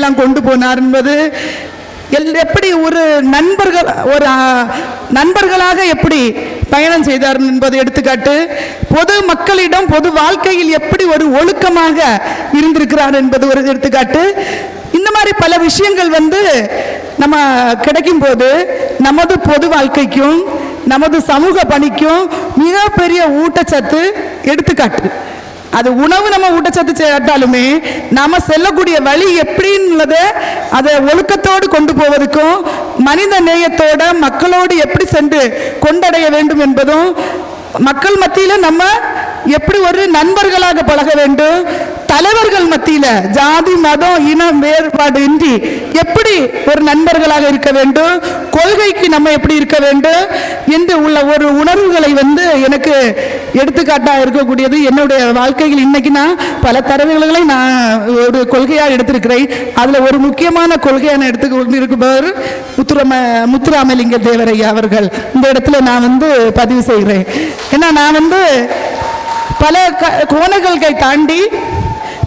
எல்லாம் கொண்டு போனார் என்பது, எப்படி ஒரு நண்பர்களாக எப்படி பயணம் செய்தார் என்பது எடுத்துக்காட்டு. பொது மக்களிடம் பொது வாழ்க்கையில் எப்படி ஒரு ஒழுக்கமாக இருந்திருக்கிறார் என்பது ஒரு எடுத்துக்காட்டு. இந்த மாதிரி பல விஷயங்கள் நம்ம கிடைக்கும் போது நமது பொது வாழ்க்கைக்கும் நமது சமூக பணிக்கும் மிகப்பெரிய ஊட்டச்சத்து எடுத்துக்காட்டு. அது உணவு நம்ம ஊட்டச்சத்து சேர்த்தாலுமே நாம செல்லக்கூடிய வழி எப்படின்றத அதை ஒழுக்கத்தோடு கொண்டு போவதற்கும் மனித நேயத்தோட மக்களோடு எப்படி சென்று கொண்டடைய வேண்டும் என்பதும், மக்கள் மத்தியில் நம்ம எப்படி ஒரு நண்பர்களாக பழக வேண்டும், தலைவர்கள் மத்தியில் ஜாதி மதம் இனம் வேறுபாடு இன்றி எப்படி ஒரு நண்பர்களாக இருக்க வேண்டும், கொள்கைக்கு நம்ம எப்படி இருக்க வேண்டும் என்று உள்ள ஒரு உணர்வுகளை எனக்கு எடுத்துக்காட்டாக இருக்கக்கூடியது என்னுடைய வாழ்க்கையில். இன்னைக்கு நான் பல தரவுகளை நான் ஒரு கொள்கையாக எடுத்திருக்கிறேன். அதில் ஒரு முக்கியமான கோள்கையை நான் எடுத்துக்கொண்டு இருப்பவர் முத்துராமலிங்க தேவரையா அவர்கள். இந்த இடத்துல நான் பதிவு செய்கிறேன். ஏன்னா நான் பல கோணங்களை தாண்டி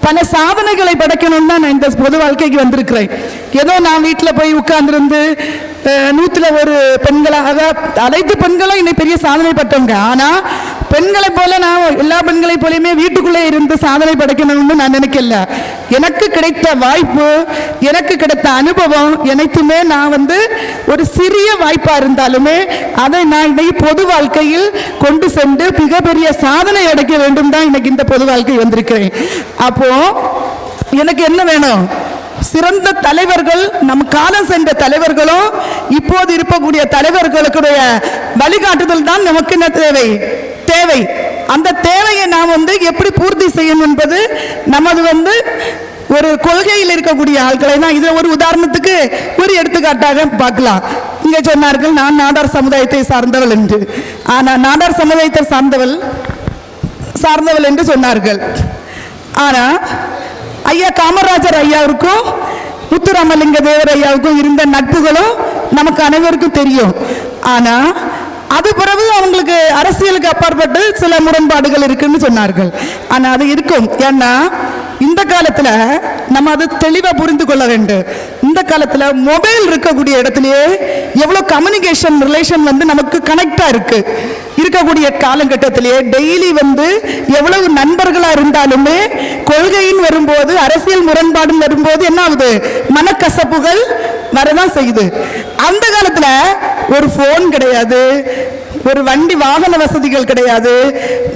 பல சாதனைகளை படைக்கணும்னு தான் நான் இந்த பொது வாழ்க்கைக்கு வந்திருக்கிறேன். ஏதோ நான் வீட்டில் போய் உட்கார்ந்துருந்து 100ல் ஒரு பெண்களாக அனைத்து பெண்களும் இன்னைக்கு பெரிய சாதனை பட்டவங்க. ஆனால் பெண்களை போல நான் எல்லா பெண்களை போலையுமே வீட்டுக்குள்ளே இருந்து சாதனை படைக்கணும்னு நான் நினைக்கல. எனக்கு கிடைத்த வாய்ப்பு, எனக்கு கிடைத்த அனுபவம் அனைத்துமே நான் ஒரு சிறிய வாய்ப்பாக இருந்தாலுமே அதை நான் இன்னைக்கு பொது வாழ்க்கையில் கொண்டு சென்று மிகப்பெரிய சாதனை அடைக்க வேண்டும் தான் இன்னைக்கு இந்த பொது வாழ்க்கை வந்திருக்கிறேன். அப்போ எனக்கு என்ன வேணும்? சிறந்த தலைவர்கள், நம் காலம் சென்ற தலைவர்களும் இப்போது இருக்கக்கூடிய தலைவர்களுடைய வழிகாட்டுதல் தான் நமக்கு என்ன தேவை. அந்த தேவையை நாம் எப்படி பூர்த்தி செய்யணும் என்பது நமது ஒரு கொள்கையில் இருக்கக்கூடிய ஆட்களை தான். இதை ஒரு உதாரணத்துக்கு ஒரு எடுத்துக்காட்டாக பார்க்கலாம். இங்கே சொன்னார்கள் நான் நாடார் சமுதாயத்தை சார்ந்தவள் என்று. ஆனால் நாடார் சமுதாயத்தை சார்ந்தவள் என்று சொன்னார்கள். ஆனால் ஐயா காமராஜர் ஐயாவுக்கும் முத்துராமலிங்க தேவர் ஐயாவுக்கும் இருந்த நட்புகளும் நமக்கு அனைவருக்கும் தெரியும். ஆனால் அது பிறகு அவங்களுக்கு அரசியலுக்கு அப்பாற்பட்டு சில முரண்பாடுகள் இருக்குன்னு சொன்னார்கள். ஆனால் அது இருக்கும். ஏன்னா இந்த காலத்தில் நம்ம அது தெளிவாக புரிந்து கொள்ள வேண்டும். இந்த காலத்தில் மொபைல் இருக்கக்கூடிய இடத்துலையே எவ்வளோ கம்யூனிகேஷன் ரிலேஷன் நமக்கு கனெக்டாக இருக்கக்கூடிய காலகட்டத்திலேயே டெய்லி எவ்வளவு நண்பர்களாக இருந்தாலுமே கொள்கையின் வரும்போது, அரசியல் முரண்பாடு வரும்போது என்ன ஆகுது? மனக்கசப்புகள் வரதான் செய்யுது. அந்த காலத்தில் ஒரு ஃபோன் கிடையாது, ஒரு வண்டி வாகன வசதிகள் கிடையாது,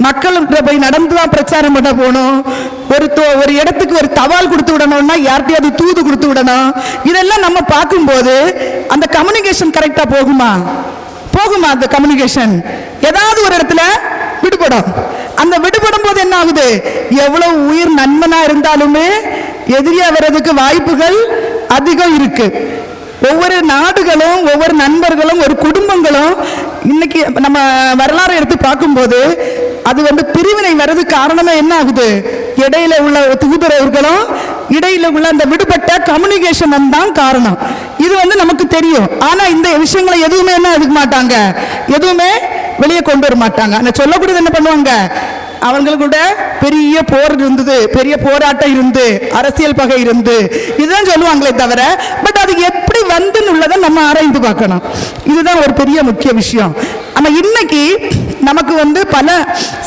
மக்கள் போய் நடந்து தான் பிரச்சாரம் பண்ண போகணும், ஒரு இடத்துக்கு ஒரு தபால் கொடுத்து விடணும்னா யார்கிட்டயாவது தூது கொடுத்து விடணும். இதெல்லாம் நம்ம பார்க்கும்போது அந்த கம்யூனிகேஷன் கரெக்டா போகுமா? அந்த கம்யூனிகேஷன் ஏதாவது ஒரு இடத்துல விடுபடும். அந்த விடுபடும் போது என்ன ஆகுது? எவ்வளவு உயிர் நண்பனா இருந்தாலுமே எதிரியா வர்றதுக்கு வாய்ப்புகள் அதிகம் இருக்கு. ஒவ்வொரு நாடுகளும், ஒவ்வொரு நண்பர்களும், ஒரு குடும்பங்களும் இன்னைக்கு நம்ம வரலாறு எடுத்து பார்க்கும்போது அது பிரிவினை வர்றது காரணமே என்ன ஆகுது? இடையில உள்ள தூதரவர்களும் இடையில உள்ள அந்த விடுபட்ட கம்யூனிகேஷன் தான் காரணம். இது நமக்கு தெரியும். ஆனா இந்த விஷயங்களை எதுவுமே என்ன எடுக்க மாட்டாங்க, எதுவுமே வெளியே கொண்டு வர மாட்டாங்க. நான் சொல்லக்கூடியது என்ன பண்ணுவாங்க? அவங்களுக்கூட பெரிய போர் இருந்தது, பெரிய போராட்டம் இருந்து, அரசியல் பகை இருந்து, இதுதான் சொல்லுவாங்களே தவிர பட் அது எப்படி உள்ளதை நம்ம ஆராய்ந்து பார்க்கணும். இதுதான் ஒரு பெரிய முக்கிய விஷயம். நம்ம இன்னைக்கு நமக்கு பல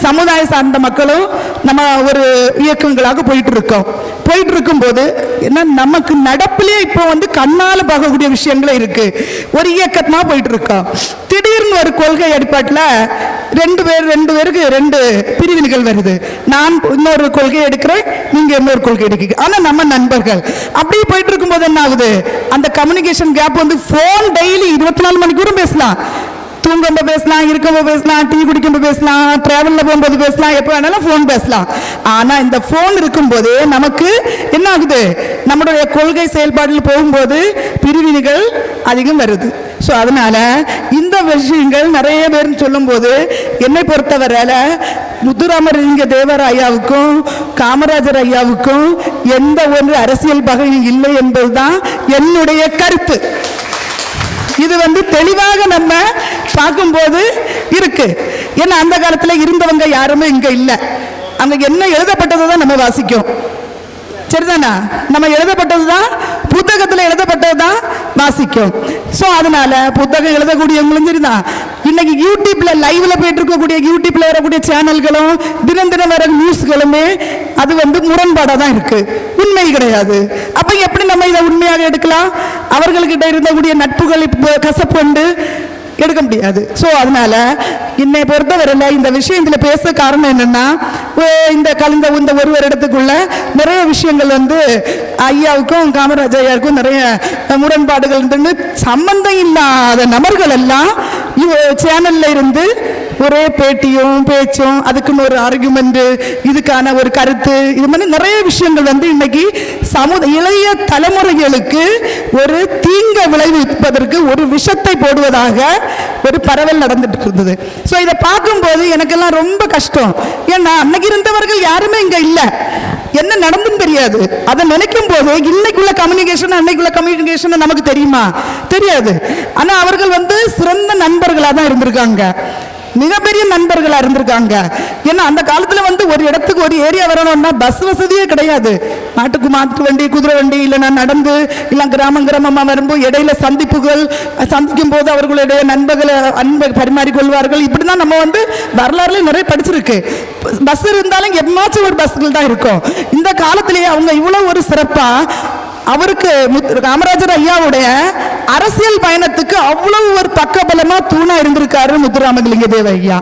சமுதாய சார்ந்த மக்களும் நம்ம ஒரு இயக்கங்களாக போயிட்டு இருக்கும் போது என்ன நமக்கு நடப்பிலே இப்போ கண்ணால பார்க்கக்கூடிய விஷயங்களே இருக்கு. ஒரு இயக்கமா போயிட்டு இருக்கோம். திடீர்னு ஒரு கொள்கை அடிப்படையில் ரெண்டு பேருக்கு 2 பிரிவினைகள் வருது. நான் இன்னொரு கொள்கை எடுக்கிறேன், நீங்க இன்னொரு கொள்கை எடுக்கிறீங்க. ஆனா நம்ம நண்பர்கள் அப்படி போயிட்டு இருக்கும் போது என்ன ஆகுது? அந்த கம்யூனிகேஷன் கேப் போன் டெய்லி 24 மணிக்கூறும் பேசலாம். தூங்கும்போது பேசலாம், இருக்கும்போது பேசலாம், டீ குடிக்கும்போது பேசலாம், டிராவலில் போகும்போது பேசலாம், எப்போ வேணாலும் ஃபோன் பேசலாம். ஆனால் இந்த ஃபோன் இருக்கும்போது நமக்கு என்ன ஆகுது? நம்மளுடைய கொள்கை செயல்பாட்டில் போகும்போது பிரிவினைகள் அதிகம் வருது. ஸோ அதனால இந்த விஷயங்கள் நிறைய பேர் சொல்லும்போது என்னை பொறுத்தவரையில் முத்துராமலிங்க தேவர் ஐயாவுக்கும் காமராஜர் ஐயாவுக்கும் எந்த ஒரு அரசியல் பகையும் இல்லை என்பதுதான் என்னுடைய கருத்து. இது தெளிவாக நம்ம பார்க்கும்போது இருக்கு. ஏன்னா அந்த காலத்தில் இருந்தவங்க யாருமே இங்க இல்லை. அங்க என்ன எழுதப்பட்டதை தான் நம்ம வாசிக்கும். சரிதானா? நம்ம எழுதப்பட்டது தான் வாசிக்கும். ஸோ அதனால புத்தகம் எழுதக்கூடியவங்களும் சரிதான், இன்னைக்கு யூடியூப்ல லைவ்ல போயிட்டு இருக்கக்கூடிய யூடியூப்ல வரக்கூடிய சேனல்களும் தினம் தினம் வர நியூஸ்களுமே அது முரண்பாடாக தான் இருக்கு, உண்மை கிடையாது. அப்ப எப்படி நம்ம இதை உண்மையாக எடுக்கலாம்? அவர்கள்கிட்ட இருந்தக்கூடிய நட்புகள் இப்போ கசப்பு எடுக்க முடியாது. ஸோ அதனால என்னை பொறுத்தவரையில் இந்த விஷயத்தில் பேச காரணம் என்னன்னா, இந்த ஒரு வருடத்துக்குள்ள நிறைய விஷயங்கள் ஐயாவுக்கும் காமராஜ் ஐயாவுக்கும் நிறைய முரண்பாடுகள் சம்பந்தம் இல்லாத நபர்கள் எல்லாம் சேனல்ல இருந்து ஒரே பேட்டியும் பேச்சும் அதுக்குன்னு ஒரு ஆர்குமெண்ட், இதுக்கான ஒரு கருத்து, இது மாதிரி நிறைய விஷயங்கள் இன்னைக்கு இளைய தலைமுறைகளுக்கு ஒரு தீங்க விளைவிப்பதற்கு ஒரு விஷத்தை போடுவதாக ஒரு பரவல் நடந்துட்டு இருந்தது. ஸோ இதை பார்க்கும்போது எனக்கெல்லாம் ரொம்ப கஷ்டம். ஏன்னா அன்னைக்கு இருந்தவர்கள் யாருமே இங்க இல்லை, என்ன நடந்துன்னு தெரியாது. அதை நினைக்கும் போது இன்னைக்குள்ள கம்யூனிகேஷன் அன்னைக்குள்ள கம்யூனிகேஷன் நமக்கு தெரியுமா? தெரியாது. ஆனா அவர்கள் சிறந்த நண்பர்களாக தான் இருந்திருக்காங்க, மிகப்பெரிய நண்பர்களா இருந்திருக்காங்க. ஏன்னா அந்த காலத்துல ஒரு இடத்துக்கு ஒரு ஏரியா வரணும்னா பஸ் வசதியே கிடையாது. மாட்டு வண்டி, குதிரை வண்டி, இல்லைன்னா நடந்து, இல்லை கிராமமா வரும்போது இடையில சந்திக்கும் போது அவர்களுடைய அன்பை பரிமாறிக்கொள்வார்கள். இப்படிதான் நம்ம வரலாறுல நிறைய படிச்சிருக்கு. பஸ் இருந்தாலும் எம்மாச்சும் ஒரு பஸ்கள் தான் இருக்கும். இந்த காலத்திலேயே அவங்க இவ்வளவு ஒரு சிறப்பா அவருக்கு காமராஜர் ஐயாவுடைய அரசியல் பயணத்துக்கு அவ்வளவு ஒரு பக்கபலமா தூணா இருந்திருக்காரு முத்துராமலிங்க தேவ ஐயா.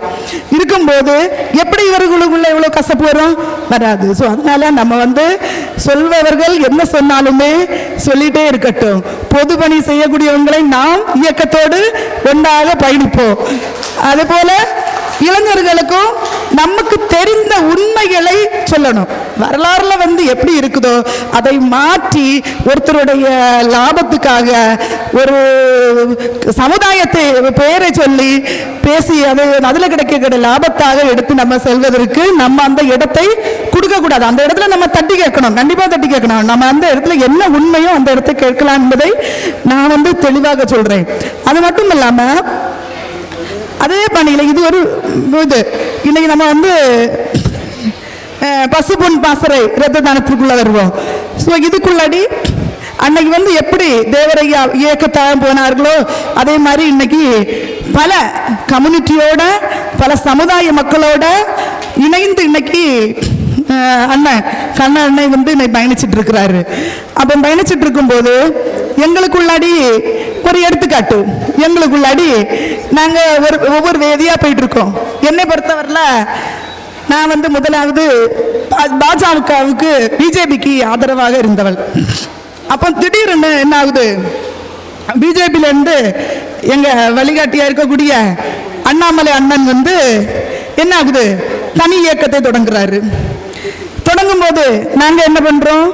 இருக்கும்போது எப்படி இவர்களுக்குள்ள இவ்வளவு கசப்பு வரும்? வராது. ஸோ அதனால நம்ம சொல்பவர்கள் என்ன சொன்னாலுமே சொல்லிட்டே இருக்கட்டும். பொது பணி செய்யக்கூடியவங்களை நாம் இயக்கத்தோடு ஒன்றாக பயணிப்போம். அதுபோல இளைஞர்களுக்கும் நமக்கு தெரிந்த உண்மைகளை சொல்லணும். வரலாறுல எப்படி இருக்குதோ அதை மாற்றி ஒருத்தருடைய லாபத்துக்காக ஒரு சமுதாயத்தை பெயரை சொல்லி பேசி அதுல கிடைக்க லாபத்தாக எடுத்து நம்ம செல்வதற்கு நம்ம அந்த இடத்தை கொடுக்க கூடாது. அந்த இடத்துல நம்ம தட்டி கேட்கணும், கண்டிப்பா தட்டி கேட்கணும். நம்ம அந்த இடத்துல என்ன உண்மையோ அந்த இடத்தை கேட்கலாம் என்பதை நான் தெளிவாக சொல்றேன். அது மட்டும் இல்லாம அதே பணியில இது ஒரு இன்னைக்கு நம்ம பசுபொன் பாசறை இரத்த தானத்திற்குள்ள வருவோம். ஸோ இதுக்குள்ளாடி அன்னைக்கு எப்படி தேவரையா இயக்கத்தாக போனார்களோ அதே மாதிரி இன்னைக்கு பல கம்யூனிட்டியோட பல சமுதாய மக்களோட இணைந்து இன்னைக்கு கண்ண அண்ணன் இன்னைக்கு பயணிச்சுட்டு இருக்கிறாரு. அப்ப பயணிச்சுட்டு இருக்கும்போது எங்களுக்குள்ளாடி ஒரு எடுத்துக்காட்டு, எங்களுக்குள்ளாடி நாங்க ஒவ்வொரு வேதியா போயிட்டு இருக்கோம். என்னை பொறுத்தவரையில நான் முதலாவது பாஜகவுக்கு பிஜேபிக்கு ஆதரவாக இருந்தவள். அப்போ திடீர்னு என்ன ஆகுது, பிஜேபியில இருந்து எங்க வழிகாட்டியா இருக்கக்கூடிய அண்ணாமலை அண்ணன் என்ன ஆகுது, தனி இயக்கத்தை தொடங்குறாரு. தொடங்கும் போது நாங்க என்ன பண்றோம்,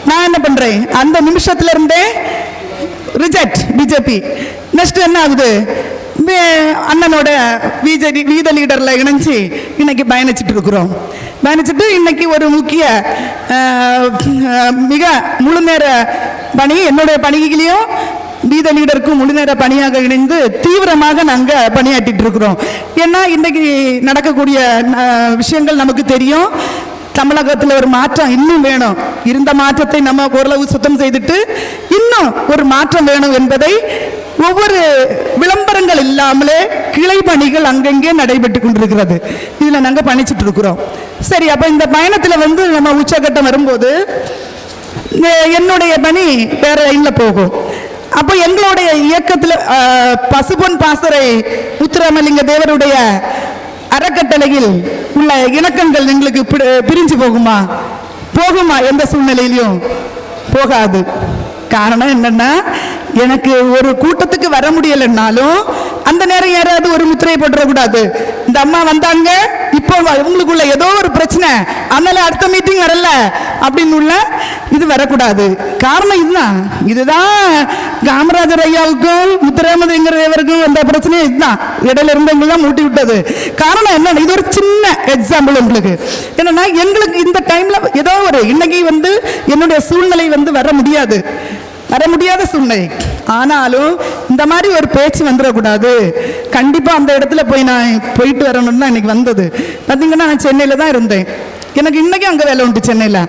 நான் என்ன பண்றேன், அந்த நிமிஷத்துல இருந்தே ரிஜெக்ட் பிஜேபி. நெக்ஸ்ட் என்ன ஆகுது, அண்ணனோட பிஜேபி வீத லீடர்ல இணைஞ்சு இன்னைக்கு பயணிச்சுட்டு இருக்கிறோம். பயணிச்சுட்டு இன்னைக்கு ஒரு முக்கிய மிக முழு நேர பணி, என்னுடைய பணிகளையும் வீத லீடருக்கும் முழு நேர பணியாக இணைந்து தீவிரமாக நாங்கள் பணியாற்றிட்டு இருக்கிறோம். ஏன்னா இன்னைக்கு நடக்கக்கூடிய விஷயங்கள் நமக்கு தெரியும். தமிழகத்தில் ஒரு மாற்றம் இன்னும் வேணும். இருந்த மாற்றத்தை நம்ம ஓரளவு சுத்தம் செய்துட்டு இன்னும் ஒரு மாற்றம் வேணும் என்பதை ஒவ்வொரு விளம்பரங்கள் இல்லாமலே கிளை பணிகள் அங்கங்கே நடைபெற்று கொண்டிருக்கிறது. இதுல நாங்க பணிச்சுட்டு இருக்கிறோம். சரி, அப்ப இந்த பயணத்துல நம்ம உச்சகட்டம் வரும்போது என்னுடைய பணி வேற லைன்ல போகும். அப்போ எங்களுடைய இயக்கத்தில் பசுபொன் பாசறை முத்துராமலிங்க தேவருடைய அறக்கட்டளையில் உள்ள இணக்கங்கள் எங்களுக்கு பிரிஞ்சு போகுமா? எந்த சூழ்நிலையிலையும் போகாது. காரணம் என்னன்னா, எனக்கு ஒரு கூட்டத்துக்கு வர முடியலைன்னாலும் அந்த நேரம் யாராவது ஒரு முத்திரையை போட்டுறக்கூடாது. இந்த அம்மா வந்தாங்க, இப்போ உங்களுக்குள்ள ஏதோ ஒரு பிரச்சனை, அதனால அடுத்த மீட்டிங் வரல அப்படின்னு உள்ள இது வரக்கூடாது. காரணம் இதுதான் காமராஜர் ஐயாவுக்கும் முத்துராமலிங்கருக்கும் அந்த பிரச்சனையே இதுதான். இடையில இருந்தவங்க தான் மூட்டி விட்டது. காரணம் என்ன, இது ஒரு சின்ன எக்ஸாம்பிள் உங்களுக்கு. என்னன்னா, எங்களுக்கு இந்த டைம்ல ஏதோ ஒரு இன்னைக்கு என்னுடைய சூழ்நிலை வர முடியாத சூழ்நிலை. ஆனாலும் இந்த மாதிரி ஒரு பேச்சு வந்துடக்கூடாது. கண்டிப்பா அந்த இடத்துல போயிட்டு வரணும்னு தான் இன்னைக்கு வந்தது. பார்த்தீங்கன்னா, நான் சென்னையில தான் இருந்தேன். எனக்கு இன்னைக்கு அங்கே வேலை உண்டு. சென்னையில்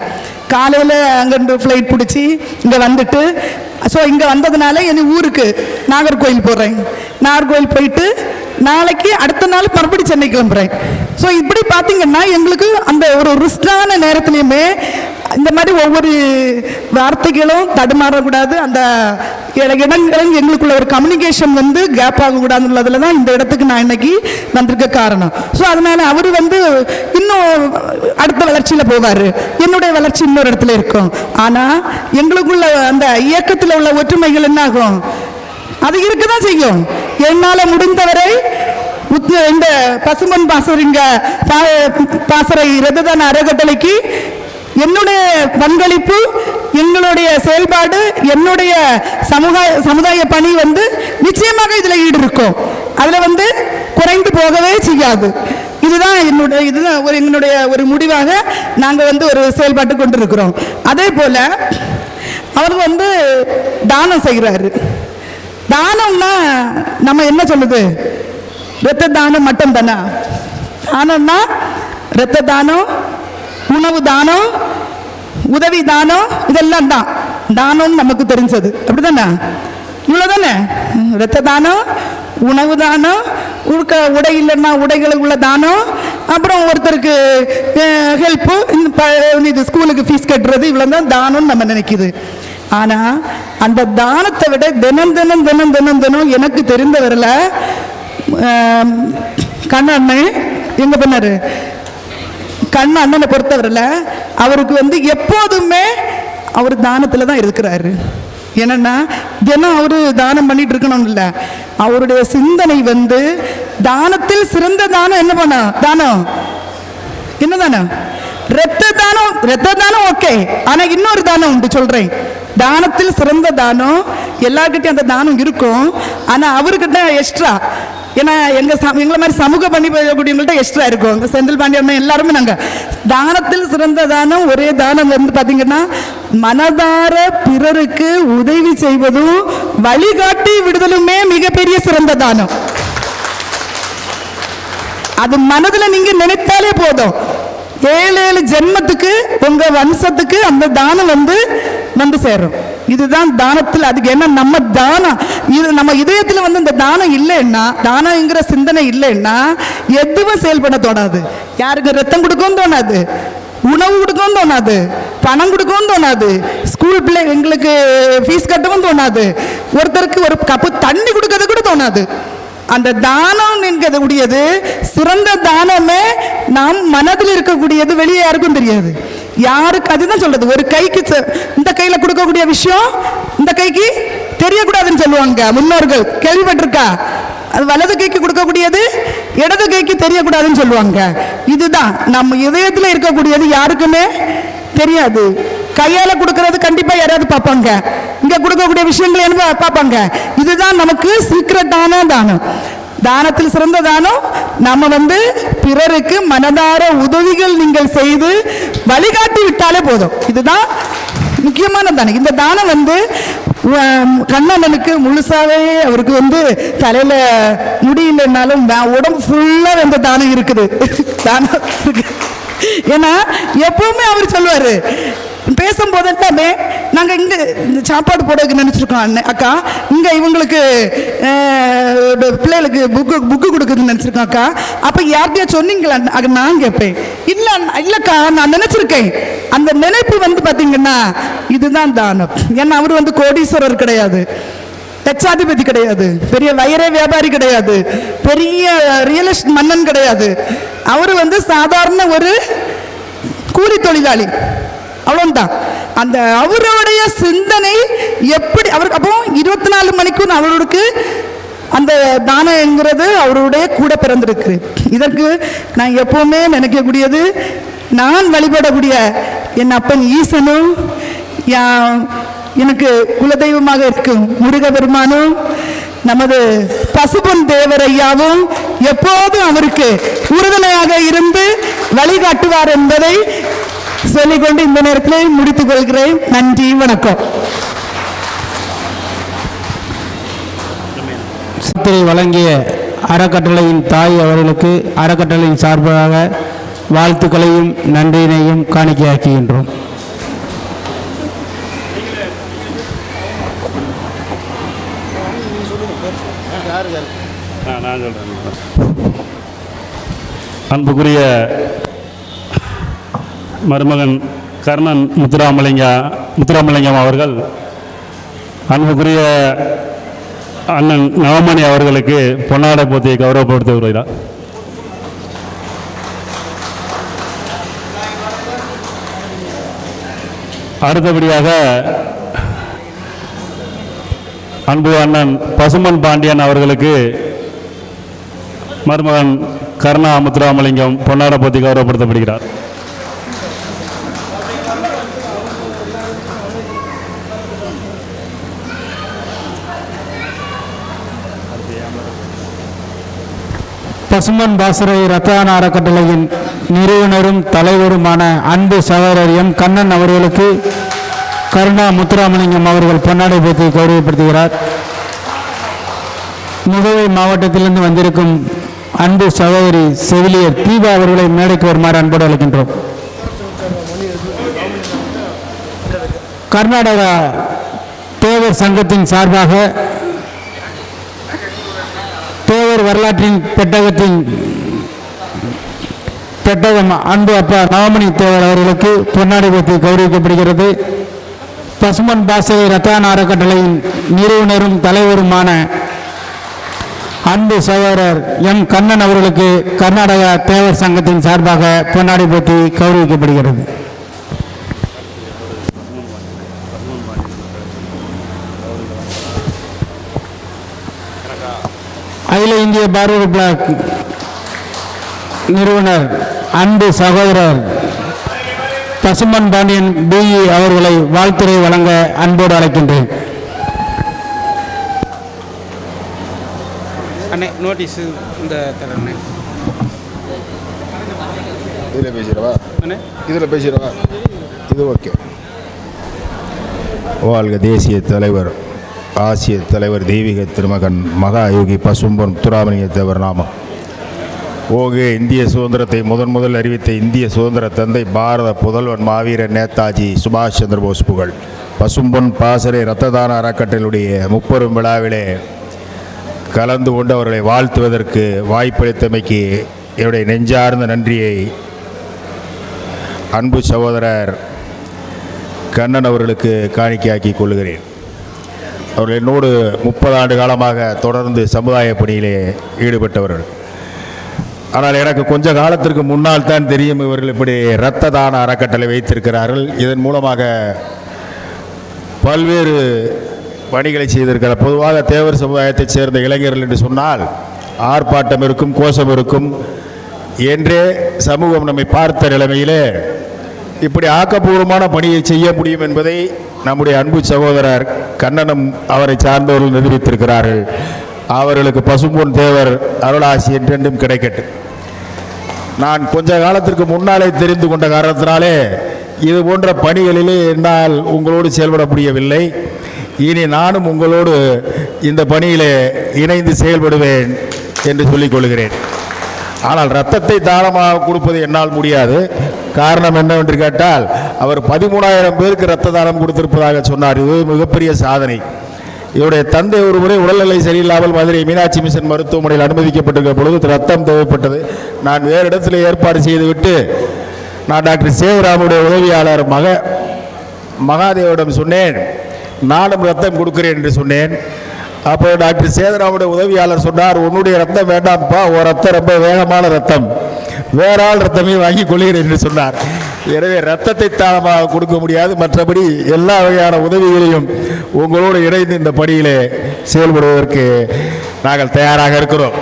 காலையில் அங்கேருந்து ஃப்ளைட் பிடிச்சி இங்கே வந்துட்டு ஸோ இங்கே வந்ததுனால என் ஊருக்கு நாகர்கோவில் போகிறேன். நாகர்கோவில் போயிட்டு நாளைக்கு அடுத்த நாள் மறுபடியும் சென்னை கிளம்புறேன். ஸோ இப்படி பார்த்தீங்கன்னா எங்களுக்கு அந்த ஒரு ரிஸ்கான நேரத்துலையுமே இந்த மாதிரி ஒவ்வொரு வார்த்தைகளும் தடுமாறக்கூடாது. அந்த இடங்களும் எங்களுக்குள்ள ஒரு கம்யூனிகேஷன் வந்து கேப் ஆகக்கூடாதுன்றதுல தான் இந்த இடத்துக்கு நான் இன்னைக்கு வந்திருக்க காரணம். ஸோ அதனால அவர் வந்து இன்னும் அடுத்த வளர்ச்சியில் போவார், என்னுடைய வளர்ச்சி இன்னொரு இடத்துல இருக்கும். ஆனால் எங்களுக்குள்ள அந்த இயக்கத்தில் உள்ள ஒற்றுமைகள் என்ன ஆகும்? அது இருக்குதான் செய்யும். என்னால் முடிந்தவரை இந்த பசுமன் பாசறை இரத்ததான அறக்கட்டளைக்கு என்னுடைய பங்களிப்பு, எங்களுடைய செயல்பாடு, என்னுடைய சமுதாய பணி வந்து நிச்சயமாக இதில் ஈடு இருக்கும். அதில் வந்து குறைந்து போகவே செய்யாது. இதுதான் எங்களுடைய ஒரு முடிவாக நாங்கள் வந்து ஒரு செயல்பாட்டு கொண்டு இருக்கிறோம். அதே போல் அவர் வந்து தானம் செய்கிறாரு. தானம்னா நம்ம என்ன சொல்லுது? இரத்த தானம் மட்டும் தானே தானம்னா? இரத்த தானம், உணவு தானம், உதவி தானம், இதெல்லாம் தான் தானம் நமக்கு தெரிஞ்சது. அப்படிதானே? இவ்வளோதானே? இரத்த தானம், உணவு தானம், உடை இல்லைன்னா உடைகளுக்கு உள்ள தானம், அப்புறம் ஒருத்தருக்கு ஹெல்ப்பு, இது ஸ்கூலுக்கு ஃபீஸ் கட்டுறது, இவ்வளோ தான் தானம்னு நம்ம நினைக்குது. ஆனால் அந்த தானத்தை விட தினம் தினம் தினம் தினம் தினம் எனக்கு தெரிந்தவரில் கண்ணண்ணன் எங்க பண்ணாரு? கண்ண அண்ணனை பொறுத்தவரில் அவருக்கு வந்து எப்போதுமே அவர் தானத்தில் தான் இருக்கிறாரு. என்னன்னா தினம் அவரு தானம் பண்ணிட்டு இருக்கணும் இல்லை, அவருடைய சிந்தனை வந்து தானத்தில் சிறந்த தானம் என்ன பண்ண தானம்? என்ன தானம்? இரத்த தானம். இரத்த தானம் ஓகே, ஆனா இன்னொரு தானம் உண்டு சொல்றேன். தானத்தில் சிறந்த தானம், எல்லார்கிட்டையும் அந்த தானம் இருக்கும், ஆனா அவர்கிட்ட எக்ஸ்ட்ரா. ஏன்னா எங்களை மாதிரி சமூக பணி செய்யக்கூடியவங்கள்ட்ட எக்ஸ்ட்ரா இருக்கும். செந்தில் பாண்டியன் எல்லாருமே நாங்கள் தானத்தில் சிறந்த தானம், ஒரே தானம் வந்து பார்த்தீங்கன்னா மனதார பிறருக்கு உதவி செய்வதும் வழிகாட்டி விடுதலுமே மிகப்பெரிய சிறந்த தானம். அது மனதில் நீங்க நினைத்தாலே போதும், 7 ஜென்மத்துக்கு உங்க வம்சத்துக்கு அந்த தானம் வந்து சேரும். இதுதான் தானத்தில். அதுக்கு என்ன நம்ம தானம், இது நம்ம இதயத்தில் வந்து இந்த தானம் இல்லைன்னா, தானங்கிற சிந்தனை இல்லைன்னா எதுவும் செயல்பட தோணாது. யாருக்கு ரத்தம் கொடுக்கவும் தோணாது, உணவு கொடுக்கவும் தோணாது, பணம் கொடுக்கவும் தோணாது, ஸ்கூல் பிள்ளை எங்களுக்கு ஃபீஸ் கட்டவும் தோணாது, ஒருத்தருக்கு ஒரு கப்பு தண்ணி கொடுக்கறது கூட தோணாது. அந்த தானம் என்கிறதுடையது சிறந்த தானமே நாம் மனதில் இருக்கக்கூடியது, வெளியே யாருக்கும் தெரியாது. யாருக்கு அதுதான் சொல்றது, ஒரு கைக்கு இந்த கையில கொடுக்கக்கூடிய விஷயம் இந்த கைக்கு தெரியக்கூடாதுன்னு சொல்லுவாங்க முன்னோர்கள், கேள்விப்பட்டிருக்கா? அது வலது கைக்கு கொடுக்கக்கூடியது இடது கைக்கு தெரியக்கூடாதுன்னு சொல்லுவாங்க. இதுதான் நம்ம இதயத்தில் இருக்கக்கூடியது யாருக்குமே தெரியாது. கையால கொடுக்கறது கண்டிப்பா யாராவது பார்ப்பாங்க, இங்க கொடுக்கக்கூடிய விஷயங்கள் என்ன பார்ப்பாங்க. இதுதான் நமக்கு சீக்கிரட்டான தானம். தானத்தில் சிறந்த தானம் நம்ம வந்து பிறருக்கு மனதார உதவிகள் நீங்கள் செய்து வழிகாட்டி விட்டாலே போதும். இதுதான் முக்கியமான தானம். இந்த தானம் வந்து கண்ணனுக்கு முழுசாவே அவருக்கு வந்து தலையில முடியலன்னாலும் உடம்பு ஃபுல்லா இந்த தானம் இருக்குது. தானம் இருக்கு. ஏன்னா எப்பவுமே அவர் சொல்லுவாரு, பேசும்போது எல்லாமே நாங்கள் இங்கே சாப்பாடு போடுறதுக்கு நினச்சிருக்கோம் அண்ணன் அக்கா, இங்கே இவங்களுக்கு பிள்ளைகளுக்கு புக்கு கொடுக்குறதுன்னு நினச்சிருக்கோம் அக்கா. அப்போ யார்கிட்டயா சொன்னீங்களா? நான் கேட்பேன், இல்லை இல்லைக்கா நான் நினச்சிருக்கேன். அந்த நினைப்பு வந்து பார்த்தீங்கன்னா இதுதான் தானம். ஏன்னா அவர் வந்து கோடீஸ்வரர் கிடையாது, லட்சாதிபதி கிடையாது, பெரிய வைர வியாபாரி கிடையாது, பெரிய ரியல் எஸ்டேட் மன்னன் கிடையாது. அவர் வந்து சாதாரண ஒரு கூலி தொழிலாளி, அவ்வளோதான். அந்த அவருடைய சிந்தனை எப்படி அவருக்கு அப்போ 24 மணிக்கும் அவருக்கு அந்த தானங்கிறது அவருடைய கூட பிறந்திருக்கு. இதற்கு நான் எப்பவுமே நினைக்கக்கூடியது, நான் வழிபடக்கூடிய என் அப்பன் ஈசனும் எனக்கு குலதெய்வமாக இருக்கும் முருகபெருமானும் நமது பசுபொன் தேவரையாவும் எப்போதும் அவருக்கு உறுதுணையாக இருந்து வழிகாட்டுவார் என்பதை சொல்லிக்கொண்டு இந்த நேரத்தில் முடித்துக் கொள்கிறேன். நன்றி, வணக்கம். வழங்கிய அறக்கட்டளையின் தாய் அவர்களுக்கு அறக்கட்டளையின் சார்பாக வாழ்த்துக்களையும் நன்றியினையும் காணிக்கையாக்குகின்றோம். நான் சொல்கிறேன். அன்புக்குரிய மருமகன் கர்ணன் முத்துராமலிங்கம் அவர்கள் அன்புக்குரிய அண்ணன் நவமணி அவர்களுக்கு பொன்னாடை போத்தியை கௌரவப்படுத்தி வருகிறார். அடுத்தபடியாக அன்பு அண்ணன் பசுமன் பாண்டியன் அவர்களுக்கு மருமகன் கருணா முத்துராமலிங்கம் பொன்னாடை போத்தி கௌரவப்படுத்தப்படுகிறார். பசுமன் பாசறை ரத்ததான அறக்கட்டளையின் நிறுவனரும் தலைவருமான அன்பு சகோதரர் எம் கண்ணன் அவர்களுக்கு கருணா முத்துராமலிங்கம் அவர்கள் பொன்னாடை போத்தி கௌரவப்படுத்துகிறார். முகவை மாவட்டத்திலிருந்து வந்திருக்கும் அன்பு சகோதரி செவிலியர் தீபா அவர்களை மேடைக்கு வருமாறு அன்போடு அழைக்கின்றோம். கர்நாடகா தேவர் சங்கத்தின் சார்பாக தேவர் வரலாற்றின் பெட்டகம் அன்பு அப்பா நவமணி தேவர் அவர்களுக்கு பொன்னாடை போத்தி கௌரவிக்கப்படுகிறது. பசுமன் பாசறை ரத்ததான அறக்கட்டளையின் நிறுவனரும் தலைவருமான அன்பு சகோதரர் எம் கண்ணன் அவர்களுக்கு கர்நாடகா தேவர் சங்கத்தின் சார்பாக பொன்னாடை போத்தி கௌரவிக்கப்படுகிறது. அகில இந்திய பார்வர்டு பிளாக் நிறுவனர் அன்பு சகோதரர் பசுமன் பாண்டியன் பிஇ அவர்களை வாழ்த்துரை வழங்க அன்போடு அழைக்கின்றேன். அண்ணே நோட்டீஸ் இந்த தரண்ணே இதில் பேசிடவா? அண்ணே இதில் பேசிடவா? இது ஓகே. வாழ்க தேசிய தலைவர் ஆசிய தலைவர் தெய்வீக திருமகன் மகா யோகி பசும்பொன் முத்துராமலிங்க தேவர் நாமம். ஓகே. இந்திய சுதந்திரத்தை முதல் அறிவித்த இந்திய சுதந்திர தந்தை பாரத புதல்வன் மாவீரர் நேதாஜி சுபாஷ் சந்திர போஸ் புகழ். பசும்பொன் பாசறை இரத்ததான அறக்கட்டளையுடைய முப்பெரும் விழாவிலே கலந்து கொண்டு அவர்களை வாழ்த்துவதற்கு வாய்ப்பளித்தமைக்கு என்னுடைய நெஞ்சார்ந்த நன்றியை அன்பு சகோதரர் கண்ணன் அவர்களுக்கு காணிக்கையாக்கி கொள்கிறேன். அவர்கள் என்னோடு 30 ஆண்டு காலமாக தொடர்ந்து சமுதாய பணியிலே ஈடுபட்டவர்கள். ஆனால் எனக்கு கொஞ்ச காலத்திற்கு முன்னால் தான் தெரியும் இவர்கள் இப்படி இரத்த தான அறக்கட்டளை வைத்திருக்கிறார்கள். இதன் மூலமாக பல்வேறு பணிகளை செய்திருக்கிறார். பொதுவாக தேவர் சமுதாயத்தைச் சேர்ந்த இளைஞர்கள் என்று சொன்னால் ஆர்ப்பாட்டம் இருக்கும், கோஷம் இருக்கும் என்றே சமூகம் நம்மை பார்த்த நிலைமையிலே இப்படி ஆக்கப்பூர்வமான பணியை செய்ய முடியும் என்பதை நம்முடைய அன்பு சகோதரர் கண்ணனும் அவரை சார்ந்தவர்கள் நிரூபித்திருக்கிறார்கள். அவர்களுக்கு பசும்பொன் தேவர் அருளாசி என்றென்றும் கிடைக்கட்டும். நான் கொஞ்ச காலத்திற்கு முன்னாலே தெரிந்து கொண்ட காரணத்தினாலே இது போன்ற பணிகளிலே என்னால் உங்களோடு செயல்பட முடியவில்லை. இனி நானும் உங்களோடு இந்த பணியிலே இணைந்து செயல்படுவேன் என்று சொல்லிக் கொள்கிறேன். ஆனால் இரத்தத்தை தானமாக கொடுப்பது என்னால் முடியாது. காரணம் என்னவென்று கேட்டால் அவர் 13,000 பேருக்கு இரத்த தானம் கொடுத்திருப்பதாக சொன்னார். இது மிகப்பெரிய சாதனை. இவருடைய தந்தை ஒரு முறை உடல்நிலை சரியில்லாமல் மதுரை மீனாட்சி மிஷன் மருத்துவமனையில் அனுமதிக்கப்பட்டிருக்கிற பொழுது ரத்தம் தேவைப்பட்டது. நான் வேறு இடத்துல ஏற்பாடு செய்துவிட்டு நான் டாக்டர் சேவராமுடைய உதவியாளர் மகாதேவிடம் சொன்னேன், நானும் ரத்தம் கொடுக்கிறேன் என்று சொன்னேன். அப்போ டாக்டர் சேதராமுடைய உதவியாளர் சொன்னார், உன்னுடைய ரத்தம் வேண்டாம்ப்பா, ஒரு ரத்தம் ரொம்ப வேகமான ரத்தம், வேற ஆள் ரத்தமே வாங்கி கொள்கிறேன் என்று சொன்னார். எனவே ரத்தத்தை தானமாக கொடுக்க முடியாது. மற்றபடி எல்லா வகையான உதவிகளையும் உங்களோடு இணைந்து இந்த பணியிலே செயல்படுவதற்கு நாங்கள் தயாராக இருக்கிறோம்.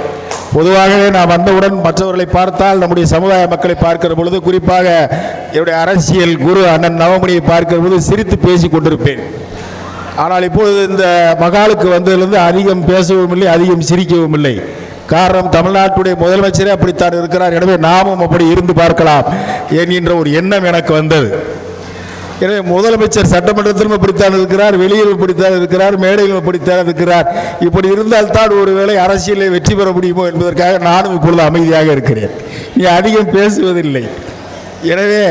பொதுவாகவே நாம் வந்தவுடன் மற்றவர்களை பார்த்தால் நம்முடைய சமுதாய மக்களை பார்க்கிற பொழுது, குறிப்பாக என்னுடைய அரசியல் குரு அண்ணன் நவமணியை பார்க்கிற பொழுது சிரித்து பேசி கொண்டிருப்பேன். ஆனால் இப்பொழுது இந்த மகாலுக்கு வந்ததிலிருந்து அதிகம் பேசவும் இல்லை, அதிகம் சிரிக்கவும் இல்லை. காரணம், தமிழ்நாட்டுடைய முதலமைச்சரே அப்படித்தான் இருக்கிறார். எனவே நாமும் அப்படி இருந்து பார்க்கலாம் என்கின்ற ஒரு எண்ணம் எனக்கு வந்தது. எனவே முதலமைச்சர் சட்டமன்றத்திலும் அப்படித்தான் இருக்கிறார், வெளியில் இப்படித்தான் இருக்கிறார், மேடையிலும் இப்படித்தான் இருக்கிறார். இப்படி இருந்தால்தான் ஒருவேளை அரசியலில் வெற்றி பெற முடியுமோ என்பதற்காக நானும் இப்பொழுது அமைதியாக இருக்கிறேன். நீ அதிகம் பேசுவதில்லை. எனவே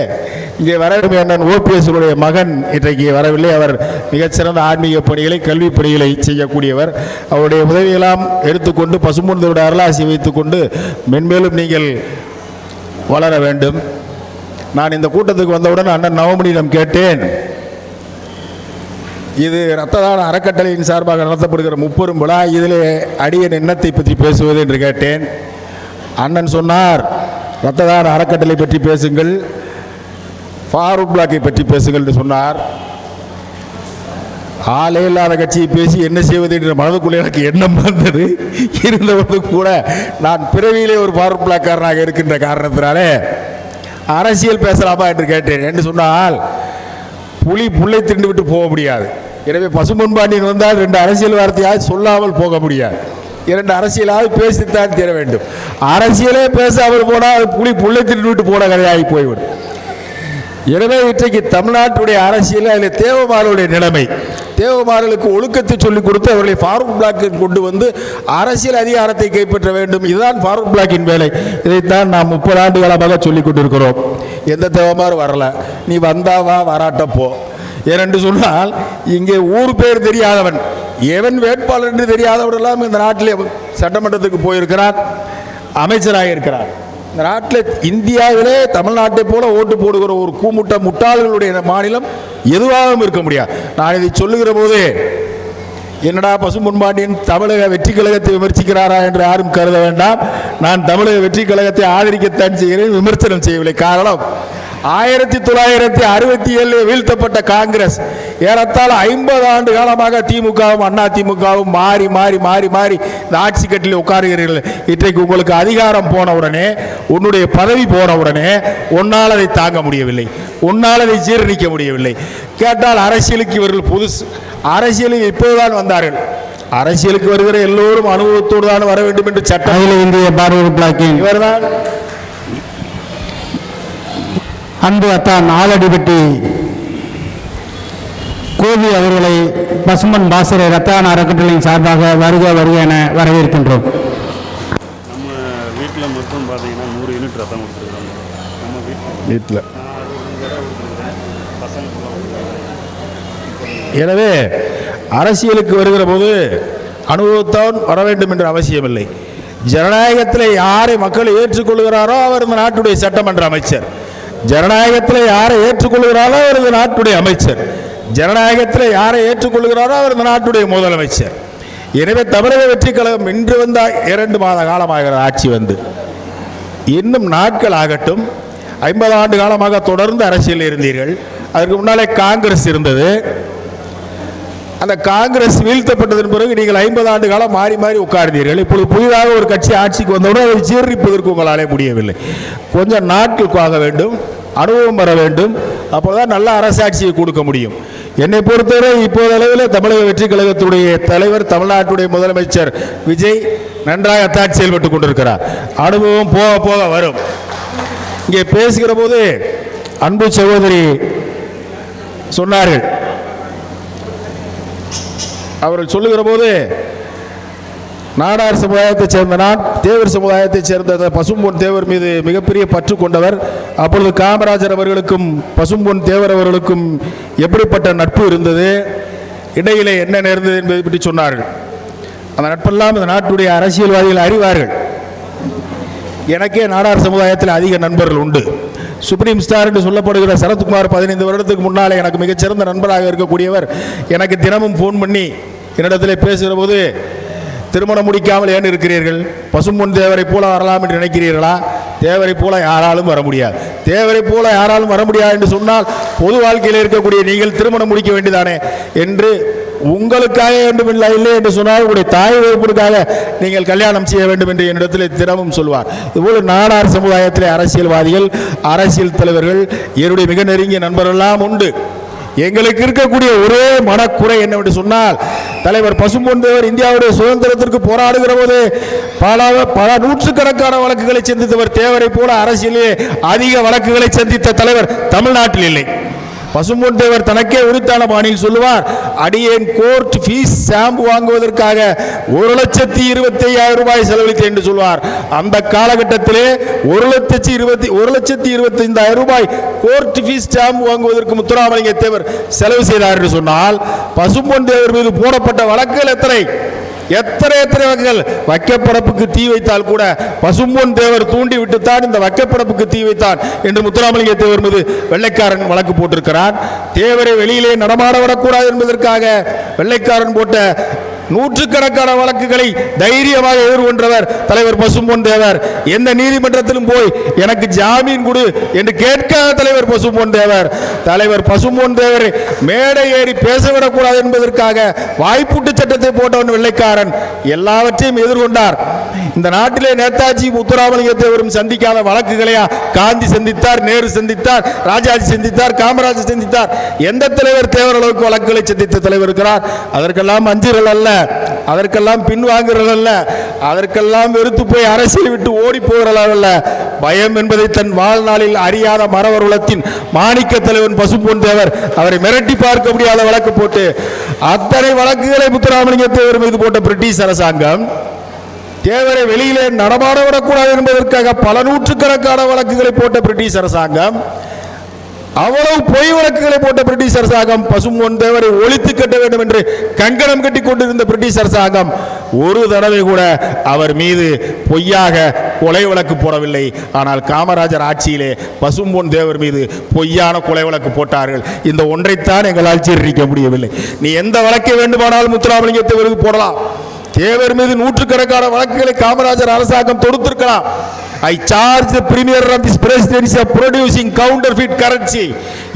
இங்கே வர அண்ணன் OPS மகன் இன்றைக்கு வரவில்லை. அவர் மிகச்சிறந்த ஆன்மீக பணிகளை, கல்வி பணிகளை செய்யக்கூடியவர். அவருடைய உதவியெல்லாம் எடுத்துக்கொண்டு பசும்பொன்தேவருடைய அருளாசி வைத்துக்கொண்டு மென்மேலும் நீங்கள் வளர வேண்டும். நான் இந்த கூட்டத்துக்கு வந்தவுடன் அண்ணன் நவமணியிடம் கேட்டேன், இது இரத்த தான அறக்கட்டளையின் சார்பாக நடத்தப்படுகிற 30 விழா, இதில் அடியன் எண்ணத்தை பற்றி பேசுவது என்று கேட்டேன். அண்ணன் சொன்னார், இரத்த தான அறக்கட்டளை பற்றி பேசுங்கள், ஃபாரூக் பிளாக்கை பற்றி பேசுங்கள் என்று சொன்னார். ஆளே இல்லாத கட்சியை பேசி என்ன செய்வது என்ற மனதுக்குள்ளே எனக்கு எண்ணம் வந்தது. இருந்தவர்களுக்கு கூட நான் பிறவியிலே ஒரு ஃபாரூக் பிளாக்காரனாக இருக்கின்ற காரணத்தினாலே அரசியல் பேசலாமா என்று கேட்டேன். என்று சொன்னால் புல்லை திண்டு விட்டு போக முடியாது. எனவே பசும்பொன்பாண்டியன் வந்தால் 2 அரசியல் வார்த்தையாக சொல்லாமல் போக முடியாது. 2 அரசியலாவது பேசித்தான் தீர வேண்டும். அரசியலே பேசாமல் போனால் புல்லை திண்டு விட்டு போன கதையாகி போய்விடும். எனவே இன்றைக்கு தமிழ்நாட்டுடைய அரசியல், அதில் தேவமார்களுடைய நிலைமை, தேவமார்களுக்கு ஒழுக்கத்தை சொல்லிக் கொடுத்து அவர்களை ஃபாரூக் பிளாக்கில் கொண்டு வந்து அரசியல் அதிகாரத்தை கைப்பற்ற வேண்டும். இதுதான் ஃபாரூக் பிளாக்கின் வேலை. இதைத்தான் நாம் 30 ஆண்டு காலமாக சொல்லிக் கொண்டிருக்கிறோம். எந்த தேவமாரும் வரல, நீ வந்தாவா வராட்டப்போ. ஏனென்று சொன்னால் இங்கே ஊர் பேர் தெரியாதவன், எவன் வேட்பாளர் என்று தெரியாதவரெல்லாம் இந்த நாட்டிலே சட்டமன்றத்துக்கு போயிருக்கிறார், அமைச்சராக இருக்கிறார். இந்த நாட்டில், இந்தியாவிலே தமிழ்நாட்டை போல ஓட்டு போடுகிற ஒரு கூமுட்ட முட்டாள்களுடைய மாநிலம் எதுவாகவும் இருக்க முடியாது. நான் இதை சொல்லுகிற போது என்னடா பசும்பொன்பாண்டியன் தமிழக வெற்றி கழகத்தை விமர்சிக்கிறாரா என்று யாரும் கருத வேண்டாம். நான் தமிழக வெற்றி கழகத்தை ஆதரிக்கத்தான் செய்கிறேன், விமர்சனம் செய்யவில்லை. காரணம், 1967 வீழ்த்தப்பட்ட காங்கிரஸ் ஏறத்தாழ 50 ஆண்டு காலமாக திமுகவும் அண்ணா திமுகவும் மாறி மாறி மாறி மாறி இந்த ஆட்சி கட்டில் உட்காருகிறீர்கள். இன்றைக்கு உங்களுக்கு அதிகாரம் போன உடனே, உன்னுடைய பதவி போன உடனே உன்னால் அதை தாங்க முடியவில்லை, உன்னால் அதை ஜீரணிக்க முடியவில்லை. கேட்டால் அரசியலுக்கு இவர்கள் புதுசு, அரசியலில் இப்போதுதான் வந்தார்கள். அரசியலுக்கு வருகிற எல்லோரும் அனுபவத்தோடு தான் வர வேண்டும் என்று சட்டம். இந்திய பார்வர்ட் பிளாக்கின் இவர்தான் அன்பு அத்தான் ஆலடிப்பட்டி கோவி அவர்களை பசும்பொன் பாசறை இரத்தான அறக்கட்டளையின் சார்பாக வருக வருக என வரவேற்கின்றோம். நம்ம வீட்டில் மொத்தம் பார்த்தீங்கன்னா 100 யூனிட் ரத்தம் கொடுத்துருக்காங்க. நம்ம வீட்டில் எனவே அரசியலுக்கு வருகிற போது அனுபவத்தான் வர வேண்டும் என்ற அவசியமில்லை. ஜனநாயகத்தில் யாரை மக்கள் ஏற்றுக்கொள்கிறாரோ அவர் இந்த நாட்டுடைய சட்டமன்ற அமைச்சர். ஜனநாயகத்தில் யாரை ஏற்றுக்கொள்கிறாரோ அவர் இந்த நாட்டுடைய அமைச்சர். ஜனநாயகத்தில் யாரை ஏற்றுக்கொள்கிறாரோ அவர் இந்த நாட்டுடைய முதலமைச்சர். எனவே தமிழக வெற்றி கழகம் இன்று வந்தால் 2 மாத காலமாக ஆட்சி வந்து, இன்னும் நாட்கள் ஆகட்டும். 50 ஆண்டு காலமாக தொடர்ந்து அரசியல் இருந்தீர்கள். அதற்கு முன்னாலே காங்கிரஸ் இருந்தது. அந்த காங்கிரஸ் வீழ்த்தப்பட்டதன் பிறகு நீங்கள் 50 ஆண்டு காலம் மாறி மாறி உட்கார்ந்தீர்கள். இப்பொழுது புதிதாக ஒரு கட்சி ஆட்சிக்கு வந்தவுடன் அதை ஜீர்ணிப்பதற்கு உங்களாலே முடியவில்லை. கொஞ்சம் நாட்களுக்கு ஆக வேண்டும், அனுபவம் வர வேண்டும். அப்போதான் நல்ல அரசாட்சியை கொடுக்க முடியும். என்னை பொறுத்தவரை இப்போது அளவில் தமிழக வெற்றி கழகத்துடைய தலைவர், தமிழ்நாட்டுடைய முதலமைச்சர் விஜய் நன்றாகத்தான் செயல்பட்டுக் கொண்டிருக்கிறார். அனுபவம் போக போக வரும். இங்கே பேசுகிற போது அன்பு சகோதரி சொன்னார்கள், அவர்கள் சொல்லுகிற போது நாடார் சமுதாயத்தைச் சேர்ந்த நான் தேவர் சமுதாயத்தைச் சேர்ந்த பசும்பொன் தேவர் மீது மிகப்பெரிய பற்று கொண்டவர். அப்பொழுது காமராஜர் அவர்களுக்கும் பசும்பொன் தேவர் அவர்களுக்கும் எப்படிப்பட்ட நட்பு இருந்தது, இடையிலே என்ன நேர்ந்தது என்பதை பற்றி சொன்னார்கள். அந்த நட்பெல்லாம் இந்த நாட்டுடைய அரசியல்வாதிகள் அறிவார்கள். எனக்கே நாடார் சமுதாயத்தில் அதிக நண்பர்கள் உண்டு. சுப்ரீம் ஸ்டார் என்று சொல்லப்படுகிற சரத்குமார் 15 வருடத்துக்கு முன்னாலே எனக்கு மிகச்சிறந்த நண்பராக இருக்கக்கூடியவர் எனக்கு தினமும் ஃபோன் பண்ணி என்னிடத்தில் பேசுகிற போது, திருமணம் முடிக்காமல் ஏன் இருக்கிறீர்கள், பசும்பொன் தேவரை போல வரலாம் என்று நினைக்கிறீர்களா, தேவரை போல யாராலும் வர முடியாது, தேவரை போல யாராலும் வர முடியாது என்று சொன்னால் பொது வாழ்க்கையில் இருக்கக்கூடிய நீங்கள் திருமணம் முடிக்க வேண்டியதானே என்று, உங்களுக்காக வேண்டும் இல்லை என்று சொன்னால் உங்களுடைய தாய் வகுப்பிற்காக நீங்கள் கல்யாணம் செய்ய வேண்டும் என்று என்னிடத்தில் தினமும் சொல்வார். இதுபோல் நாடார் சமுதாயத்தில் அரசியல்வாதிகள், அரசியல் தலைவர்கள், என்னுடைய மிக நெருங்கிய நண்பர்களெல்லாம் உண்டு. எங்களுக்கு இருக்கக்கூடிய ஒரே மனக்குறை என்னவென்று சொன்னால், தலைவர் பசும்பொன் தேவர் இந்தியாவுடைய சுதந்திரத்திற்கு போராடுகிற போது பல நூற்றுக்கணக்கான வழக்குகளை சந்தித்தவர். தேவரை போல அரசியலே அதிக வழக்குகளை சந்தித்த தலைவர் தமிழ்நாட்டில் இல்லை. பசும்பொன் தேவர் தனக்கே உரித்தான பாணியில் சொல்லுவார், அடியேன் கோர்ட் ஃபீஸ் ஷாம்பு வாங்குவதற்காக 1,25,000 ரூபாய் செலவழித்தேன் என்று சொல்வார். அந்த காலகட்டத்திலே 1,25,000 ரூபாய் கோர்ட் ஃபீஸ் ஷாம்பு வாங்குவதற்கு முத்துராமலிங்க தேவர் செலவு செய்தார் என்று சொன்னால், பசும்பொன் தேவர் மீது போடப்பட்ட வழக்குகள் எத்தனை வழக்குகள். வைக்கப்படப்புக்கு தீ வைத்தால் கூட பசும்பொன் தேவர் தூண்டி விட்டுத்தான் இந்த வைக்கப்படப்புக்கு தீ வைத்தான் என்று முத்துராமலிங்க தேவர் மீது வெள்ளைக்காரன் வழக்கு போட்டிருக்கிறான். தேவரை வெளியிலே நடமாட விடக்கூடாது என்பதற்காக வெள்ளைக்காரன் போட்ட நூற்றுக்கணக்கான வழக்குகளை தைரியமாக எதிர்கொண்டவர் தலைவர் பசும்பொன் தேவர். எந்த நீதிமன்றத்திலும் போய் எனக்கு ஜாமீன் கொடு என்று கேட்காத தலைவர் பசும்பொன் தேவர். தலைவர் பசும்பொன் தேவர் மேடை ஏறி பேசவிடக்கூடாது என்பதற்காக வாய்ப்பூட்டு சட்டத்தை போட்டவன் வெள்ளைக்காரன். எல்லாவற்றையும் எதிர்கொண்டார். இந்த நாட்டிலே நேதாஜி முத்துராமலிங்க தேவரும் சந்திக்காத வழக்குகளையா காந்தி சந்தித்தார், நேரு சந்தித்தார், ராஜாஜி சந்தித்தார், காமராஜர் சந்தித்தார். எந்த தலைவர் தேவர் அளவுக்கு வழக்குகளை சந்தித்த தலைவர் இருக்கிறார்? அதற்கெல்லாம் அஞ்சுகள் அல்ல, அதற்கெல்லாம் பின்வாங்குகள் அல்ல, அதற்கெல்லாம் வெறுத்து போய் அரசியல் விட்டு ஓடி போகிறவர்கள் அல்ல. பயம் என்பதை தன் வாழ்நாளில் அறியாத மரவருளத்தின் மாணிக்க தலைவன் பசும்பொன் தேவர் அவரை மிரட்டி பார்க்க முடியாத வழக்கு போட்டு அத்தனை வழக்குகளை முத்துராமலிங்க தேவர் மீது போட்ட பிரிட்டிஷ் அரசாங்கம் தேவரை வெளியிலே நடமாட விடக்கூடாது என்பதற்காக பல நூற்றுக்கணக்கான வழக்குகளை போட்ட பிரிட்டிஷ் அரசாங்கம், அவ்வளவு பொய் வழக்குகளை போட்ட பிரிட்டிஷ் அரசாங்கம் பசும்பொன் தேவரை ஒழித்து கட்ட வேண்டும் என்று கங்கணம் கட்டி கொண்டிருந்த பிரிட்டிஷ் அரசாங்கம் ஒரு தடவை கூட அவர் மீது பொய்யாக கொலை வழக்கு போடவில்லை. ஆனால் காமராஜர் ஆட்சியிலே பசும்பொன் தேவர் மீது பொய்யான கொலை வழக்கு போட்டார்கள். இந்த ஒன்றைத்தான் எங்களால் ஜீரணிக்க முடியவில்லை. நீ எந்த வழக்கை வேண்டுமானாலும் முத்துராமலிங்க தேவருக்கு போடலாம். தேவர் மீது நூற்றுக்கணக்கான வழக்குகளை காமராஜர் அரசாங்கம் தொடுத்திருக்கலாம். I charge the premier of this presidency of producing counterfeit currency.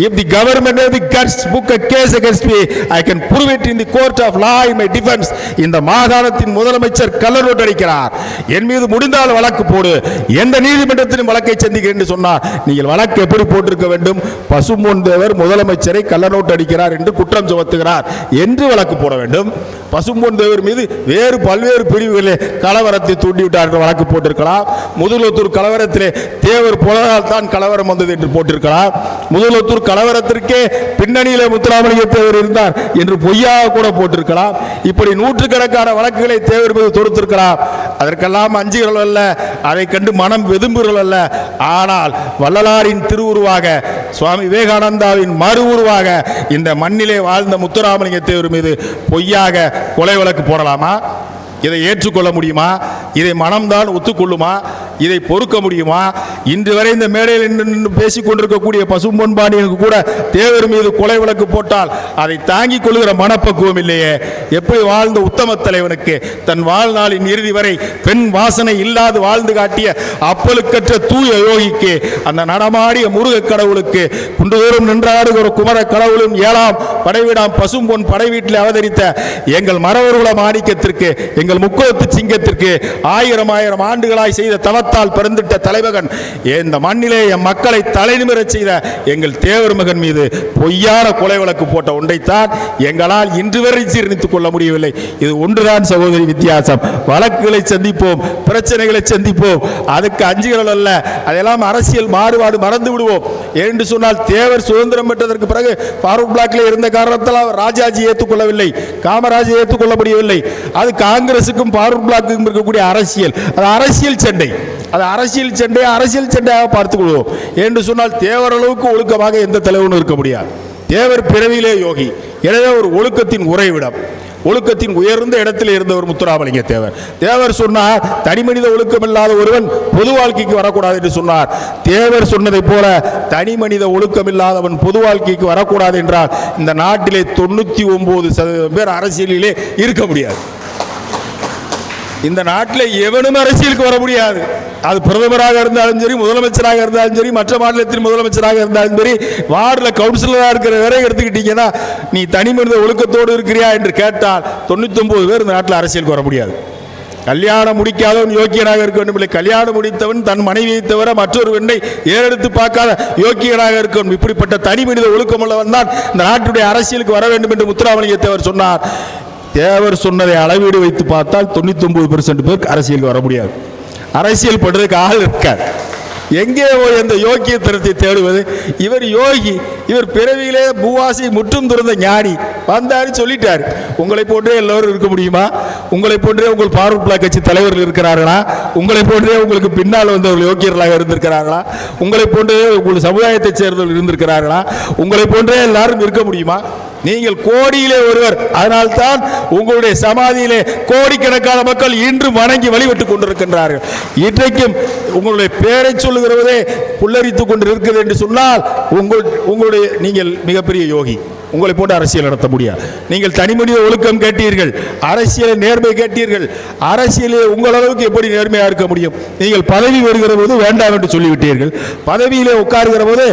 If the government has the guts to book a case against me, I can prove it in the court of law in my defense. இந்த மாகாணத்தின் முதலமைச்சர் கள்ளநோட்டு அடிக்கிறார், என் மீது முடிந்தால் வழக்கு போடு, எந்த நீதிமன்றத்திலும் வழக்கை சந்திக்கிறேன் என்று சொன்னார். நீங்கள் வழக்கு எப்படி போட்டிருக்க வேண்டும்? பசும்பொன் தேவர் முதலமைச்சரை கள்ளநோட்டு அடிக்கிறார் என்று குற்றம் சுமத்துகிறார் என்று வழக்கு போட வேண்டும். பசும்பொன் தேவர் மீது வேறு பல்வேறு பிரிவுகளில் கலவரத்தை தூண்டிவிட்டார் என்று வழக்கு போட்டிருக்கலாம். முதலத்தூர் கலவரத்திலே தேவர் புலனால் தான் கலவரம் வந்தது என்று போட்டிருக்கலாம். முதலத்தூர் கலவரத்திற்கே பின்னணியிலே முத்துராமலிங்க தேவர் இருந்தார் என்று பொய்யாக கூட போட்டிருக்கலாம். இப்படி நூற்றுக்கணக்கான வழக்குகளை தேவர் மீது தொடுத்திருக்கலாம். அதற்கெல்லாம் அஞ்சுகள் அல்ல, அதை கண்டு மனம் வெதும்புகள் அல்ல. ஆனால் வள்ளலாரின் திருவுருவாக, சுவாமி விவேகானந்தாவின் மறு உருவாக இந்த மண்ணிலே வாழ்ந்த முத்துராமலிங்க தேவர் மீது பொய்யாக கொலை வழக்கு போடலாமா? இதை ஏற்றுக்கொள்ள முடியுமா? இதை மனம்தான் ஒத்துக்கொள்ளுமா? இதை பொறுக்க முடியுமா? இன்று வரை இந்த மேடையில் நின்று பேசிக் கொண்டிருக்கக்கூடிய பசும்பொன் பாண்டியனுக்கு கூட தேவர் மீது கொலை வழக்கு போட்டால் அதை தாங்கிக் கொள்கிற மனப்பக்குவம் இல்லையே. எப்படி வாழ்ந்த உத்தம தலைவனுக்கு, தன் வாழ்நாளின் இறுதி வரை பெண் வாசனை இல்லாது வாழ்ந்து காட்டிய அப்பலுக்கற்ற தூய யோகிக்கு, அந்த நடமாடிய முருக கடவுளுக்கு, குண்டுதோறும் நின்றாடுகிற குமர கடவுளும் 7ஆம் படைவீடாம் பசும்பொன் படை வீட்டில் அவதரித்த எங்கள் மரவருள மாணிக்கத்திற்கு, எங்கள் முக்குளத்து சிங்கத்திற்கு 1000 ஆண்டுகளாய் செய்த தவத்தால் பிறந்திட்ட தலைமகன், இந்த மண்ணிலே என் மக்களை தலைநிமிரச் செய்த எங்கள் தேவர் மகன் மீது பொய்யான கொலை வழக்கு போட்ட ஒன்றைத்தான் எங்களால் இன்று வரை ஜீரணித்துக் கொள்ள முடியவில்லை. இது ஒன்றுதான் சகோதரி வித்தியாசம். வழக்குகளை சந்திப்போம், பிரச்சனைகளை சந்திப்போம், அதுக்கு அஞ்சுகள் அல்ல. அதெல்லாம் அரசியல் மாறுபாடு மறந்து விடுவோம். என்று சொன்னால் தேவர் சுதந்திரம் பெற்றதற்கு பிறகு ஃபாரூக் பிளாக்ல இருந்த காரணத்தால் ராஜாஜி ஏற்றுக்கொள்ளவில்லை, காமராஜர் ஏற்றுக்கொள்ள முடியவில்லை. அது காங்கிரசுக்கும் ஃபாரூக் பிளாக்குக்கும் இருக்கக்கூடிய அரசியல், அது அரசியல் சண்டை. அது அரசியல் சண்டையாக பார்த்துக் கொள்வோம். என்று சொன்னால் தேவர் அளவுக்கு ஒழுக்கமாக எந்த தலைவனும் இருக்க முடியாது. தேவர் பிறவியிலே யோகி. எனவே ஒரு ஒழுக்கத்தின் உறைவிடம், ஒழுக்கத்தின் உயர்ந்த இடத்தில் இருந்தவர் முத்துராமலிங்க தேவர். தேவர் சொன்னார், தனி மனித ஒழுக்கம் இல்லாத ஒருவன் பொது வாழ்க்கைக்கு வரக்கூடாது என்று சொன்னார். தேவர் சொன்னதை போல தனி மனித ஒழுக்கம் இல்லாதவன் பொது வாழ்க்கைக்கு வரக்கூடாது என்றால் இந்த நாட்டிலே 99% பேர் அரசியலிலே இருக்க முடியாது. இந்த நாட்டில் எவனும் அரசியலுக்கு வர முடியாது. அது பிரதமராக இருந்தாலும் சரி, முதலமைச்சராக இருந்தாலும் சரி, மற்ற மாநிலத்தின் முதலமைச்சராக இருந்தாலும் சரி, வார்டில் கவுன்சிலராக இருக்கிற வரை எடுத்துக்கிட்டீங்கன்னா, நீ தனி மனித ஒழுக்கத்தோடு இருக்கிறியா என்று கேட்டால் 99 பேர் இந்த நாட்டில் அரசியலுக்கு வர முடியாது. கல்யாணம் முடிக்காதவன் யோக்கியனாக இருக்க வேண்டும் இல்லை, கல்யாணம் முடித்தவன் தன் மனைவியை தவிர மற்றொரு பெண்ணை ஏறெடுத்து பார்க்காத யோக்கியனாக இருக்கணும். இப்படிப்பட்ட தனி மனித ஒழுக்கம் உள்ளவன் தான் இந்த நாட்டுடைய அரசியலுக்கு வர வேண்டும் என்று முத்துராமலிங்க தேவர் சொன்னார். தேவர் சொன்னதை அளவீடு வைத்து பார்த்தால் 99% பேருக்கு அரசியலுக்கு வர முடியாது. அரசியல் படுறதுக்கு ஆள் இருக்காது. எங்கே போய் அந்த யோக்கியத்தனத்தை தேடுவது? இவர் யோகி, இவர் பிறவியிலே பூவாசி முற்றும் துறந்த ஞானி. வந்தாரு சொல்லிட்டார். உங்களை போன்றே எல்லோரும் இருக்க முடியுமா? உங்களை போன்றே உங்கள் ஃபாரூக் பிளாக் கட்சி தலைவர்கள் இருக்கிறார்களா? உங்களை போன்றே உங்களுக்கு பின்னால் வந்தவர்கள் யோக்கியர்களாக இருந்திருக்கிறார்களா? உங்களை போன்றே உங்கள் சமுதாயத்தை சேர்ந்தவர்கள் இருந்திருக்கிறார்களா? உங்களை போன்றே எல்லாரும் இருக்க முடியுமா? நீங்கள் கோடியிலே ஒருவர். அதனால்தான் உங்களுடைய சமாதியிலே கோடிக்கணக்கான மக்கள் இன்று வணங்கி வழிபட்டுக் கொண்டிருக்கின்றார்கள். இன்றைக்கும் உங்களுடைய பேரை சொல்லுகிறதே புல்லரித்துக் கொண்டு இருக்கிறது என்று சொன்னால் உங்களுடைய நீங்கள் மிகப்பெரிய யோகி. உங்களை போட்டு அரசியல் நடத்த முடியாது. நீங்கள் தனிமனித ஒழுக்கம் கேட்டீர்கள், அரசியல் நேர்மை கேட்டீர்கள். அரசியலே உங்கள் அளவுக்கு எப்படி நேர்மையாக இருக்க முடியும்? நீங்கள் பதவி வருகிற போது வேண்டாம் என்று சொல்லிவிட்டீர்கள். பதவியிலே உட்காருகிற போது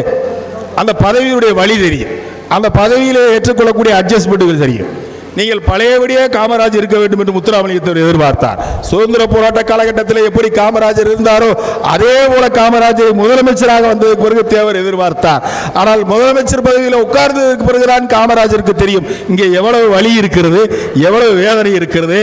அந்த பதவியுடைய வழி தெரியும், அந்த பதவியிலே ஏற்றுக்கொள்ளக்கூடிய அட்ஜஸ்ட்மெண்ட்டுகள் தெரியும். நீங்கள் பழையபடியே காமராஜர் இருக்க வேண்டும் என்று முத்துராமலிங்கத்தேவர் எதிர்பார்த்தார். சுதந்திர போராட்ட காலகட்டத்தில் எப்படி காமராஜர் இருந்தாரோ அதே போல காமராஜரை முதலமைச்சராக வந்ததற்கு பிறகு தேவர் எதிர்பார்த்தார். ஆனால் முதலமைச்சர் பதவியில் உட்கார்ந்ததற்கு பிறகுதான் காமராஜருக்கு தெரியும் இங்கே எவ்வளவு வலி இருக்கிறது, எவ்வளவு வேதனை இருக்கிறது,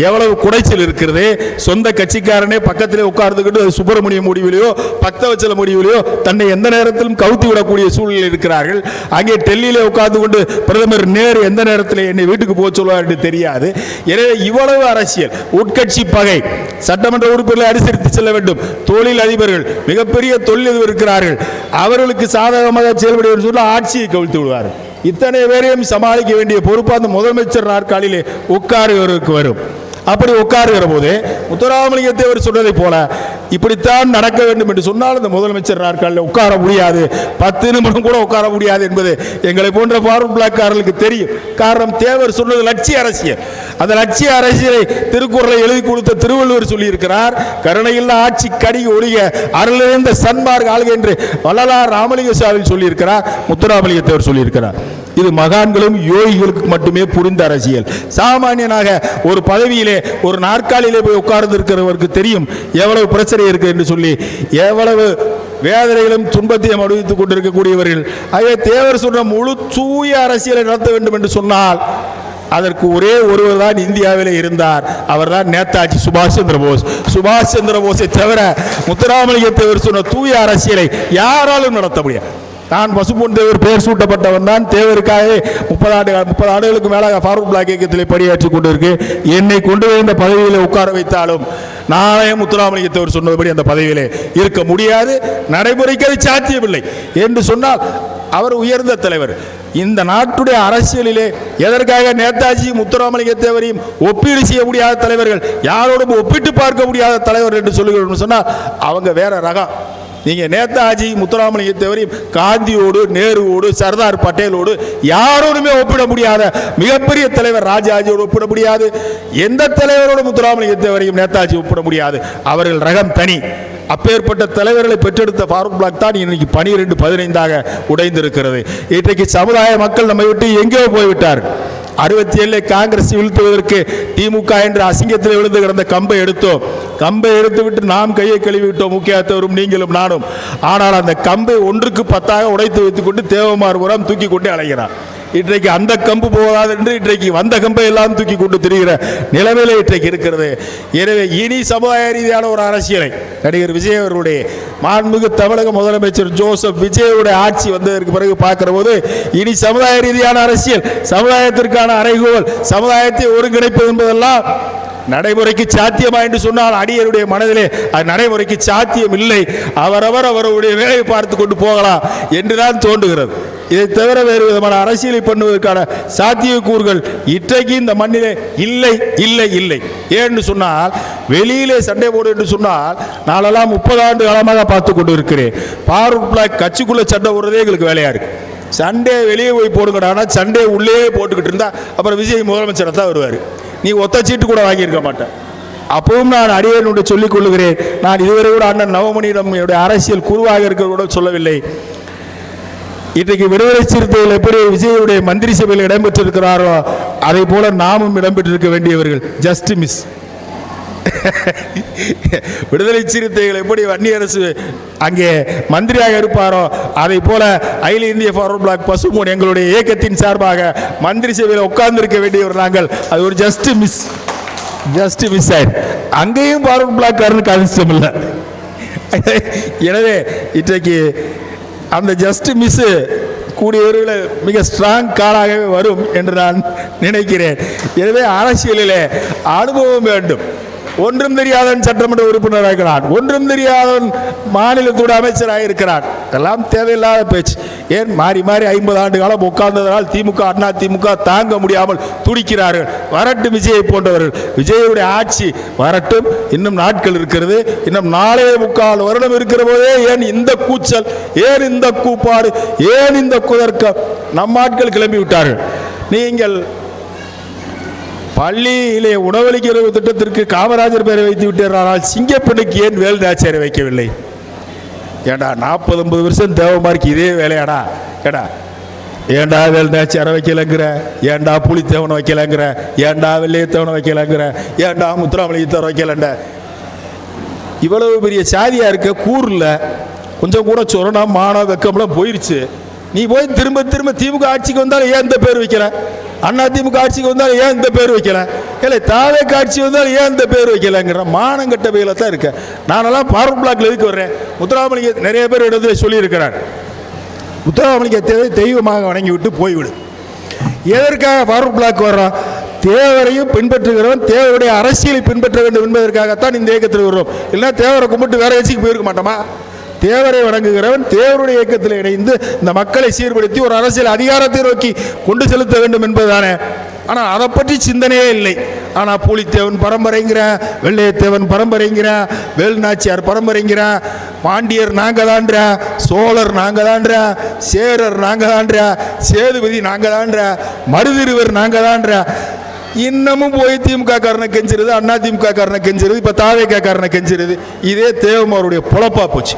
எவ்வளவு குடைச்சல் இருக்கிறது. சொந்த கட்சிக்காரனே பக்கத்திலே உட்கார்ந்துக்கிட்டு சுப்பிரமணிய முடிவிலையோ பக்தவச்சல முடிவிலையோ தன்னை எந்த நேரத்திலும் கவுத்தி விடக்கூடிய சூழ்நிலை இருக்கிறார்கள். அங்கே டெல்லியிலே உட்கார்ந்து கொண்டு பிரதமர் நேரு எந்த நேரத்தில் என்னை வீட்டுக்கு போக சொல்வார் என்று தெரியாது. எனவே இவ்வளவு அரசியல், உட்கட்சி பகை, சட்டமன்ற உறுப்பினர்களை அனுசரித்து செல்ல வேண்டும். தொழில் அதிபர்கள், மிகப்பெரிய தொழிலதிபர் இருக்கிறார்கள், அவர்களுக்கு சாதகமாக செயல்படுவது சொன்னால் ஆட்சியை கவிழ்த்து விடுவார். இத்தனை பேரையும் சமாளிக்க வேண்டிய பொறுப்பு அந்த முதலமைச்சர் நாற்காலிலே உட்காருவதற்கு வரும். அப்படி உட்காருகிற போது முத்துராமலிங்கத்தேவர் சொன்னதை போல இப்படித்தான் நடக்க வேண்டும் என்று சொன்னால் அந்த முதலமைச்சர் நாற்காலில் உட்கார முடியாது, 10 நிமிடம் கூட உட்கார முடியாது என்பது எங்களை போன்ற ஃபாரூக் பிளாக்காரர்களுக்கு தெரியும். காரணம், தேவர் சொன்னது லட்சிய அரசியல். அந்த லட்சிய அரசியலை திருக்குறளை எழுதி கொடுத்த திருவள்ளுவர் சொல்லியிருக்கிறார். கருணையில்லா ஆட்சி கடிக ஒழிக அருளிழந்த சன்மார்க் ஆள்க என்று வள்ளலார் ராமலிங்க சாமி சொல்லியிருக்கிறார், முத்துராமலிங்கத்தேவர் சொல்லியிருக்கிறார். இது மகான்களும் யோகிகளுக்கு மட்டுமே புரிந்த அரசியல். சாமானியனாக ஒரு பதவியிலே ஒரு நாற்காலியிலே போய் உட்கார்ந்து இருக்கிறவருக்கு தெரியும் எவ்வளவு பிரச்சனை இருக்கு என்று சொல்லி, எவ்வளவு வேதனைகளும் துன்பத்தையும் அனுபவித்துக் கொண்டிருக்கக்கூடியவர்கள். ஆகவே தேவர் சொன்ன முழு தூய அரசியலை நடத்த வேண்டும் என்று சொன்னால் அதற்கு ஒரே ஒருவர் தான் இந்தியாவிலே இருந்தார். அவர் தான் நேதாஜி சுபாஷ் சந்திர போஸ். சுபாஷ் சந்திர போஸை தவிர முத்துராமலிங்கத்தேவர் சொன்ன தூய அரசியலை யாராலும் நடத்த முடியாது. நான் பசும்பொன் தேவர் பெயர் சூட்டப்பட்டவன் தான். தேவருக்காக 30 ஆண்டுகளுக்கு மேலாக ஃபாரூக் பிளாக் இயக்கத்தில் பணியாற்றி கொண்டிருக்கு. என்னை கொண்டு வந்த பதவியில் உட்கார வைத்தாலும் நானே முத்துராமலிங்கத்தேவர் சொன்னபடி அந்த பதவியிலே இருக்க முடியாது, நடைமுறைக்கு அது சாத்தியமில்லை என்று சொன்னால் அவர் உயர்ந்த தலைவர். இந்த நாட்டுடைய அரசியலிலே எதற்காக நேதாஜி முத்துராமலிங்கத்தேவரையும் ஒப்பீடு செய்ய முடியாத தலைவர்கள், யாரோடும் ஒப்பிட்டு பார்க்க முடியாத தலைவர் என்று சொல்லுகிறோம் சொன்னால் அவங்க வேற ரகம். நீங்கள் நேதாஜி முத்துராமலிங்கத்தேவரையும் காந்தியோடு, நேருவோடு, சர்தார் பட்டேலோடு யாரோடுமே ஒப்பிட முடியாத மிகப்பெரிய தலைவர். ராஜாஜியோடு ஒப்பிட முடியாது, எந்த தலைவரோடு முத்துராமலிங்கத்தேவரையும் நேதாஜி ஒப்பிட முடியாது. அவர்கள் ரகம் தனி. அப்பேற்பட்ட தலைவர்களை பெற்றெடுத்த ஃபாரூக் பிளாக் தான் இன்னைக்கு 12-15 உடைந்திருக்கிறது. இன்றைக்கு சமுதாய மக்கள் நம்மை விட்டு எங்கேயோ போய்விட்டார். 67 காங்கிரஸ் வீழ்த்துவதற்கு திமுக என்ற அசிங்கத்தில் விழுந்து கிடந்த கம்பை எடுத்தோம். கம்பை எடுத்துவிட்டு நாம் கையை கழுவி விட்டோம், முக்கியத்தவரும் நீங்களும் நானும். ஆனால் அந்த கம்பை 1க்கு 10 உடைத்து வைத்துக் கொண்டு தேவமார்புரம் தூக்கி கொண்டு அலைகிறார். இன்றைக்கு அந்த கம்பு போகாது என்று இன்றைக்கு வந்த கம்பை எல்லாம் தூக்கி கொண்டு திரிகிற நிலைமையில இன்றைக்கு இருக்கிறது. எனவே இனி சமுதாய ரீதியான ஒரு அரசியலை நடிகர் விஜய் அவர்களுடைய மாண்புமிகு தமிழக முதலமைச்சர் ஜோசப் விஜயுடைய ஆட்சி வந்ததற்கு பிறகு பார்க்கிற போது இனி சமுதாய ரீதியான அரசியல், சமுதாயத்திற்கான அறைகோல், சமுதாயத்தை ஒருங்கிணைப்பது என்பதெல்லாம் நடைமுறைக்கு சாத்தியமா என்று சொன்னால் அடியருடைய மனதிலே அது நடைமுறைக்கு சாத்தியம் இல்லை. அவரவர் அவருடைய வேலையை பார்த்து கொண்டு போகலாம் என்றுதான் தோன்றுகிறது. இதை தவிர வேறு விதமான அரசியலை பண்ணுவதற்கான சாத்தியக்கூறுகள் இன்றைக்கு இந்த மண்ணிலே இல்லை இல்லை இல்லை. ஏன்னு சொன்னால் வெளியிலே சண்டை போடு என்று சொன்னால் நாளெல்லாம் 30 ஆண்டு காலமாக பார்த்து கொண்டு இருக்கிறேன். ஃபாரூக் பிளாக் கட்சிக்குள்ள சண்டை போடுறதே எங்களுக்கு வேலையா இருக்கு. சண்டே வெளியே போய் போடுங்கடா, சண்டே உள்ளே போட்டுக்கிட்டு இருந்தா அப்புறம் விஜய் முதலமைச்சராக தான் வருவார். நீ ஒத்த சீட்டு கூட வாங்கியிருக்க மாட்டேன். அப்பவும் நான் அடியேனுடைய சொல்லிக் கொள்ளுகிறேன். நான் இதுவரை கூட அண்ணன் நவமணியிடம் என்னுடைய அரசியல் குருவாக இருக்க கூட சொல்லவில்லை. இன்றைக்கு விடுதலை சிறுத்தைகள் எப்படி விஜயுடைய மந்திரி சபையில் இடம்பெற்றிருக்கிறாரோ அதை போல நாமும் இடம்பெற்றிருக்க வேண்டியவர்கள். Just miss. விடுதலை சிறுத்தைகள் எப்படி வன்னியரசு அங்கே மந்திரியாக இருப்பாரோ அதை போல அகில இந்திய ஃபார்வர்ட் பிளாக் பசும்பொன் எங்களுடைய இயக்கத்தின் சார்பாக மந்திரி சபையில் உட்கார்ந்து இருக்க வேண்டியவர் நாங்கள். அது ஒரு ஜஸ்ட் மிஸ் ஆயிடுச்சு. அங்கேயும் ஃபார்வர்ட் பிளாக் காரனுக்கு அதிர்ஷ்டம் இல்லை. எனவே இன்றைக்கு அந்த ஜஸ்ட் மிஸ்ஸு கூடியவர்களை மிக ஸ்ட்ராங் காலாகவே வரும் என்று நான் நினைக்கிறேன். எனவே அரசியலிலே அனுபவம் வேண்டும். ஒன்றும் தெரியாதவன் சட்டமன்ற உறுப்பினராக இருக்கிறான், ஒன்றும் தெரியாதவன் மாநிலத்தோட அமைச்சராக இருக்கிறான். இதெல்லாம் தேவையில்லாத பேச்சு. ஏன் மாறி மாறி 50 ஆண்டு காலம் உட்கார்ந்ததனால் திமுக அண்ணா திமுக தாங்க முடியாமல் துடிக்கிறார்கள். வரட்டும் விஜயை போன்றவர்கள், விஜயுடைய ஆட்சி வரட்டும். இன்னும் நாட்கள் இருக்கிறது. இன்னும் 4.25 வருடம் இருக்கிற போதே ஏன் இந்த கூச்சல், ஏன் இந்த கூப்பாடு, ஏன் இந்த குதர்க்கம்? நம் ஆட்கள் கிளம்பி விட்டார்கள். நீங்கள் பள்ளியிலே உணவளிக்கிற திட்டத்திற்கு காமராஜர் பெயரை வைத்து விட்டார்கள், சிங்கப்பெண்ணுக்கு ஏன் வேலுநாச்சியாரை வைக்கவில்லை? ஏண்டா 40-50 வருஷம் தேவமாருக்கு இதே வேலையாடா? ஏண்டா வேலுநாச்சியாரை வைக்கலைங்கிற, ஏண்டா புலித்தேவனை வைக்கலைங்கிற, ஏண்டா வெள்ளையத்தேவனை வைக்கலைங்கிற, ஏண்டா முத்துராமலிங்கத்தேவனை வைக்கலண்ட? இவ்வளவு பெரிய சாதியாக இருக்க கூறில் கொஞ்சம் கூட சொன்னா மானம் வெக்கம்லாம் போயிடுச்சு. நீ போய் திரும்ப திரும்ப திமுக ஆட்சிக்கு வந்தாலும் ஏன் இந்த பேர் வைக்கல? அண்ணா திமுக ஆட்சிக்கு வந்தாலும் ஏன் இந்த பேர் வைக்கல? இல்லை தாவே காட்சி வந்தாலும் ஏன் இந்த பேர் வைக்கலங்கிற மானங்கட்ட பையில தான் இருக்க. நானெல்லாம் பார்வர்ட் பிளாக்ல எதுக்கு வர்றேன்? முத்துராமலிங்க நிறைய பேர் இடத்துல சொல்லியிருக்கிறார், முத்துராமலிங்க தேவை தெய்வமாக வணங்கி விட்டு போய்விடு. எதற்காக பார்வர்ட் பிளாக் வர்றோம்? தேவரையும் பின்பற்றுகிறவன் தேவருடைய அரசியலை பின்பற்ற வேண்டும் என்பதற்காகத்தான் இந்த இயக்கத்தில் வருவோம். இல்லைன்னா தேவரை கும்பிட்டு வேற கட்சிக்கு போயிருக்க மாட்டோமா? தேவரை வணங்குகிறவன் தேவருடைய இயக்கத்தில் இணைந்து இந்த மக்களை சீர்படுத்தி ஒரு அரசியல் அதிகாரத்தை நோக்கி கொண்டு செலுத்த வேண்டும் என்பதுதானே. ஆனால் அதை பற்றி சிந்தனையே இல்லை. ஆனால் பூலித்தேவன் பரம்பரைங்கிற, வெள்ளையத்தேவன் பரம்பரைங்கிற, வேலுநாச்சியார் பரம்பரைங்கிற, பாண்டியர் நாங்கள் தான்ற, சோழர் நாங்கள் தான்ற, சேரர் நாங்கள் தான்ற, சேதுபதி நாங்கள் தான்ற, மருதிருவர் நாங்கள் தான்ற. இன்னமும் போய் திமுக காரனை கெஞ்சிருது, அண்ணா திமுக காரனை கெஞ்சிருது, இப்போ தாவேகா காரனை கெஞ்சிருது. இதே தேவமாருடைய பொழப்பா போச்சு.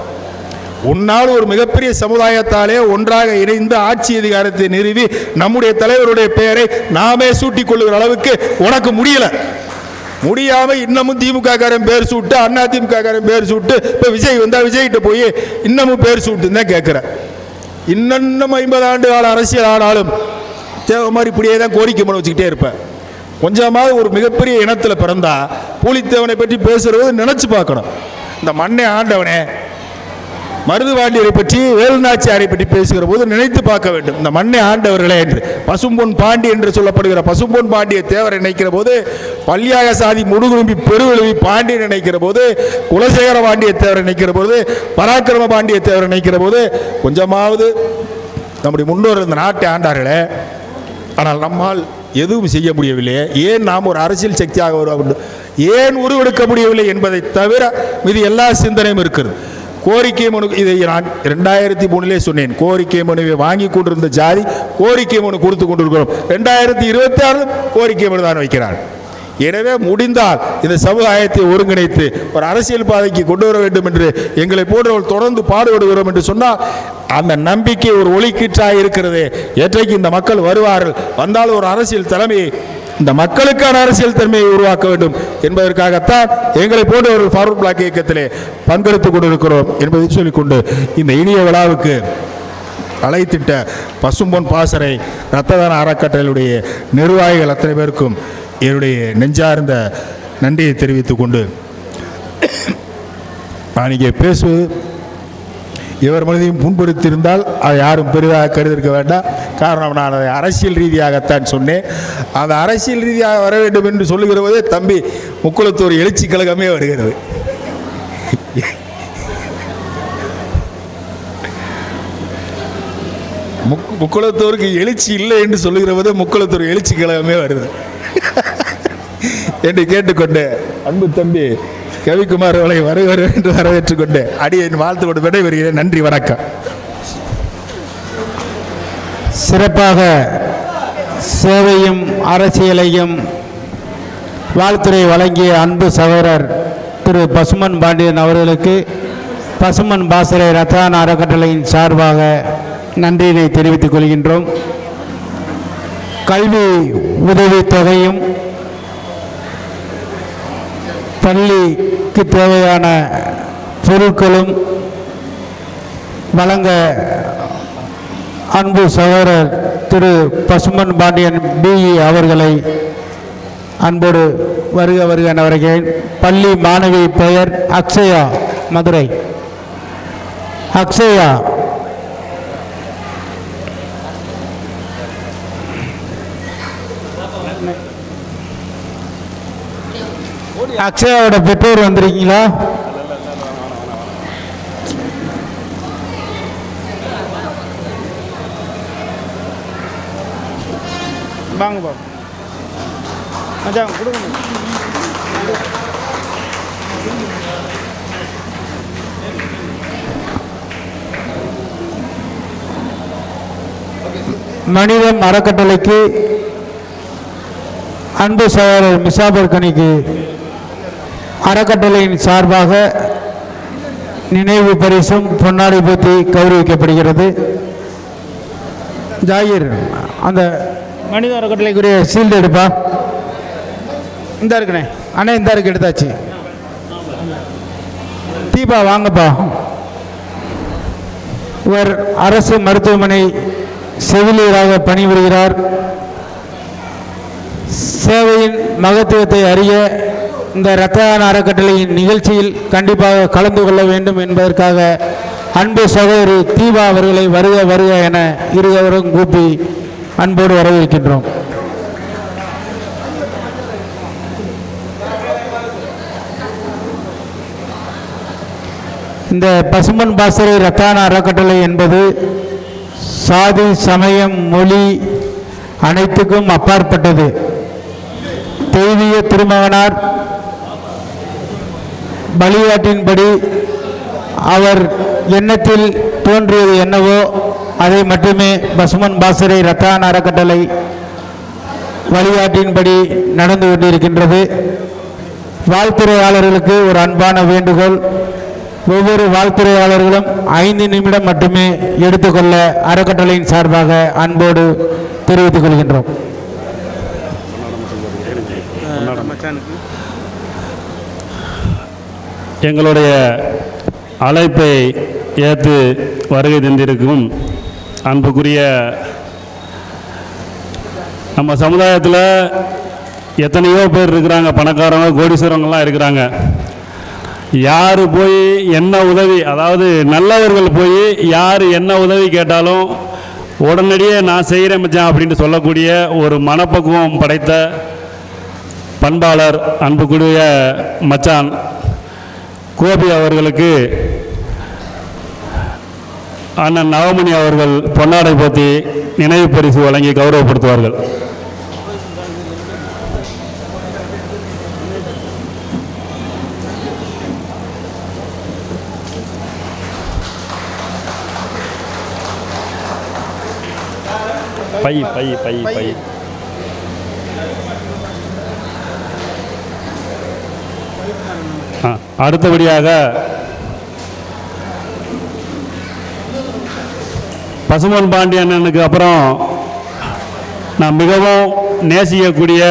உன்னால் ஒரு மிகப்பெரிய சமுதாயத்தாலே ஒன்றாக இணைந்து ஆட்சி அதிகாரத்தை நிறுவி நம்முடைய தலைவருடைய பெயரை நாமே சூட்டிக் கொள்ளுகிற அளவுக்கு உனக்கு முடியாம இன்னமும் திமுக காரன் பேர் சூட்டு, அண்ணா திமுக காரன் பேர் சூட்டு, இப்ப விஜய் வந்தா விஜய்கிட்ட போய் இன்னமும் பேர் சூட்டுன்னு தான் கேட்கிற. இன்னும் 50 ஆண்டு கால அரசியல் ஆனாலும் தேவை மாதிரி இப்படியே தான் கோரிக்கை மனு வச்சுக்கிட்டே இருப்பேன். கொஞ்சமாவது ஒரு மிகப்பெரிய இனத்தில் பிறந்தா பூலித்தேவனை பற்றி பேசுறது நினைச்சு பார்க்கணும். இந்த மண்ணை ஆண்டவனே மருதுபாண்டியரை பற்றி வேலுநாச்சியாரை பற்றி பேசுகிற போது நினைத்து பார்க்க வேண்டும். இந்த மண்ணை ஆண்டவர்களே என்று பசும்பொன் பாண்டி என்று சொல்லப்படுகிற பசும்பொன் பாண்டிய தேவரை நினைக்கிற போது, பள்ளியாக சாதி முடுகுரும்பி பெருவெழுவி பாண்டியன் நினைக்கிற போது, குலசேகர பாண்டிய தேவரை நினைக்கிற போது, பராக்கிரம பாண்டிய தேவரை நினைக்கிற போது கொஞ்சமாவது நம்முடைய முன்னோர் இந்த நாட்டை ஆண்டார்களே, ஆனால் நம்மால் எதுவும் செய்ய முடியவில்லையே. ஏன் நாம் ஒரு அரசியல் சக்தியாக வருவோம், ஏன் உருவெடுக்க முடியவில்லை என்பதை தவிர மீது எல்லா சிந்தனையும் இருக்கிறது. கோரிக்கை மனு, இதை நான் 2003 சொன்னேன். கோரிக்கை மனுவை வாங்கி கொண்டிருந்த ஜாதி கோரிக்கை மனு கொடுத்து கொண்டிருக்கிறோம். 2026 கோரிக்கை மனு தான் வைக்கிறார். எனவே முடிந்தால் இந்த சமுதாயத்தை ஒருங்கிணைத்து ஒரு அரசியல் பாதைக்கு கொண்டு வர வேண்டும் என்று எங்களை போன்றவர்கள் தொடர்ந்து பாடுபடுகிறோம் என்று சொன்னால் அந்த நம்பிக்கை ஒரு ஒளிக்கீற்றாக இருக்கிறது. ஏற்றைக்கு இந்த மக்கள் வருவார்கள், வந்தால் ஒரு அரசியல் தலைமையை, இந்த மக்களுக்கான அரசியல் தன்மையை உருவாக்க வேண்டும் என்பதற்காகத்தான் எங்களை போன்றவர்கள் ஃபார்வர்ட் பிளாக் இயக்கத்திலே பங்கெடுத்துக் கொண்டிருக்கிறோம் என்பதை சொல்லிக்கொண்டு இந்த இனிய விழாவுக்கு அழைத்திட்ட பசும்பொன் பாசறை இரத்த தான அறக்கட்டளையுடைய நிர்வாகிகள் அத்தனை பேருக்கும் என்னுடைய நெஞ்சார்ந்த நன்றியை தெரிவித்துக் கொண்டு, நான் இங்கே பேசுவது இவர் மனதையும் புண்படுத்தியிருந்தால் அதை யாரும் பெரிதாக கருதிருக்க வேண்டாம். காரணம், நான் அதை அரசியல் ரீதியாகத்தான் சொன்னேன். அந்த அரசியல் ரீதியாக வர வேண்டும் என்று சொல்லுகிற போதே தம்பி முக்குளத்தூர் எழுச்சி கழகமே வருகிறது. முக்குளத்தூருக்கு எழுச்சி இல்லை என்று சொல்லுகிற போதே முக்குளத்தூர் எழுச்சி கழகமே வருது என்று கேட்டுக்கொண்டு அன்பு தம்பி கவிக்குமார் அவர்களை வருவார் என்று வரவேற்றுக் கொண்டு அடியேன் வாழ்த்து கொண்டு விடைபெறுகிறேன். நன்றி, வணக்கம். சிறப்பாக சேவையும் அரசியலையும் வாழ்த்துறை வழங்கிய அன்பு சகோதரர் திரு பசுமன் பாண்டியன் அவர்களுக்கு பசுமன் பாசறை இரத்த தான அறக்கட்டளையின் சார்பாக நன்றியினை தெரிவித்துக் கொள்கின்றோம். கல்வி உதவித்தொகையும் பள்ளிக்கு தேவையான பொருட்களும் வழங்க அன்பு சகோதரர் திரு பசுமன் பாண்டியன் பிஇ அவர்களை அன்போடு வருக வருக என வருகிறேன். பள்ளி மாணவி பெயர் அக்ஷயா, மதுரை. அக்ஷயா, அக்ஷயாவோட பெற்றோர் வந்திருக்கீங்களா? வாங்க பா மச்சான் கொடுங்க. மனிதம் அறக்கட்டளைக்கு அன்பு சகோதரர் மிசாபர் கனிக்கு அறக்கட்டளையின் சார்பாக நினைவு பரிசும் பொன்னாடை போத்தி கௌரவிக்கப்படுகிறது. ஜாகிர், அந்த மனித அறக்கட்டளைக்குரிய சீல்டு எடுப்பா. இந்த இருக்குண்ணே அண்ணே, இந்த இருக்கு எடுத்தாச்சு. தீபா வாங்கப்பா. இவர் அரசு மருத்துவமனை செவிலியராக பணிபுரிகிறார். சேவையின் மகத்துவத்தை அறிய இந்த இரத்த தான அறக்கட்டளையின் நிகழ்ச்சியில் கண்டிப்பாக கலந்து கொள்ள வேண்டும் என்பதற்காக அன்பு சகோதரி தீபா அவர்களை வருக வருக என இருவரும் கூப்பி அன்போடு வரவேற்கின்றோம். இந்த பசும்பொன் பாசறை இரத்த தான அறக்கட்டளை என்பது சாதி, சமயம், மொழி அனைத்துக்கும் அப்பாற்பட்டது. தெய்வீக திருமகனார் வழிகாட்டின்படி அவர் எண்ணத்தில் தோன்றியது என்னவோ அதை மட்டுமே பசுமன் பாசறை இரத்த தான அறக்கட்டளை வழிகாட்டின்படி நடந்து கொண்டிருக்கின்றது. வாழ்த்துறையாளர்களுக்கு ஒரு அன்பான வேண்டுகோள், ஒவ்வொரு வாழ்த்துறையாளர்களும் 5 நிமிடம் மட்டுமே எடுத்துக்கொள்ள அறக்கட்டளையின் சார்பாக அன்போடு தெரிவித்துக் கொள்கின்றோம். மச்சானுக்கு எங்களுடைய அழைப்பை ஏற்று வருகை தந்திருக்கும் அன்புக்குரிய நம்ம சமுதாயத்தில் எத்தனையோ பேர் இருக்கிறாங்க, பணக்காரங்க, கோடீஸ்வரங்கள்லாம் இருக்கிறாங்க. யார் போய் என்ன உதவி, அதாவது நல்லவர்கள் போய் யார் என்ன உதவி கேட்டாலும் உடனடியே நான் செய்கிறேன் மச்சான் அப்படின்ட்டு சொல்லக்கூடிய ஒரு மனப்பக்குவம் படைத்த பண்பாளர் அன்புக்குரிய மச்சான் கோபி அவர்களுக்கு அண்ணன் நவமணி அவர்கள் பொன்னாடை போத்தி நினைவு பரிசு வழங்கி கௌரவப்படுத்துவார்கள். பை பை பை பை அடுத்தபடியாக பசுமன் பாண்டி அண்ணனுக்கு அப்புறம் நான் மிகவும் நேசிக்கக்கூடிய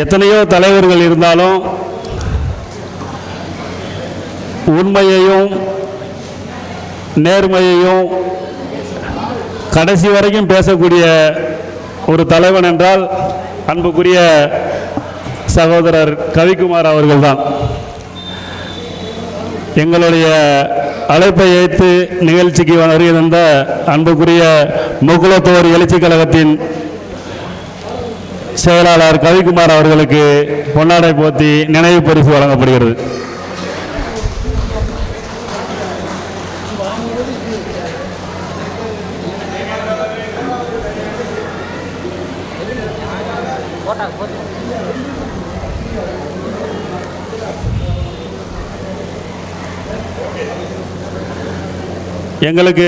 எத்தனையோ தலைவர்கள் இருந்தாலும் உண்மையையும் நேர்மையையும் கடைசி வரைக்கும் பேசக்கூடிய ஒரு தலைவன் என்றால் அன்புக்குரிய சகோதரர் கவிக்குமார் அவர்கள்தான். எங்களுடைய அழைப்பை ஏற்று நிகழ்ச்சிக்கு வருகை தந்த அன்புக்குரிய முகுலத்தோர் எழுச்சி கழகத்தின் செயலாளர் கவிக்குமார் அவர்களுக்கு பொன்னாடை போத்தி நினைவு பரிசு வழங்கப்படுகிறது. எங்களுக்கு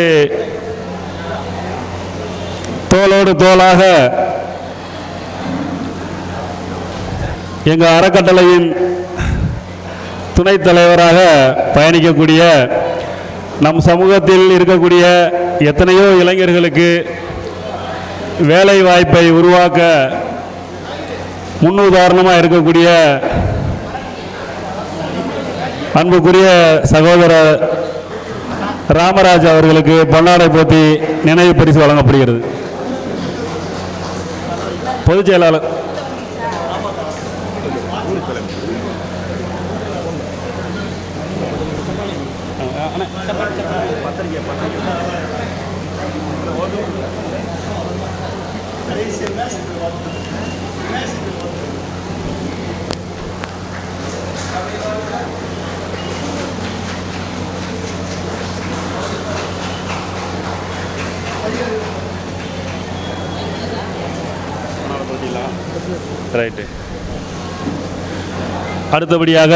தோளோடு தோளாக எங்கள் அறக்கட்டளையின் துணைத் தலைவராக பயணிக்கக்கூடிய நம் சமூகத்தில் இருக்கக்கூடிய எத்தனையோ இளைஞர்களுக்கு வேலை வாய்ப்பை உருவாக்க முன்னுதாரணமாக இருக்கக்கூடிய அன்புக்குரிய சகோதரர் ராமராஜ் அவர்களுக்கு பொன்னாடை போத்தி நினைவு பரிசு வழங்கப்படுகிறது. பொதுச் செயலாளர் ரைட்டு. அடுத்தபடியாக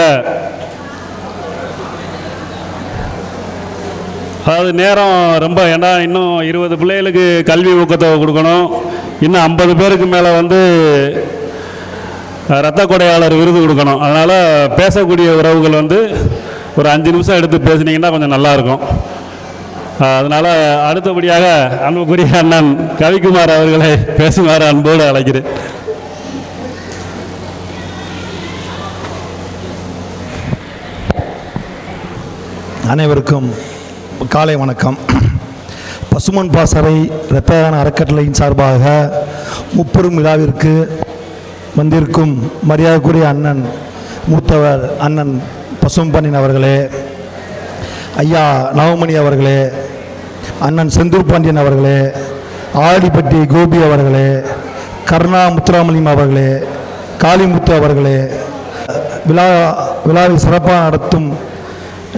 அதாவது நேரம் ரொம்ப, ஏன்னா இன்னும் 20 பிள்ளைகளுக்கு கல்வி ஊக்கத்தொகை கொடுக்கணும், இன்னும் 50 பேருக்கு மேலே வந்து இரத்த கொடையாளர் விருது கொடுக்கணும். அதனால் பேசக்கூடிய உறவுகள் வந்து ஒரு 5 நிமிஷம் எடுத்து பேசுனீங்கன்னா கொஞ்சம் நல்லாயிருக்கும். அதனால் அடுத்தபடியாக அன்புக்குரிய அண்ணன் கவிக்குமார் அவர்களை பேசுமாறு அன்போடு அழைக்கிறேன். அனைவருக்கும் காலை வணக்கம். பசுமன் பாசறை இரத்த தான அறக்கட்டளையின் சார்பாக முப்பெரும் விழாவிற்கு வந்திருக்கும் மரியாதைக்குரிய அண்ணன் மூத்தவர் அண்ணன் பசும்பண்ணின் அவர்களே, ஐயா நவமணி அவர்களே, அண்ணன் செந்தூர் பாண்டியன் அவர்களே, ஆடிப்பட்டி கோபி அவர்களே, கருணா முத்துராமலிங்கம் அவர்களே, காளிமுத்து அவர்களே, விழாவை சிறப்பாக நடத்தும்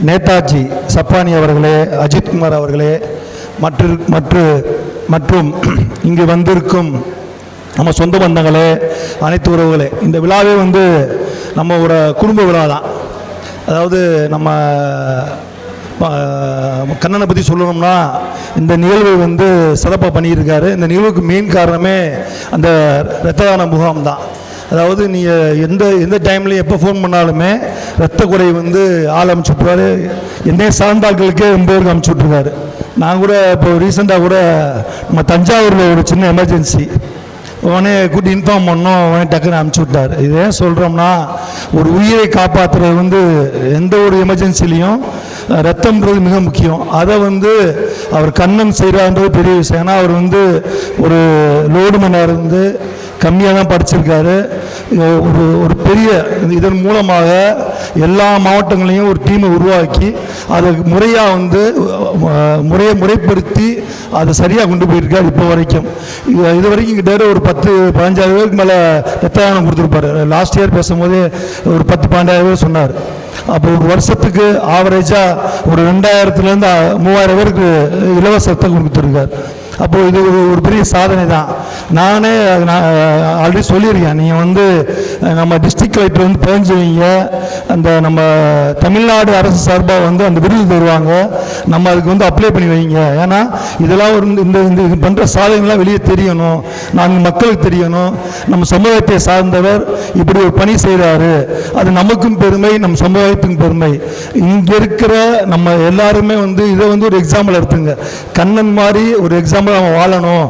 நேதாஜி சப்பானி அவர்களே, அஜித்குமார் அவர்களே, மற்றும் இங்கு வந்திருக்கும் நம்ம சொந்த பந்தங்களே, அனைத்து உறவுகளே, இந்த விழாவே வந்து நம்ம ஒரு குடும்ப விழா தான். அதாவது நம்ம கண்ணனை பற்றி சொல்லணும்னா இந்த நிகழ்வை வந்து சிறப்பாக பண்ணியிருக்காரு. இந்த நிகழ்வுக்கு மெயின் காரணமே அந்த இரத்த தான முகாம் தான். அதாவது நீங்கள் எந்த டைம்லையும் எப்போ ஃபோன் பண்ணாலுமே ரத்த கொடை வந்து ஆள் அமுச்சு விட்ருவாரு. என்னைய சார்ந்தாக்களுக்கே 9 பேருக்கு அமுச்சு விட்ருக்காரு. நான் கூட இப்போ ரீசெண்டாக கூட நம்ம தஞ்சாவூரில் ஒரு சின்ன எமர்ஜென்சி உடனே கூட்டி இன்ஃபார்ம் பண்ணோம், உடனே டக்குன்னு அமுச்சு விட்டார். இதே சொல்கிறோம்னா ஒரு உயிரை காப்பாற்றுறது வந்து எந்த ஒரு எமர்ஜென்சிலையும் ரத்தம்ன்றது மிக முக்கியம். அதை வந்து அவர் கண்ணன் செய்கிறான்றது பெரிய விஷயம். ஏன்னா அவர் வந்து ஒரு லோடு மன்னர் வந்து கம்மியாக தான் படிச்சிருக்காரு. ஒரு பெரிய இதன் மூலமாக எல்லா மாவட்டங்களையும் ஒரு டீமை உருவாக்கி அதை முறையாக வந்து முறைப்படுத்தி அதை சரியாக கொண்டு போயிருக்கார். இப்போ வரைக்கும் இது வரைக்கும் கிட்ட ஒரு 10-15 பேருக்கு மேலே ரத்த தானம் கொடுத்துருப்பாரு. லாஸ்ட் இயர் பேசும்போதே ஒரு 10-12 பேர் சொன்னார். அப்போ ஒரு வருஷத்துக்கு ஆவரேஜாக ஒரு 2000-3000 பேருக்கு இலவச ரத்தம் கொடுத்துருக்கார். அப்போது இது ஒரு பெரிய சாதனை தான். நானே ஆல்ரெடி சொல்லியிருக்கேன், நீங்கள் வந்து நம்ம டிஸ்ட்ரிக்ட் கலெக்டர் வந்து பதிஞ்சு வைங்க, அந்த நம்ம தமிழ்நாடு அரசு சார்பாக வந்து அந்த விருது தருவாங்க, நம்ம அதுக்கு வந்து அப்ளை பண்ணி வைங்க. ஏன்னா இதெல்லாம் ஒரு இந்த இது பண்ணுற சாதனைகள்லாம் வெளியே தெரியணும், நாங்கள் மக்களுக்கு தெரியணும், நம்ம சமுதாயத்தை சார்ந்தவர் இப்படி ஒரு பணி செய்கிறாரு, அது நமக்கும் பெருமை, நம்ம சமுதாயத்துக்கும் பெருமை. இங்கே இருக்கிற நம்ம எல்லாருமே வந்து இதை வந்து ஒரு எக்ஸாம்பிள் எடுத்துங்க. கண்ணன் மாதிரி ஒரு எக்ஸாம்பிள் அவன் வாழணும்.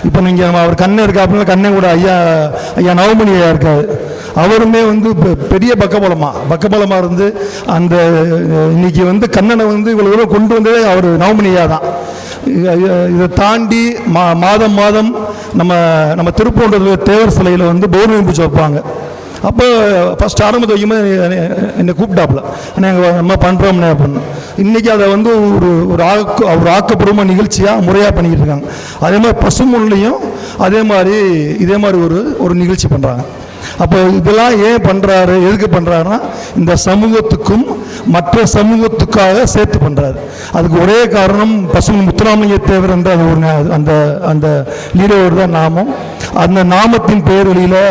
இப்போ நீங்கள் நம்ம அவர் கண்ணன் இருக்கா அப்படின்னா கண்ணன் கூட ஐயா நவமணி ஐயா இருக்காரு. அவருமே வந்து பெரிய பக்கபலமாக இருந்து அந்த இன்னைக்கு வந்து கண்ணனை வந்து இவ்வளோ தூரம் கொண்டு வந்ததே அவர் நவமணி ஐயா தான். இதை தாண்டி மாதம் நம்ம திருப்பூண்டூர் தேவர் சிலையில் வந்து பௌர்ணமி பூஜை வைப்பாங்க. அப்போ ஃபஸ்ட் ஆரம்பத்தை வைக்கும்போது என்னை கூப்பிட்டாப்புல, நாங்கள் நம்ம பண்ணுறோம்னே அப்படின்னு. இன்றைக்கி அதை வந்து ஒரு ஆக்கப்பூர்வமான நிகழ்ச்சியாக முறையாக பண்ணிக்கிட்டு இருக்காங்க. அதே மாதிரி பசுமொழிலையும் இதே மாதிரி ஒரு நிகழ்ச்சி பண்ணுறாங்க. அப்போ இதெல்லாம் ஏன் பண்ணுறாரு, எதுக்கு பண்ணுறாருன்னா இந்த சமூகத்துக்கும் மற்ற சமூகத்துக்காக சேர்த்து பண்ணுறாரு. அதுக்கு ஒரே காரணம் பசுமன் முத்துராமலிங்க தேவர் என்ற அந்த லீடரோடு தான் நாமம். அந்த நாமத்தின் பெயர் வழியில்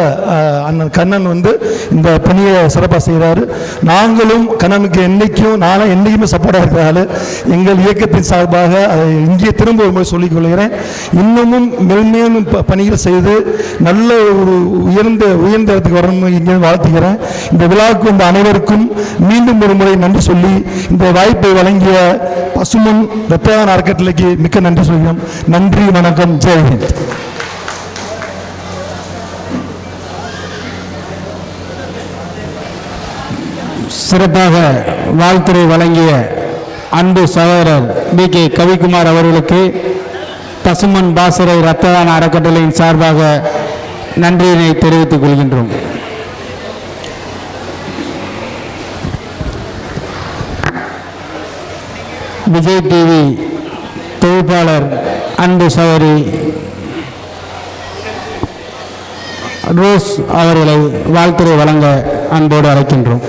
அண்ணன் கண்ணன் வந்து இந்த பணியை சிறப்பாக செய்கிறாரு. நாங்களும் கண்ணனுக்கு என்றைக்குமே சப்போர்ட்டாக இருக்கிறாரு. எங்கள் இயக்கத்தின் சார்பாக அதை இங்கே திரும்ப ஒரு முறை சொல்லிக் கொள்கிறேன். இன்னமும் மென்மேலும் பணிகள் செய்து நல்ல ஒரு உயர்ந்த இடத்துக்கு வரணும் இங்கே வாழ்த்துகிறேன். இந்த விழாவுக்கு வந்த அனைவருக்கும் மீண்டும் ஒரு முறை நன்றி சொல்லி இந்த வாய்ப்பை வழங்கிய பசுமன் இரத்த தான அறக்கட்டளைக்கு மிக்க நன்றி சொல்கிறோம். நன்றி, வணக்கம், ஜெய்ஹிந்த். சிறப்பாக வாழ்த்துரை வழங்கிய அன்பு சகோதரர் B.K. கவிக்குமார் அவர்களுக்கு பசுமன் பாசறை இரத்த தான அறக்கட்டளையின் சார்பாக நன்றியினை தெரிவித்துக் கொள்கின்றோம். விஜய் டிவி தொகுப்பாளர் அன்பு சகோதரி ரோஸ் அவர்களை வாழ்த்துரை வழங்க அன்போடு அழைக்கின்றோம்.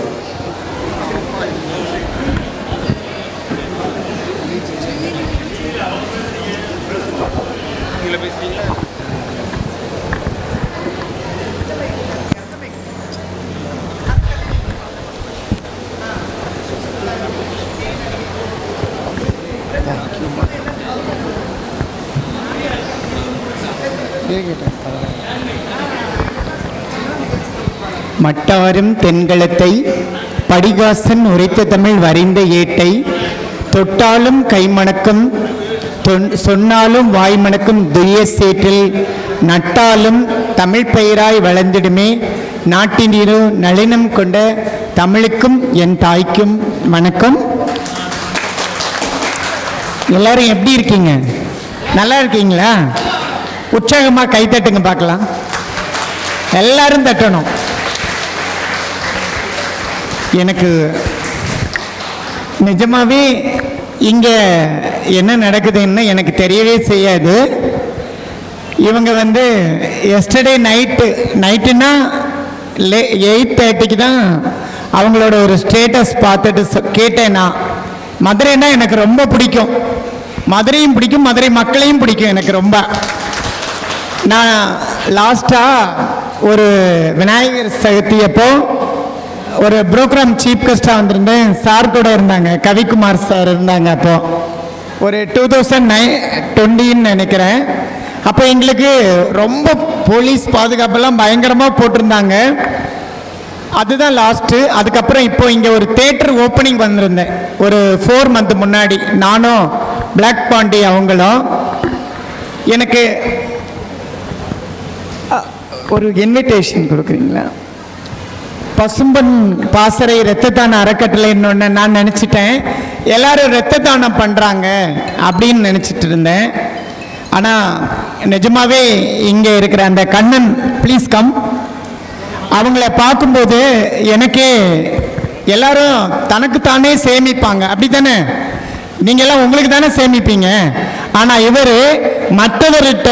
மட்டாரும் தென்களத்தை படிகாசன் உரைத்த தமிழ் வரைந்த ஏட்டை தொட்டாலும் கைமணக்கும் சொன்னாலும் வாய்மணக்கும் துரிய சேற்றில் நட்டாலும் தமிழ் பெயராய் வளர்ந்திடுமே நாட்டினிரு நளினம் கொண்ட தமிழுக்கும் என் தாய்க்கும் வணக்கம். எல்லாரும் எப்படி இருக்கீங்க? நல்லா இருக்கீங்களா? உற்சாகமாக கைத்தட்டுங்க பார்க்கலாம். எல்லாரும் தட்டணும். எனக்கு நிஜமாவே இங்கே என்ன நடக்குதுன்னு எனக்கு தெரியவே செய்யாது. இவங்க வந்து எஸ்டர்டே நைட்டுன்னா 8:30 தான் அவங்களோட ஒரு ஸ்டேட்டஸ் பார்த்துட்டு கேட்டேன். நான் மதுரைன்னா எனக்கு ரொம்ப பிடிக்கும். மதுரையும் பிடிக்கும், மதுரை மக்களையும் பிடிக்கும் எனக்கு ரொம்ப. நான் லாஸ்ட்டாக ஒரு விநாயகர் சதுர்த்தி அப்போ ஒரு ப்ரோக்ராம் சீஃப் கெஸ்டாக வந்திருந்தேன். சார் கூட இருந்தாங்க, கவிக்குமார் சார் இருந்தாங்க. அப்போ ஒரு 2020 நினைக்கிறேன். அப்போ எங்களுக்கு ரொம்ப போலீஸ் பாதுகாப்பெல்லாம் பயங்கரமாக போட்டிருந்தாங்க. அதுதான் லாஸ்ட்டு. அதுக்கப்புறம் இப்போ இங்கே ஒரு தேட்டர் ஓப்பனிங் வந்திருந்தேன் ஒரு 4 month முன்னாடி. நானும் பிளாக் பாண்டி அவங்களும். எனக்கு ஒரு இன்விடேஷன் கொடுக்குறீங்களா? பசும்பன் பாசறை இரத்த தான அறக்கட்டளைன்னு நான் நினச்சிட்டேன். எல்லாரும் இரத்த தானம் பண்ணுறாங்க அப்படின்னு நினச்சிட்டு இருந்தேன். ஆனால் நிஜமாவே இங்கே இருக்கிற அந்த கண்ணன் ப்ளீஸ் கம், அவங்கள பார்க்கும்போது எனக்கே எல்லாரும் தனக்குத்தானே சேமிப்பாங்க, அப்படி தானே? நீங்கள்லாம் உங்களுக்கு தானே சேமிப்பீங்க. ஆனால் இவர் மற்றவர்கிட்ட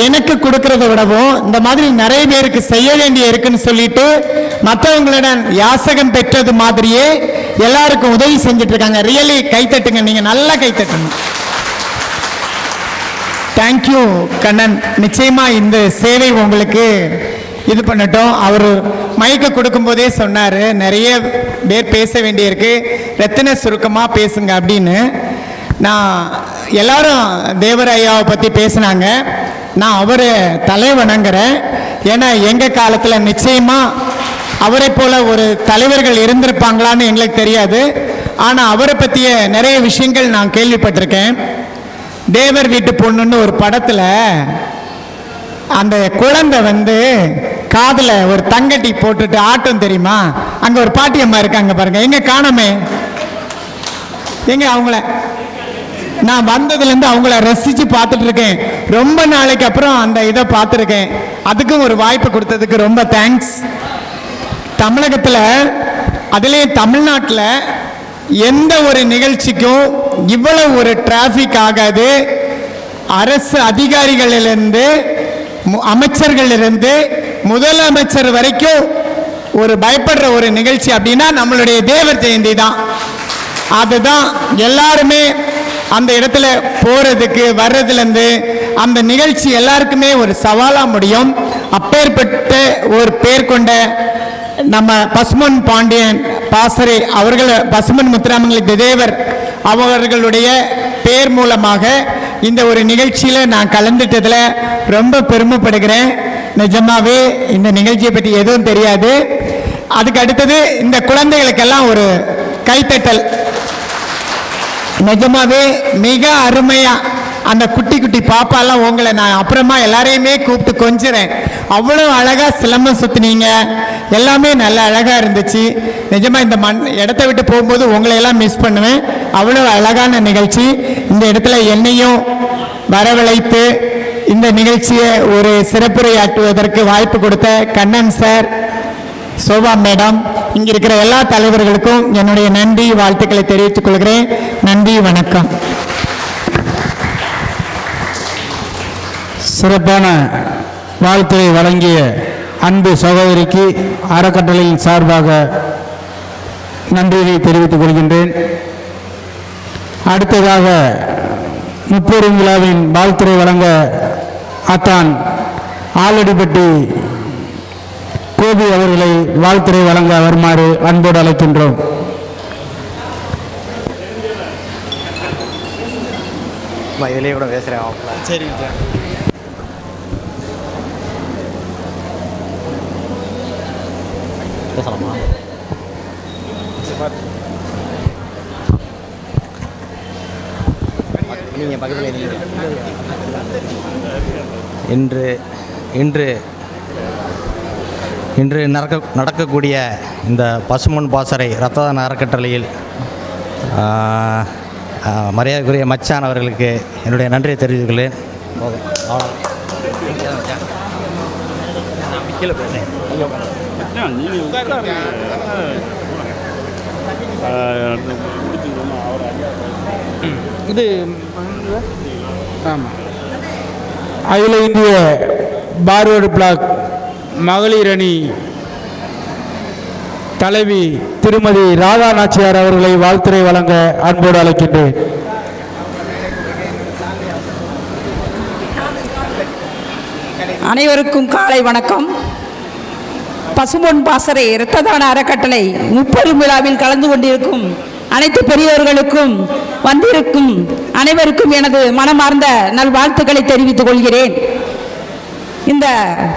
எனக்கு கொடுக்கறத விடவும் இந்த மாதிரி நிறைய பேருக்கு செய்ய வேண்டிய இருக்குன்னு சொல்லிட்டு மற்றவங்களிடம் யாசகம் பெற்றது மாதிரியே எல்லாருக்கும் உதவி செஞ்சுட்டு இருக்காங்க. ரியலி கைத்தட்டுங்க, நீங்க நல்லா கைத்தட்டணும். தேங்க்யூ கண்ணன். நிச்சயமா இந்த சேவை உங்களுக்கு இது பண்ணட்டும். அவர் மைக்க கொடுக்கும் போதே சொன்னார், நிறைய பேர் பேச வேண்டியிருக்கு, ரத்தின சுருக்கமாக பேசுங்க அப்படின்னு. நான் எல்லாரும் தேவர் ஐயாவை பற்றி பேசினாங்க. நான் அவரை தலை வணங்குறேன். ஏன்னா எங்கள் காலத்தில் நிச்சயமாக அவரை போல ஒரு தலைவர்கள் இருந்திருப்பாங்களான்னு எங்களுக்கு தெரியாது. ஆனால் அவரை பற்றிய நிறைய விஷயங்கள் நான் கேள்விப்பட்டிருக்கேன். தேவர் வீட்டு பொண்ணுன்னு ஒரு படத்தில் அந்த குழந்தை வந்து காதில் ஒரு தங்கட்டி போட்டுட்டு ஆட்டம் தெரியுமா? அங்கே ஒரு பாட்டியம்மா இருக்காங்க பாருங்க, எங்க காணமே, எங்க அவங்கள நான் வந்ததுலேருந்து அவங்கள ரசித்து பார்த்துட்டு இருக்கேன். ரொம்ப நாளைக்கு அப்புறம் அந்த இதை பார்த்துருக்கேன். அதுக்கும் ஒரு வாய்ப்பு கொடுத்ததுக்கு ரொம்ப தேங்க்ஸ். தமிழகத்தில் அதுலேயும் தமிழ்நாட்டில் எந்த ஒரு நிகழ்ச்சிக்கும் இவ்வளவு ஒரு டிராஃபிக் ஆகாது. அரசு அதிகாரிகளிலிருந்து அமைச்சர்களிலிருந்து முதலமைச்சர் வரைக்கும் ஒரு பயப்படுற ஒரு நிகழ்ச்சி அப்படின்னா நம்மளுடைய தேவர் ஜெயந்தி தான். அதுதான் எல்லாருமே அந்த இடத்துல போறதுக்கு வர்றதுலேருந்து அந்த நிகழ்ச்சி எல்லாருக்குமே ஒரு சவாலாக முடியும். அப்பேற்பட்ட ஒரு பேர் கொண்ட நம்ம பசுமன் பாண்டியன் பாசறை அவர்கள், பசுமன் முத்துராமலிங்க தேவர் அவர்களுடைய பேர் மூலமாக இந்த ஒரு நிகழ்ச்சியில் நான் கலந்துட்டதில் ரொம்ப பெருமைப்படுகிறேன். நிஜமாவே இந்த நிகழ்ச்சியை பற்றி எதுவும் தெரியாது. அதுக்கு அடுத்தது இந்த குழந்தைகளுக்கெல்லாம் ஒரு கைத்தட்டல். நிஜமாவே மிக அருமையா அந்த குட்டி குட்டி பாப்பாலாம் உங்களை நான் அப்புறமா எல்லாரையுமே கூப்பிட்டு கொஞ்சுறேன். அவ்வளோ அழகாக சிலம்பம் சுற்றினீங்க, எல்லாமே நல்ல அழகாக இருந்துச்சு. நிஜமாக இந்த இடத்த விட்டு போகும்போது உங்களை எல்லாம் மிஸ் பண்ணுவேன். அவ்வளோ அழகான நிகழ்ச்சி. இந்த இடத்துல என்னையும் வரவழைத்து இந்த நிகழ்ச்சியை ஒரு சிறப்புரையாற்றுவதற்கு வாய்ப்பு கொடுத்த கண்ணன் சார், சோபா மேடம், இங்க இருக்கிற எல்லா தலைவர்களுக்கும் என்னுடைய நன்றி வாழ்த்துக்களை தெரிவித்துக் கொள்கிறேன். நன்றி, வணக்கம். சிறப்பான வாழ்த்துரை வழங்கிய அன்பு சகோதரிக்கு அறக்கட்டளையின் சார்பாக நன்றியை தெரிவித்துக் கொள்கின்றேன். அடுத்ததாக முப்பெரும் விழாவின் வாழ்த்துரை வழங்க அத்தான் ஆலடிப்பட்டி கோபி அவர்களை வாழ்த்துரை வழங்க வருமாறு அன்போடு அழைக்கின்றோம். இதிலே கூட பேசுகிறேன். சரிங்க சார். பேசலாமா? நீங்கள் பக்கத்தில் இன்று நடக்கக்கூடிய இந்த பசுமன் பாசறை இரத்த தான அறக்கட்டளையில் மரியாதைக்குரிய மச்சான் அவர்களுக்கு என்னுடைய நன்றியை தெரிவித்துக் கொள்கிறேன். இது ஆமாம். அகில இந்திய பார்வர்டு பிளாக் மகளிர் அணி தலைவி திருமதி ராதா நாச்சியார் அவர்களை வாழ்த்துரை வழங்க அன்போடு அழைக்கின்றேன். அனைவருக்கும் காலை வணக்கம். பசும்பொன் பாசறை இரத்த தான அறக்கட்டளை முப்பெரும் விழாவில் கலந்து கொண்டிருக்கும் அனைத்து பெரியவர்களுக்கும் வந்திருக்கும் அனைவருக்கும் எனது மனமார்ந்த நல்வாழ்த்துக்களை தெரிவித்துக் கொள்கிறேன். இந்த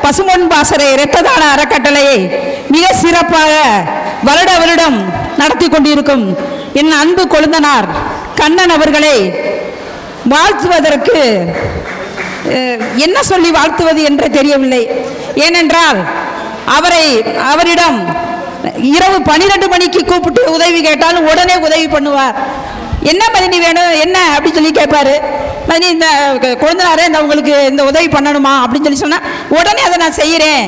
பசும்பொன் பாசறை இரத்த தான அறக்கட்டளையை மிக சிறப்பாக வருடம் நடத்தி கொண்டிருக்கும் என் அன்பு கொழுந்தனார் கண்ணன் அவர்களை வாழ்த்துவதற்கு என்ன சொல்லி வாழ்த்துவது என்று தெரியவில்லை. ஏனென்றால் அவரிடம் இரவு 12 மணிக்கு கூப்பிட்டு உதவி கேட்டாலும் உடனே உதவி பண்ணுவார். என்ன மதினி வேணும் என்ன அப்படின்னு சொல்லி கேட்பாரு. மதினி இந்த குழந்தைனாரே இந்த உங்களுக்கு இந்த உதவி பண்ணணுமா அப்படின்னு சொல்லி சொன்னால் உடனே அதை நான் செய்கிறேன்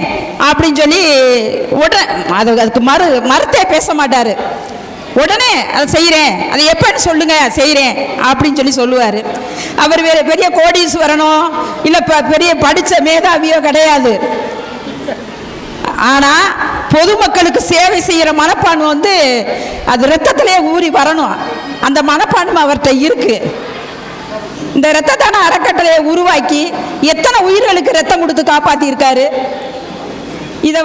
அப்படின்னு சொல்லி உடனே அதுக்கு மறுத்தே பேச மாட்டார். உடனே அதை செய்கிறேன், அதை எப்போன்னு சொல்லுங்க செய்கிறேன் அப்படின்னு சொல்லி சொல்லுவார். அவர் வேறு பெரிய கோடீஸ்வரனோ இல்லை பெரிய படித்த மேதாவியோ கிடையாது. ஆனால் பொதுமக்களுக்கு சேவை செய்கிற மனப்பான்மை அது ரத்தத்திலே ஊறி வரணும். அந்த மனப்பான்மை அவர்கிட்ட இருக்கு. இந்த இரத்த தான அறக்கட்டளையை உருவாக்கி எத்தனை உயிர்களுக்கு ரத்தம் கொடுத்து காப்பாற்றியிருக்காரு. இதை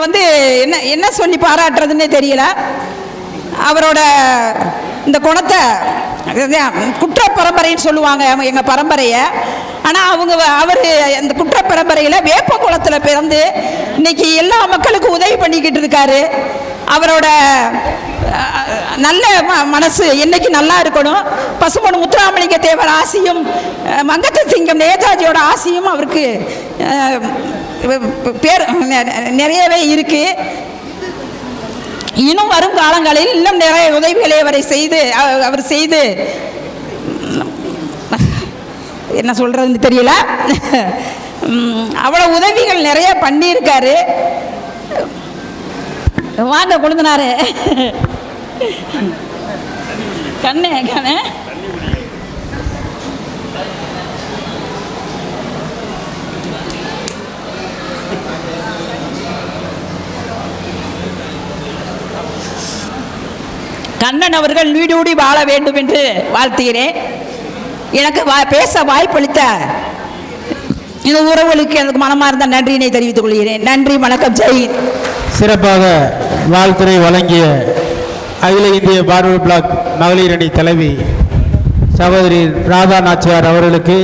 என்ன சொல்லி பாராட்டுறதுன்னே தெரியல. அவரோட இந்த குணத்தை குற்ற பரம்பரைன்னு சொல்லுவாங்க எங்கள் பரம்பரையை. ஆனால் அவர் அந்த குற்ற பரம்பரையில் வேப்ப குளத்தில் பிறந்து இன்னைக்கு எல்லா மக்களுக்கும் உதவி பண்ணிக்கிட்டு இருக்காரு. அவரோட நல்ல மனசு என்னைக்கு நல்லா இருக்கணும். பசும்பொன் முத்துராமலிங்க தேவர் ஆசியும் மங்கத்த சிங்கம் நேதாஜியோட ஆசியும் அவருக்கு பேர் நிறையவே இருக்கு. இன்னும் வரும் காலங்களில் இன்னும் நிறைய உதவிகளை அவர் செய்து என்ன சொல்றதுன்னு தெரியல. அவ்வளவு உதவிகள் நிறைய பண்ணியிருக்காரு. வாங்க கொழுந்தனாரு கண்ணே கண்ணே. கண்ணன் அவர்கள் நீடூடி வாழ வேண்டும் என்று வாழ்த்துகிறேன். எனக்கு பேச வாய்ப்பளித்த இந்த உறவுகளுக்கு எனக்கு மனமார்ந்த நன்றியினை தெரிவித்துக் கொள்கிறேன். நன்றி, வணக்கம், ஜெய். சிறப்பாக வாழ்த்துரை வழங்கிய அகில இந்திய பார்வர்டு பிளாக் மகளிர் அணி தலைவி சகோதரி ராதா நாச்சியார் அவர்களுக்கு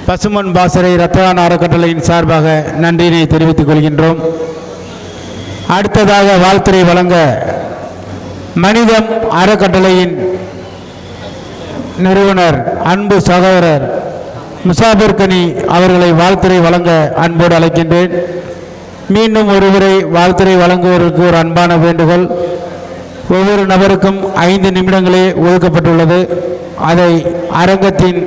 பசுமன் பாசறை இரத்த தான அறக்கட்டளையின் சார்பாக நன்றியினை தெரிவித்துக் கொள்கின்றோம். அடுத்ததாக வாழ்த்துரை வழங்க மனிதம் அறக்கட்டளையின் நிறுவனர் அன்பு சகோதரர் முசாபர் கனி அவர்களை வாழ்த்துரை வழங்க அன்போடு அழைக்கின்றேன். மீண்டும் ஒருமுறை வாழ்த்துரை வழங்குவதற்கு ஒரு அன்பான வேண்டுகோள். ஒவ்வொரு நபருக்கும் 5 நிமிடங்களே ஒதுக்கப்பட்டுள்ளது. அதை அரங்கத்தின்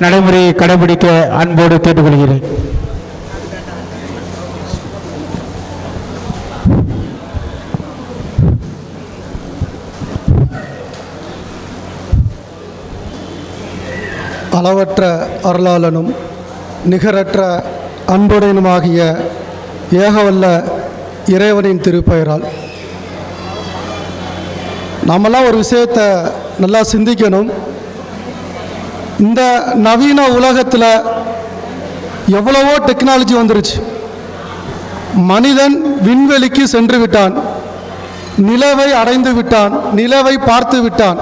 நடைமுறையை கடைபிடிக்க அன்போடு கேட்டுக்கொள்கிறேன். அளவற்ற அருளாளனும் நிகரற்ற அன்புடையனுமாகிய ஏகவல்ல இறைவனின் திருப்பெயரால் நாமெல்லாம் ஒரு விஷயத்தை நல்லா சிந்திக்கணும். இந்த நவீன உலகத்தில் எவ்வளவோ டெக்னாலஜி வந்துருச்சு. மனிதன் விண்வெளிக்கு சென்று விட்டான், நிலவை அடைந்து விட்டான், நிலவை பார்த்து விட்டான்.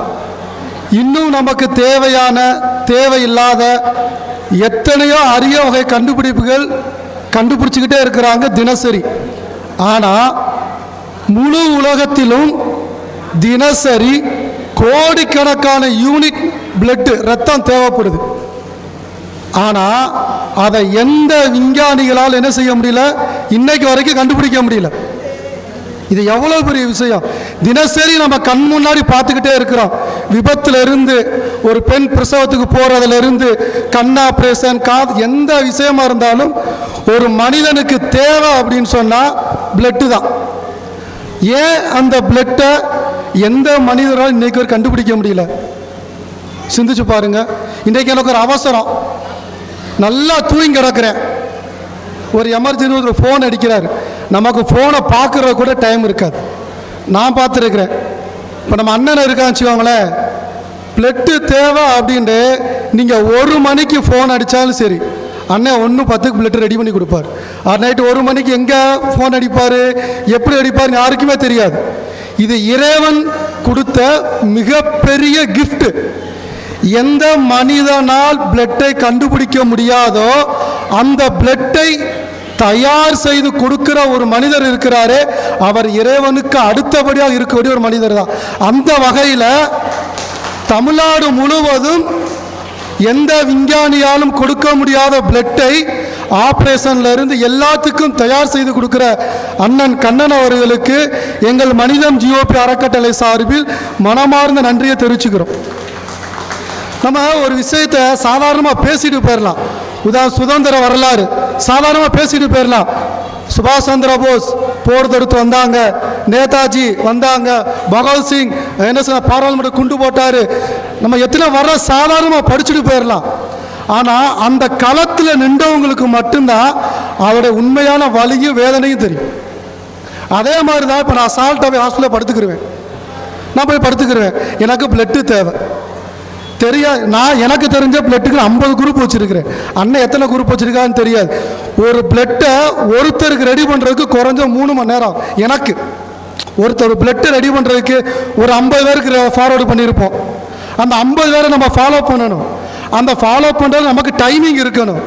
இன்னும் நமக்கு தேவையான தேவையில்லாத எத்தனையோ அரிய வகை கண்டுபிடிப்புகள் கண்டுபிடிச்சிக்கிட்டே இருக்கிறாங்க தினசரி. ஆனால் முழு உலகத்திலும் தினசரி கோடிக்கணக்கான யூனிட் பிளட்டு ரத்தம் தேவைப்படுது. ஆனால் அதை எந்த விஞ்ஞானிகளால் என்ன செய்ய முடியல, இன்னைக்கு வரைக்கும் கண்டுபிடிக்க முடியல. இது எவ்வளோ பெரிய விஷயம். தினசரி நம்ம கண் முன்னாடி பார்த்துக்கிட்டே இருக்கிறோம். விபத்திலிருந்து ஒரு பெண் பிரசவத்துக்கு போகிறதுலேருந்து கண் ஆப்ரேஷன், காது, எந்த விஷயமா இருந்தாலும் ஒரு மனிதனுக்கு தேவை அப்படின்னு சொன்னால் பிளட்டு தான். ஏன் அந்த பிளட்டை எந்த மனிதரால் இன்னைக்கு ஒரு கண்டுபிடிக்க முடியல? சிந்திச்சு பாருங்க. இன்றைக்கு எனக்கு ஒரு அவசரம், நல்லா தூங்கி கிடக்கிறேன், ஒரு எமர்ஜென்சி ஒரு ஃபோன் அடிக்கிறார், நமக்கு ஃபோனை பார்க்குறது கூட டைம் இருக்காது. நான் பார்த்துருக்கிறேன். இப்போ நம்ம அண்ணன் இருக்கான்னு வச்சுக்கோங்களேன், பிளட்டு தேவை அப்படின்ட்டு நீங்கள் 1 மணிக்கு ஃபோன் அடித்தாலும் சரி, அண்ணன் 1:10க்கு பிளட்டு ரெடி பண்ணி கொடுப்பார். நைட்டு 1 மணிக்கு எங்கே ஃபோன் அடிப்பார், எப்படி அடிப்பார் யாருக்குமே தெரியாது. இது இறைவன் கொடுத்த மிகப்பெரிய கிஃப்ட். எந்த மனிதனால் பிளட்டை கண்டுபிடிக்க முடியாதோ அந்த பிளட்டை தயார் செய்து கொடுக்கிற ஒரு மனிதர் இருக்கிறாரே, அவர் இறைவனுக்கு அடுத்தபடியாக இருக்கக்கூடிய ஒரு மனிதர் தான். அந்த வகையில் தமிழ்நாடு முழுவதும் எந்த விஞ்ஞானியாலும் கொடுக்க முடியாத பிளட்டை ஆப்ரேஷன்ல இருந்து எல்லாத்துக்கும் தயார் செய்து கொடுக்கிற அண்ணன் கண்ணன் அவர்களுக்கு எங்கள் மனிதம் ஜிஓபி அறக்கட்டளை சார்பில் மனமார்ந்த நன்றியை தெரிவிச்சுக்கிறோம். நம்ம ஒரு விஷயத்தை சாதாரணமாக பேசிட்டு போயிடலாம். சுதந்திர வரலாறு சாதாரணமாக பேசிட்டு போயிடலாம். சுபாஷ் சந்திர போஸ் போர் தொடுத்து வந்தாங்க, நேதாஜி வந்தாங்க, பகத்சிங் என்ன சொன்ன பாராளுமன்ற குண்டு போட்டார், நம்ம எத்தனை வர சாதாரணமாக படிச்சுட்டு போயிடலாம். ஆனால் அந்த களத்தில் நின்றவங்களுக்கு மட்டும்தான் அவருடைய உண்மையான வலியும் வேதனையும் தெரியும். அதே மாதிரி தான் இப்போ நான் சால்ட்டாகவே ஹாஸ்பிட்டலில் படுத்துக்கிடுவேன். நான் போய் படுத்துக்கிடுவேன், எனக்கு பிளட்டு தேவை நான் எனக்கு தெரிஞ்ச பிளட்டுக்கு 50 குரூப் வச்சுருக்கிறேன். அண்ணன் எத்தனை குரூப் வச்சுருக்கான்னு தெரியாது. ஒரு பிளட்டை ஒருத்தருக்கு ரெடி பண்ணுறதுக்கு குறைஞ்ச 3 மணி நேரம். எனக்கு ஒருத்தர் பிளட்டை ரெடி பண்ணுறதுக்கு ஒரு 50 பேருக்கு ஃபார்வர்டு பண்ணியிருப்போம். அந்த 50 பேரை நம்ம ஃபாலோ பண்ணணும். அந்த ஃபாலோ பண்ணுறது நமக்கு டைமிங் இருக்கணும்,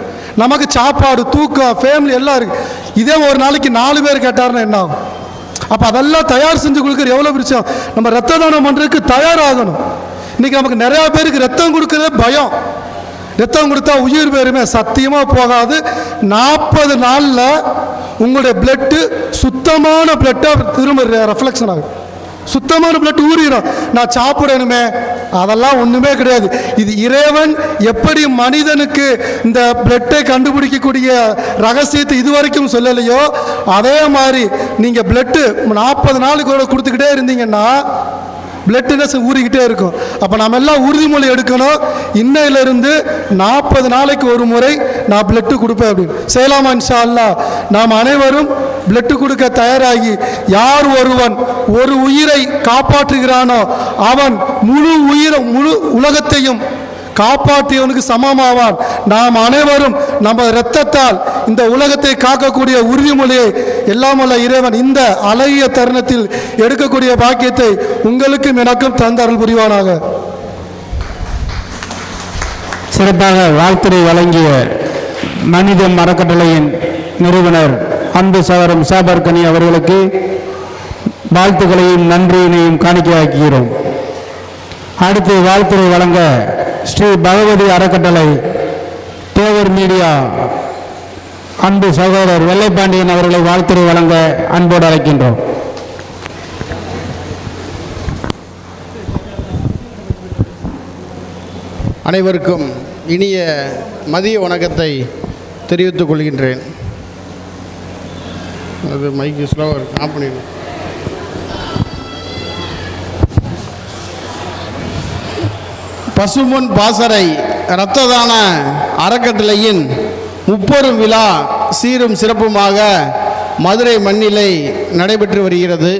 நமக்கு சாப்பாடு, தூக்கம், ஃபேமிலி எல்லாம் இருக்குது. இதே ஒரு நாளைக்கு 4 பேர் கேட்டாருன்னா என்ன ஆகும்? அப்போ அதெல்லாம் தயார் செஞ்சு கொடுக்குற எவ்வளோ விஷயம். நம்ம ரத்த தானம் பண்ணுறதுக்கு தயாராகணும். இன்றைக்கி நமக்கு நிறையா பேருக்கு ரத்தம் கொடுக்குறது பயம். ரத்தம் கொடுத்தா உயிர் பேருமே சத்தியமாக போகாது. 40 நாளில் உங்களுடைய பிளட்டு சுத்தமான பிளட்டாக திரும்ப ரெஃப்ளெக்ஷன் ஆகும். சுத்தமான பிளட் ஊறிடும். நான் சாப்பிடணுமே, அதெல்லாம் ஒன்றுமே கிடையாது. இது இறைவன் எப்படி மனிதனுக்கு இந்த பிளட்டை கண்டுபிடிக்கக்கூடிய ரகசியத்தை இதுவரைக்கும் சொல்லலையோ, அதே மாதிரி நீங்கள் பிளட்டு 40 நாளுக்கு கொடுத்துக்கிட்டே இருந்தீங்கன்னா பிளட்டுனஸ் ஊறிக்கிட்டே இருக்கும். அப்போ நம்ம எல்லாம் உறுதிமொழி எடுக்கணும், இன்னையிலிருந்து 40 நாளைக்கு ஒரு முறை நான் பிளட்டு கொடுப்பேன் அப்படின்னு செய்யலாமா? இன்ஷா அல்லாஹ் நாம் அனைவரும் பிளட்டு கொடுக்க தயாராகி, யார் ஒருவன் ஒரு உயிரை காப்பாற்றுகிறானோ அவன் முழு உலகத்தையும் காப்பாற்றியவனுக்கு சமமாவான். நாம் அனைவரும் நம்ம இரத்தத்தால் இந்த உலகத்தை காக்கக்கூடிய உறுதிமொழியை எல்லாம் வல்ல இறைவன் இந்த அழகிய தருணத்தில் எடுக்கக்கூடிய பாக்கியத்தை உங்களுக்கும் எனக்கும் தந்தருள் புரிவானாக. சிறப்பாக வாழ்த்துரை வழங்கிய மனிதம் அறக்கட்டளையின் நிறுவனர் அன்பு சகோதரர் முசாபர் கனி அவர்களுக்கு வாழ்த்துக்களையும் நன்றியினையும் காணிக்கையாக்குகிறோம். அடுத்து வாழ்த்துரை வழங்க ஸ்ரீ பகவதி அறக்கட்டளை தேவர் மீடியா அன்பு சகோதரர் வெள்ளைப்பாண்டியன் அவர்களை வாழ்த்துரை வழங்க அன்போடு அழைக்கின்றோம். அனைவருக்கும் இனிய மதிய வணக்கத்தை தெரிவித்துக் கொள்கின்றேன். அது மைக்கு ஸ்லோவாக இருக்கு, ஆஃப் பண்ணிடுங்க. பசும்பொன் பாசறை இரத்த தான அறக்கட்டளையின் 30 விழா சீரும் சிறப்புமாக மதுரை மண்ணிலே நடைபெற்று வருகிறது.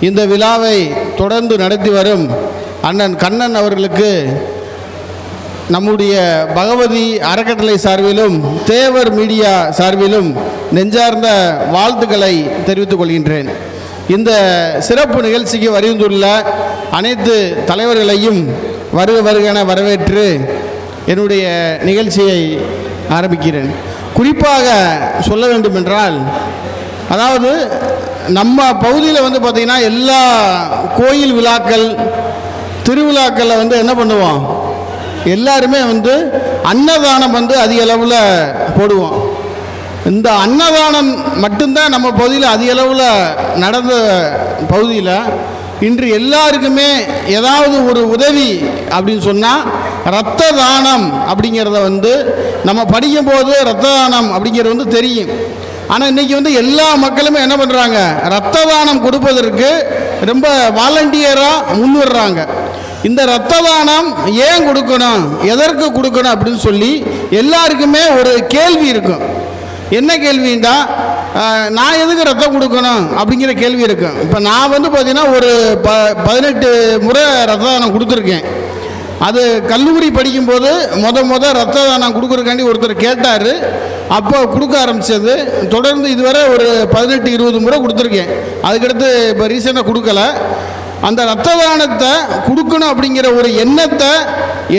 இந்த விழாவை தொடர்ந்து நடத்தி வரும் அண்ணன் கண்ணன் அவர்களுக்கு நம்முடைய பகவதி அறக்கட்டளை சார்பிலும் தேவர் மீடியா சார்பிலும் நெஞ்சார்ந்த வாழ்த்துக்களை தெரிவித்துக் கொள்கின்றேன். இந்த சிறப்பு நிகழ்ச்சிக்கு வருந்துள்ள அனைத்து தலைவர்களையும் வருக வருகென வரவேற்று என்னுடைய நிகழ்ச்சியை ஆரம்பிக்கிறேன். குறிப்பாக சொல்ல வேண்டுமென்றால், அதாவது நம்ம பகுதியில் பார்த்திங்கன்னா எல்லா கோயில் விழாக்கள் திருவிழாக்களில் என்ன பண்ணுவோம், எல்லாருமே அன்னதானம் அதிக அளவில் போடுவோம். இந்த அன்னதானம் மட்டும்தான் நம்ம பகுதியில் அதிக அளவில் நடந்த பகுதியில் இன்று எல்லாருக்குமே ஏதாவது ஒரு உதவி அப்படின்னு சொன்னால் இரத்த தானம் அப்படிங்கிறத நம்ம படிக்கும்போது இரத்த தானம் அப்படிங்கிறது தெரியும். ஆனால் இன்றைக்கி எல்லா மக்களுமே என்ன பண்ணுறாங்க, இரத்த தானம் கொடுப்பதற்கு ரொம்ப வாலண்டியராக முன் வர்றாங்க. இந்த இரத்த தானம் ஏன் கொடுக்கணும், எதற்கு கொடுக்கணும் அப்படின்னு சொல்லி எல்லாருக்குமே ஒரு கேள்வி இருக்கும். என்ன கேள்விண்டா, நான் எதுக்கு ரத்தம் கொடுக்கணும் அப்படிங்கிற கேள்வி இருக்கும். இப்போ நான் பார்த்தீங்கன்னா ஒரு 18 முறை ரத்த தானம் கொடுத்துருக்கேன். அது கல்லூரி படிக்கும்போது முத ரத்த தானம் கொடுக்குறக்காண்டி ஒருத்தர் கேட்டார். அப்போ கொடுக்க ஆரம்பித்தது. தொடர்ந்து இதுவரை ஒரு 18-20 முறை கொடுத்துருக்கேன். அதுக்கடுத்து இப்போ ரீசெண்டாக கொடுக்கல. அந்த இரத்த தானத்தை கொடுக்கணும் அப்படிங்கிற ஒரு எண்ணத்தை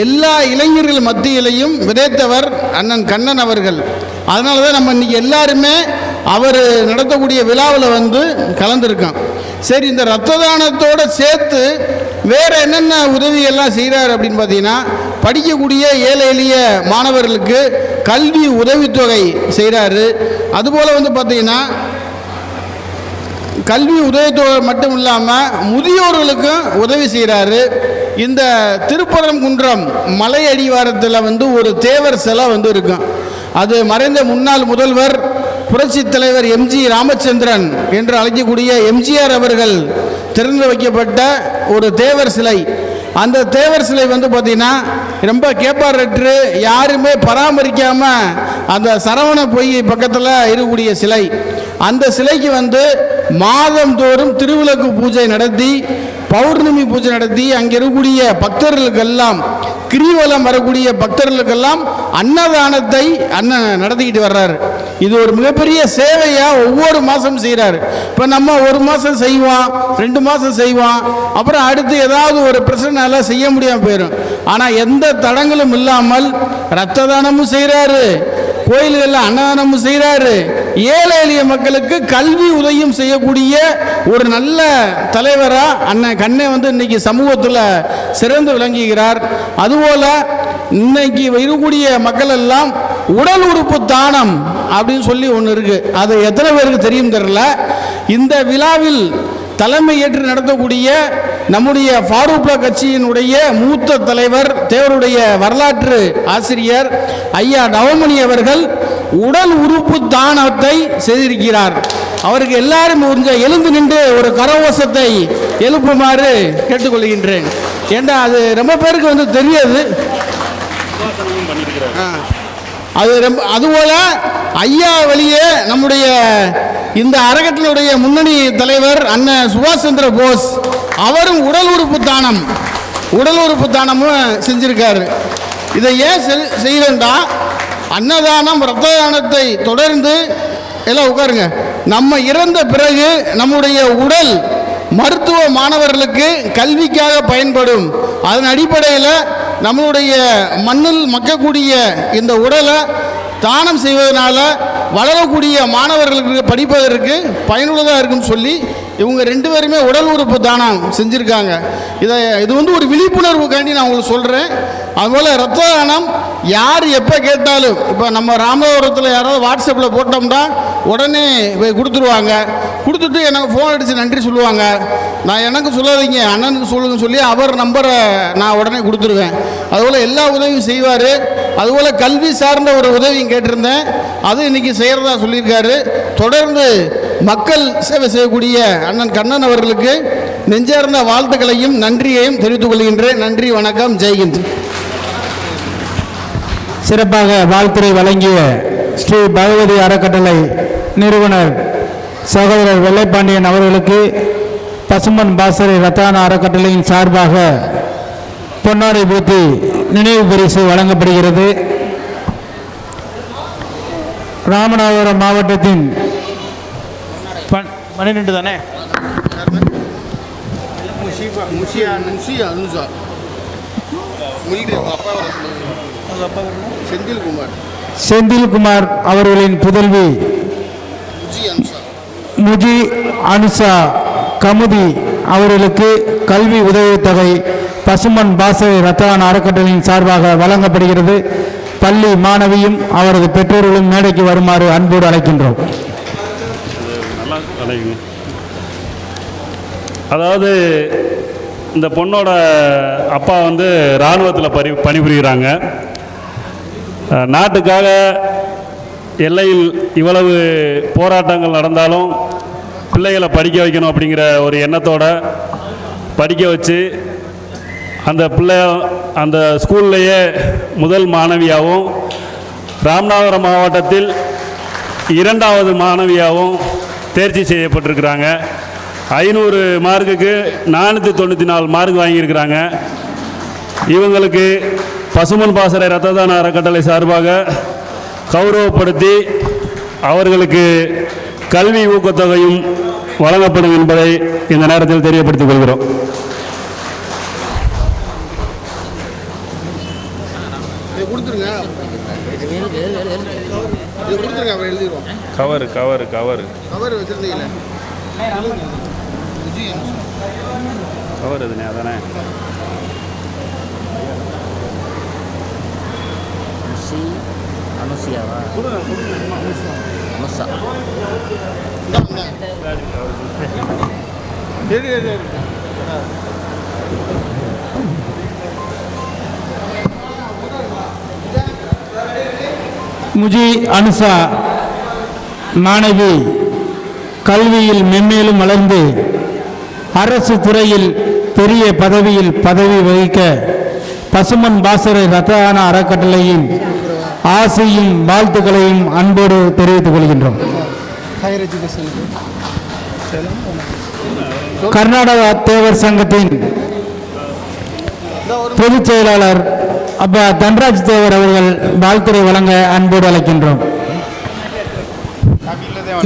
எல்லா இளைஞர்கள் மத்தியிலையும் விதைத்தவர் அண்ணன் கண்ணன் அவர்கள். அதனால தான் நம்ம இன்றைக்கி எல்லாருமே அவர் நடத்தக்கூடிய விழாவில் கலந்துருக்கோம். சரி, இந்த இரத்த தானத்தோடு சேர்த்து வேறு என்னென்ன உதவியெல்லாம் செய்கிறார் அப்படின்னு பார்த்தீங்கன்னா, படிக்கக்கூடிய ஏழை எளிய மாணவர்களுக்கு கல்வி உதவித்தொகை செய்கிறாரு. அதுபோல் பார்த்தீங்கன்னா கல்வி உதவித்தொகை மட்டும் இல்லாமல் முதியோர்களுக்கும் உதவி செய்கிறாரு. இந்த திருப்பரங்குன்றம் மலை அடிவாரத்தில் ஒரு தேவர் சிலை இருக்கும். அது மறைந்த முன்னாள் முதல்வர் புரட்சி தலைவர் எம்ஜி ராமச்சந்திரன் என்று அழைக்கக்கூடிய எம்ஜிஆர் அவர்கள் திறந்து வைக்கப்பட்ட ஒரு தேவர் சிலை. அந்த தேவர் சிலை பார்த்திங்கன்னா ரொம்ப கேப்பாரற்று யாருமே பராமரிக்காமல் அந்த சரவண பொய் பக்கத்தில் இருக்கக்கூடிய சிலை. அந்த சிலைக்கு மாதந்தோறும் திருவிளக்கு பூஜை நடத்தி, பௌர்ணமி பூஜை நடத்தி, அங்கே இருக்கக்கூடிய பக்தர்களுக்கெல்லாம், கிரிவலம் வரக்கூடிய பக்தர்களுக்கெல்லாம் அன்னதானத்தை அண்ணன் நடத்திக்கிட்டு வர்றாரு. இது ஒரு மிகப்பெரிய சேவையாக ஒவ்வொரு மாதம் செய்கிறார். இப்போ நம்ம ஒரு மாதம் செய்வோம், 2 மாதம் செய்வோம், அப்புறம் அடுத்து ஏதாவது ஒரு பிரச்சனைனால செய்ய முடியாமல் போயிடும். ஆனால் எந்த தடங்களும் இல்லாமல் இரத்த தானமும் செய்கிறாரு, கோயில்களில் அன்னதானமும் செய்கிறாரு, ஏழை எளிய மக்களுக்கு கல்வி உதவியும் செய்யக்கூடிய ஒரு நல்ல தலைவராக அண்ணன் கண்ணே இன்னைக்கு சமூகத்தில் சிறந்து விளங்குகிறார். அதுபோல் இன்னைக்கு இருக்கக்கூடிய மக்கள் எல்லாம் உடல் உறுப்பு தானம் அப்படின்னு சொல்லி ஒன்று இருக்குது. அது எத்தனை பேருக்கு தெரியும் தெரியல. இந்த விழாவில் தலைமை ஏற்று நடத்தக்கூடிய நம்முடைய ஃபாரூக்லா கட்சியினுடைய மூத்த தலைவர், தேவருடைய வரலாற்று ஆசிரியர் ஐயா நவமணி அவர்கள் உடல் உறுப்பு தானத்தை செய்திருக்கிறார். அவருக்கு எல்லாரும் எழுந்து நின்று ஒரு கரகோஷத்தை எழுப்புமாறு கேட்டுக்கொள்கின்றேன். ஏன்னா அது ரொம்ப பேருக்கு தெரியாது. அது ரொம்ப அதுபோல் ஐயா வழியே நம்முடைய இந்த அறக்கட்டளையுடைய முன்னணி தலைவர் அண்ணன் சுபாஷ் சந்திர போஸ் அவரும் உடல் உறுப்பு தானமும் செஞ்சிருக்காரு. இதை ஏன் செய்யலண்டா, அன்னதானம் இரத்த தானத்தை தொடர்ந்து எல்லாம் உட்காருங்க, நம்ம இறந்த பிறகு நம்முடைய உடல் மருத்துவ மாணவர்களுக்கு கல்விக்காக பயன்படும். அதன் அடிப்படையில் நம்மளுடைய மண்ணில் மக்கக்கூடிய இந்த உடலை தானம் செய்வதனால வளரக்கூடிய மாணவர்களுக்கு படிப்பதற்கு பயனுள்ளதாக இருக்குன்னு சொல்லி இவங்க 2 பேருமே உடல் உறுப்பு தானம் செஞ்சுருக்காங்க. இது ஒரு விழிப்புணர்வுக்காண்டி நான் உங்களுக்கு சொல்கிறேன். அதுபோல் இரத்த தானம் யார் எப்போ கேட்டாலும், இப்போ நம்ம ராமநாதபுரத்தில் யாராவது வாட்ஸ்அப்பில் போட்டோம்னா உடனே போய் கொடுத்துருவாங்க. கொடுத்துட்டு எனக்கு ஃபோன் அடித்து நன்றி சொல்லுவாங்க. நான் எனக்கு சொல்லாதீங்க, அண்ணனுக்கு சொல்லுங்கன்னு சொல்லி அவர் நம்பரை நான் உடனே கொடுத்துருவேன். அதுபோல் எல்லா உதவியும் செய்வார். அதுபோல் கல்வி சார்ந்த ஒரு உதவியும் கேட்டிருந்தேன், அது இன்றைக்கி செய்கிறதா சொல்லியிருக்காரு. தொடர்ந்து மக்கள் சேவை செய்யக்கூடிய அண்ணன் கண்ணன் அவர்களுக்கு நெஞ்சார்ந்த வாழ்த்துக்களையும் நன்றியையும் தெரிவித்துக் கொள்கின்றேன். நன்றி, வணக்கம், ஜெய்ஹிந்த். சிறப்பாக வாழ்த்துரை வழங்கிய ஸ்ரீ பகவதி அறக்கட்டளை நிறுவனர் சகோதரர் வெள்ளைப்பாண்டியன் அவர்களுக்கு பசுமன் பாசறை ரத்தான அறக்கட்டளையின் சார்பாக பொன்னாடை பூத்தி நினைவு பரிசு வழங்கப்படுகிறது. ராமநாதபுரம் மாவட்டத்தின் 12 தானே? செந்தில்குமார் அவர்களின் புதல்வி முஜி அனுசா கமுதி அவர்களுக்கு கல்வி உதவித்தொகை பசுமன் பாசறை ரத்தான அறக்கட்டளையின் சார்பாக வழங்கப்படுகிறது. பள்ளி மாணவியும் அவரது பெற்றோர்களும் மேடைக்கு வருமாறு அன்போடு அழைக்கின்றோம். அதாவது இந்த பொண்ணோட அப்பா வந்து இராணுவத்தில் பணிபுரிகிறாங்க. நாட்டுக்காக எல்லையில் இவ்வளவு போராட்டங்கள் நடந்தாலும் பிள்ளைகளை படிக்க வைக்கணும் அப்படிங்கிற ஒரு எண்ணத்தோடு படிக்க வச்சு அந்த ஸ்கூல்லையே முதல் மாணவியாகவும் ராமநாதபுரம் மாவட்டத்தில் 2வது மாணவியாகவும் தேர்ச்சி செய்யப்பட்டிருக்கிறாங்க. 500 மார்க்குக்கு 494 மார்க் வாங்கியிருக்கிறாங்க. இவங்களுக்கு பசுமன் பாசறை இரத்த தான அறக்கட்டளை சார்பாக கௌரவப்படுத்தி அவர்களுக்கு கல்வி ஊக்கத்தொகையும் வழங்கப்படும் என்பதை இந்த நேரத்தில் தெரியப்படுத்திக் கொள்கிறோம். கவர் கவர் கவர் கவர் வச்சிருந்தீங்களே, கவர் அதுனே அதானே. அனுசியாவா? அனுசா. முஜி அனுசா மாணவி கல்வியில் மென்மேலும் வளர்ந்து அரசு துறையில் பெரிய பதவி வகிக்க பசுமன் பாசறை ரத்தான அறக்கட்டளையின் ஆசையும் வாழ்த்துக்களையும் அன்போடு தெரிவித்துக் கொள்கின்றோம். கர்நாடகா தேவர் சங்கத்தின் பொதுச் செயலாளர் அப்பா தன்ராஜ் தேவர் அவர்கள் வாழ்த்துரை வழங்க அன்போடு அழைக்கின்றோம்.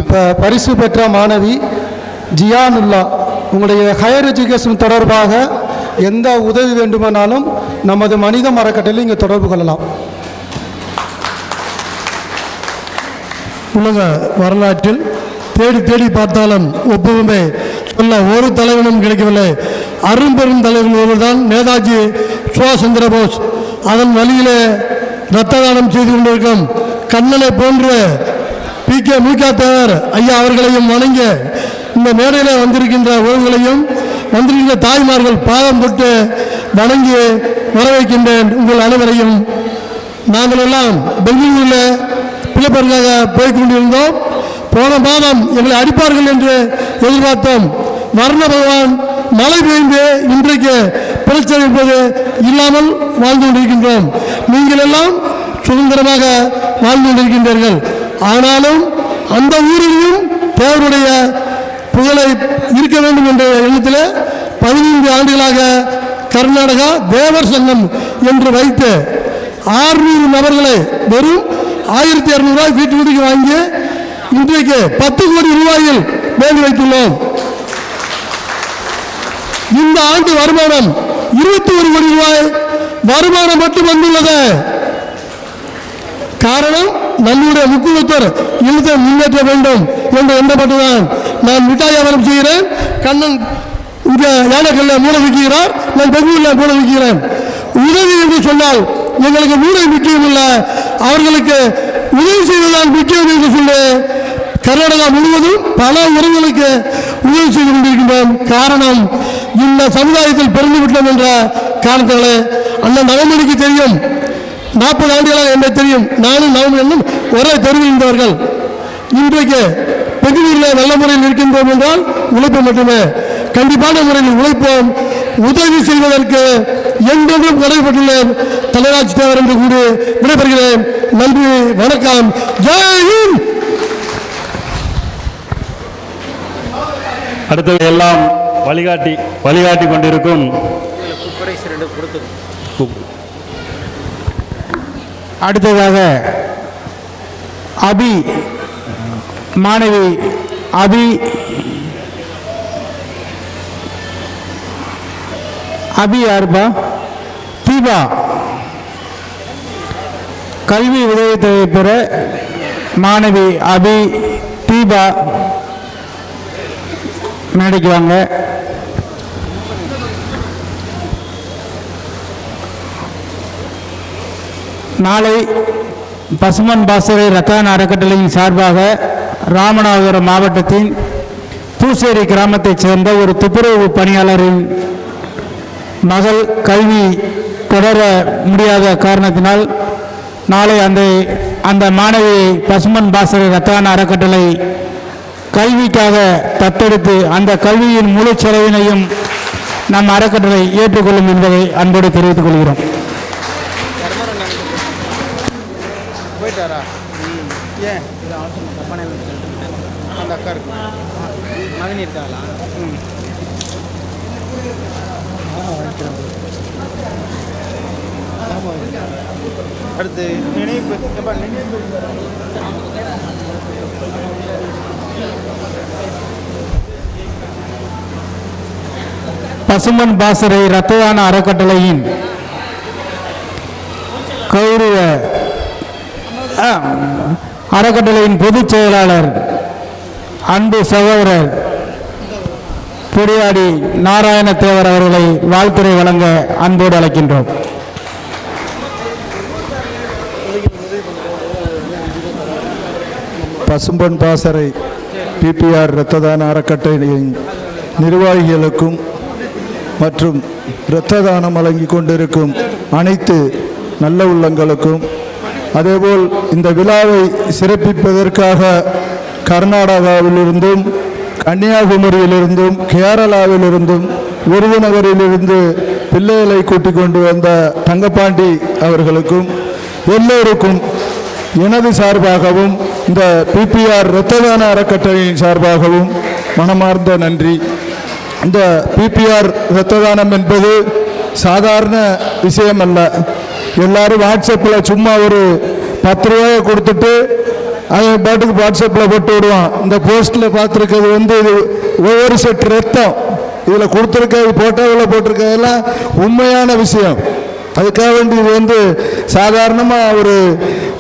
இப்போ பரிசு பெற்ற மாணவி ஜியானுல்லா, உங்களுடைய ஹையர் எஜுகேஷன் தொடர்பாக எந்த உதவி வேண்டுமானாலும் நமது மனித அறக்கட்டளையில் இங்கே தொடர்பு கொள்ளலாம். உலக வரலாற்றில் தேடி தேடி பார்த்தாலும் ஒப்புமே சொல்ல ஒரு தலைவனும் கிடைக்கவில்லை. அரும்பெரும் தலைவன் ஒருவர்தான் நேதாஜி சுபாஷ் சந்திர போஸ். அதன் வழியிலே இரத்த தானம் செய்து கொண்டிருக்கும் கண்ணனை போன்ற PK மூகா தேவர் ஐயா அவர்களையும் வணங்க இந்த மேடையில் வந்திருக்கின்ற உறவுகளையும் வந்திருக்கின்ற தாய்மார்கள் பாதம் தொட்டு வணங்கி வரவேற்கின்றேன். உங்கள் அனைவரையும் நாங்கள் எல்லாம் பெங்களூரில் பிள்ளைப்பருக்காக போய்கொண்டிருந்தோம். போன மாதம் எங்களை அடிப்பார்கள் என்று எதிர்பார்த்தோம். வர்ண பகவான் மழை பெய்ந்து இன்றைக்கு பிரச்சனை என்பது இல்லாமல் வாழ்ந்து கொண்டிருக்கின்றோம். நீங்கள் எல்லாம் சுதந்திரமாக வாழ்ந்து கொண்டிருக்கின்றீர்கள். ஆனாலும் அந்த ஊரிலும் தேவருடைய புகழை இருக்க வேண்டும் என்ற எண்ணத்தில் 15 ஆண்டுகளாக கர்நாடகா தேவர் சங்கம் என்று வைத்து 600 நபர்களை வெறும் 1200 ரூபாய் வீட்டுக்கு வாங்கி இன்றைக்கு 10 கோடி ரூபாயில் வேண்டி வைத்துள்ளோம். இந்த ஆண்டு வருமானம் 21 கோடி ரூபாய் வருமானம் மட்டும் வந்துள்ளது. காரணம் நம்முடைய முக்குவத்தர் இழுத்தை முன்னேற்ற வேண்டும் என்று எண்ணப்பட்டுதான் நான் மிட்டாய் வியாபாரம் செய்கிறேன். கண்ணன் இங்கே யானைக்கல்ல மூளை விற்கிறார், நான் பெங்களூரில் மூளை விற்கிறேன். உதவி என்று சொன்னால் எங்களுக்கு மூளை முக்கியம் இல்லை, அவர்களுக்கு உதவி செய்வதுதான் முக்கியம் என்று சொல்லி கர்நாடகா முழுவதும் பல உறவுகளுக்கு உதவி செய்து கொண்டிருக்கின்றோம். காரணம் இந்த சமுதாயத்தில் பிறந்துவிட்டோம் என்ற காரணத்தாலே அண்ணன் நவமணிக்கு தெரியும், 40 ஆண்டுகளாக என்ன தெரியும், நானும் நவமணியும் ஒரே தெருவில் இருந்தவர்கள். இன்றைக்கு பெங்களூரில் நல்ல முறையில் இருக்கின்றோம் என்றால் உழைப்பு மட்டுமே. கண்டிப்பான முறையில் உழைப்போம். உதவி செய்வதற்கு என்றென்றும் நடைபெற்றுள்ள தலைராட்சி தேவர் என்று கூறி விடைபெறுகிறேன். நன்றி, வணக்கம், ஜெய் ஹிந்த். அடுத்தது எல்லாம் வழிகாட்டி கொண்டிருக்கும் அடுத்ததாக அபி மாணவி அபி யாருப்பா? தீபா கல்வி உதவித்தொகை பெற மாணவி அபி தீபா மேடைக்கு வாங்க. நாளை பசுமன் பாசறை ரத்ததான அறக்கட்டளையின் சார்பாக ராமநாதபுரம் மாவட்டத்தின் பூசேரி கிராமத்தைச் சேர்ந்த ஒரு துப்புரவு பணியாளரின் மகள் கல்வி தொடர முடியாத காரணத்தினால் நாளை அந்த மாணவியை பசுமன் பாசறை ரத்ததான அறக்கட்டளை கல்விக்காக தத்தெடுத்து அந்த கல்வியின் முழு செலவினையும் நம் அறக்கட்டளை ஏற்றுக்கொள்ளும் என்பதை அன்போடு தெரிவித்துக் கொள்கிறோம். போயிட்டாரா? ஏன் அந்த அக்கா இருக்கு மகன் இருக்காங்களா? அடுத்து நினைவு பசுமன் பாசறை ரத்ததான அறக்கட்டளையின் கௌரவ அறக்கட்டளையின் பொதுச் செயலாளர் அன்பு சகோதரர் பொடியாடி நாராயண தேவர் அவர்களை வாழ்த்துரை வழங்க அன்போடு அழைக்கின்றோம். பசும்பொன் பாசறை பிபிஆர் இரத்த தான அறக்கட்டளையின் நிர்வாகிகளுக்கும் மற்றும் இரத்த தானம் வழங்கி கொண்டிருக்கும் அனைத்து நல்ல உள்ளங்களுக்கும், அதேபோல் இந்த விழாவை சிறப்பிப்பதற்காக கர்நாடகாவிலிருந்தும் கன்னியாகுமரியிலிருந்தும் கேரளாவிலிருந்தும் விருதுநகரிலிருந்து பிள்ளைகளை கூட்டிக் கொண்டு வந்த தங்கப்பாண்டி அவர்களுக்கும் எல்லோருக்கும் எனது சார்பாகவும் இந்த பிபிஆர் இரத்த தான அறக்கட்டளையின் சார்பாகவும் மனமார்ந்த நன்றி. இந்த பிபிஆர் இரத்த தானம் என்பது சாதாரண விஷயம் அல்ல. எல்லாரும் வாட்ஸ்அப்பில் சும்மா ஒரு 10 ரூபாயை கொடுத்துட்டு அதை பாட்டுக்கு வாட்ஸ்அப்பில் போட்டு விடுவான். இந்த போஸ்ட்டில் பார்த்துருக்கிறது இது ஒவ்வொரு செட் ரத்தம் இதில் கொடுத்துருக்கிறது போட்டோவில் போட்டிருக்கிறதெல்லாம் உண்மையான விஷயம். அதுக்காக வேண்டி இது சாதாரணமாக ஒரு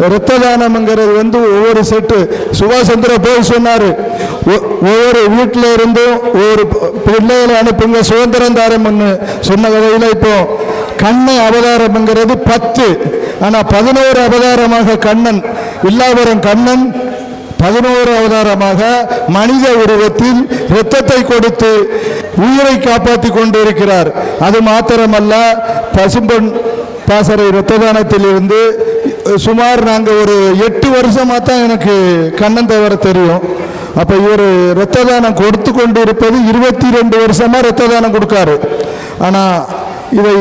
இரத்த தானம்ங்கிறது ஒவ்வொரு செட்டு சுபாஷ் சந்திர போஸ் சொன்னார், ஒவ்வொரு வீட்டில் இருந்தும் ஒவ்வொரு பிள்ளைகளை அனுப்புங்க சுதந்திரம் தாரம்னு சொன்ன வகையில் இப்போ கண்ணன் அவதாரம்ங்கிறது 10, ஆனால் 11 அவதாரமாக கண்ணன் வில்லாபுரம் கண்ணன் 11 அவதாரமாக மனித உருவத்தில் இரத்தத்தை கொடுத்து உயிரை காப்பாற்றி கொண்டிருக்கிறார். அது மாத்திரமல்ல, பசும்பொன் பாசறை இரத்த தானத்திலிருந்து சுமார் நாங்கள் ஒரு 8 வருஷமாக தான் எனக்கு கண்ணன் தேவரை தெரியும். அப்போ இவர் இரத்த தானம் கொடுத்து கொண்டு இருப்பது 22 வருஷமாக இரத்த தானம் கொடுக்காரு. ஆனால் இதை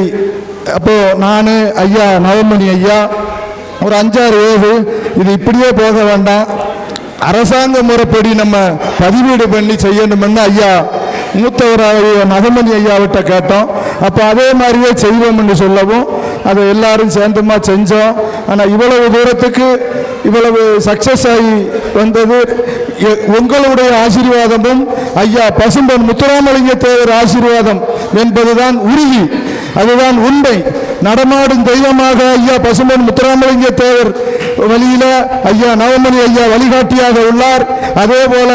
அப்போது நான் ஐயா நவமணி ஐயா ஒரு 5-6 வயது இது இப்படியே போக வேண்டாம், அரசாங்க முறைப்படி நம்ம பதிவீடு பண்ணி செய்யணும்னு ஐயா மூத்தவராக நவமணி ஐயாவிட்ட கேட்டோம். அப்போ அதே மாதிரியே செய்வோம்னு சொல்லவும் அதை எல்லாரும் சேர்ந்துமா செஞ்சோம். ஆனால் இவ்வளவு தூரத்துக்கு இவ்வளவு சக்சஸ் ஆகி வந்தது உங்களுடைய ஆசீர்வாதமும் ஐயா பசும்பொன் முத்துராமலிங்க தேவர் ஆசீர்வாதம் என்பதுதான் உறுதி, அதுதான் உண்மை. நடமாடும் தெய்வமாக ஐயா பசும்பொன் முத்துராமலிங்க தேவர் வழியில ஐயா நவமணி ஐயா வழிகாட்டியாக உள்ளார். அதே போல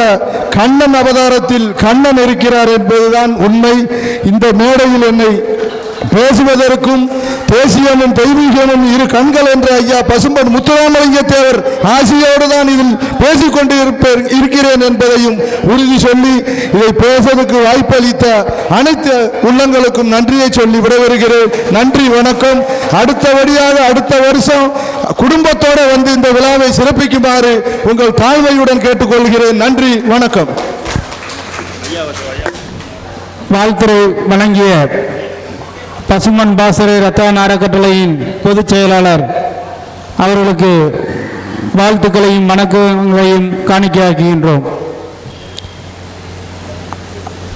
கண்ணன் அவதாரத்தில் கண்ணன் இருக்கிறார் என்பதுதான் உண்மை. இந்த மேடையில் என்னை பேசுவதற்கும் தேசியமும் தெய்வீகமும் இரு கண்கள் என்ற ஐயா பசும்பொன் முத்துராமலிங்க தேவர் ஆசியோடு தான் இதில் பேசிக்கொண்டு இருக்கிறேன் என்பதையும் உறுதி சொல்லி இதை பேசுவதற்கு வாய்ப்பளித்த அனைத்து உள்ளங்களுக்கும் நன்றியை சொல்லி விடைபெறுகிறேன். நன்றி, வணக்கம். அடுத்தபடியாக அடுத்த வருஷம் குடும்பத்தோடு இந்த விழாவை சிறப்பிக்குமாறு உங்கள் தாழ்மையுடன் கேட்டுக்கொள்கிறேன். நன்றி, வணக்கம். வாழ்த்துறை வழங்கிய பசுமன் பாசறை இரத்த தான அறக்கட்டளையின் பொதுச் செயலாளர் அவர்களுக்கு வாழ்த்துக்களையும் வணக்கங்களையும் காணிக்கையாக்குகின்றோம்.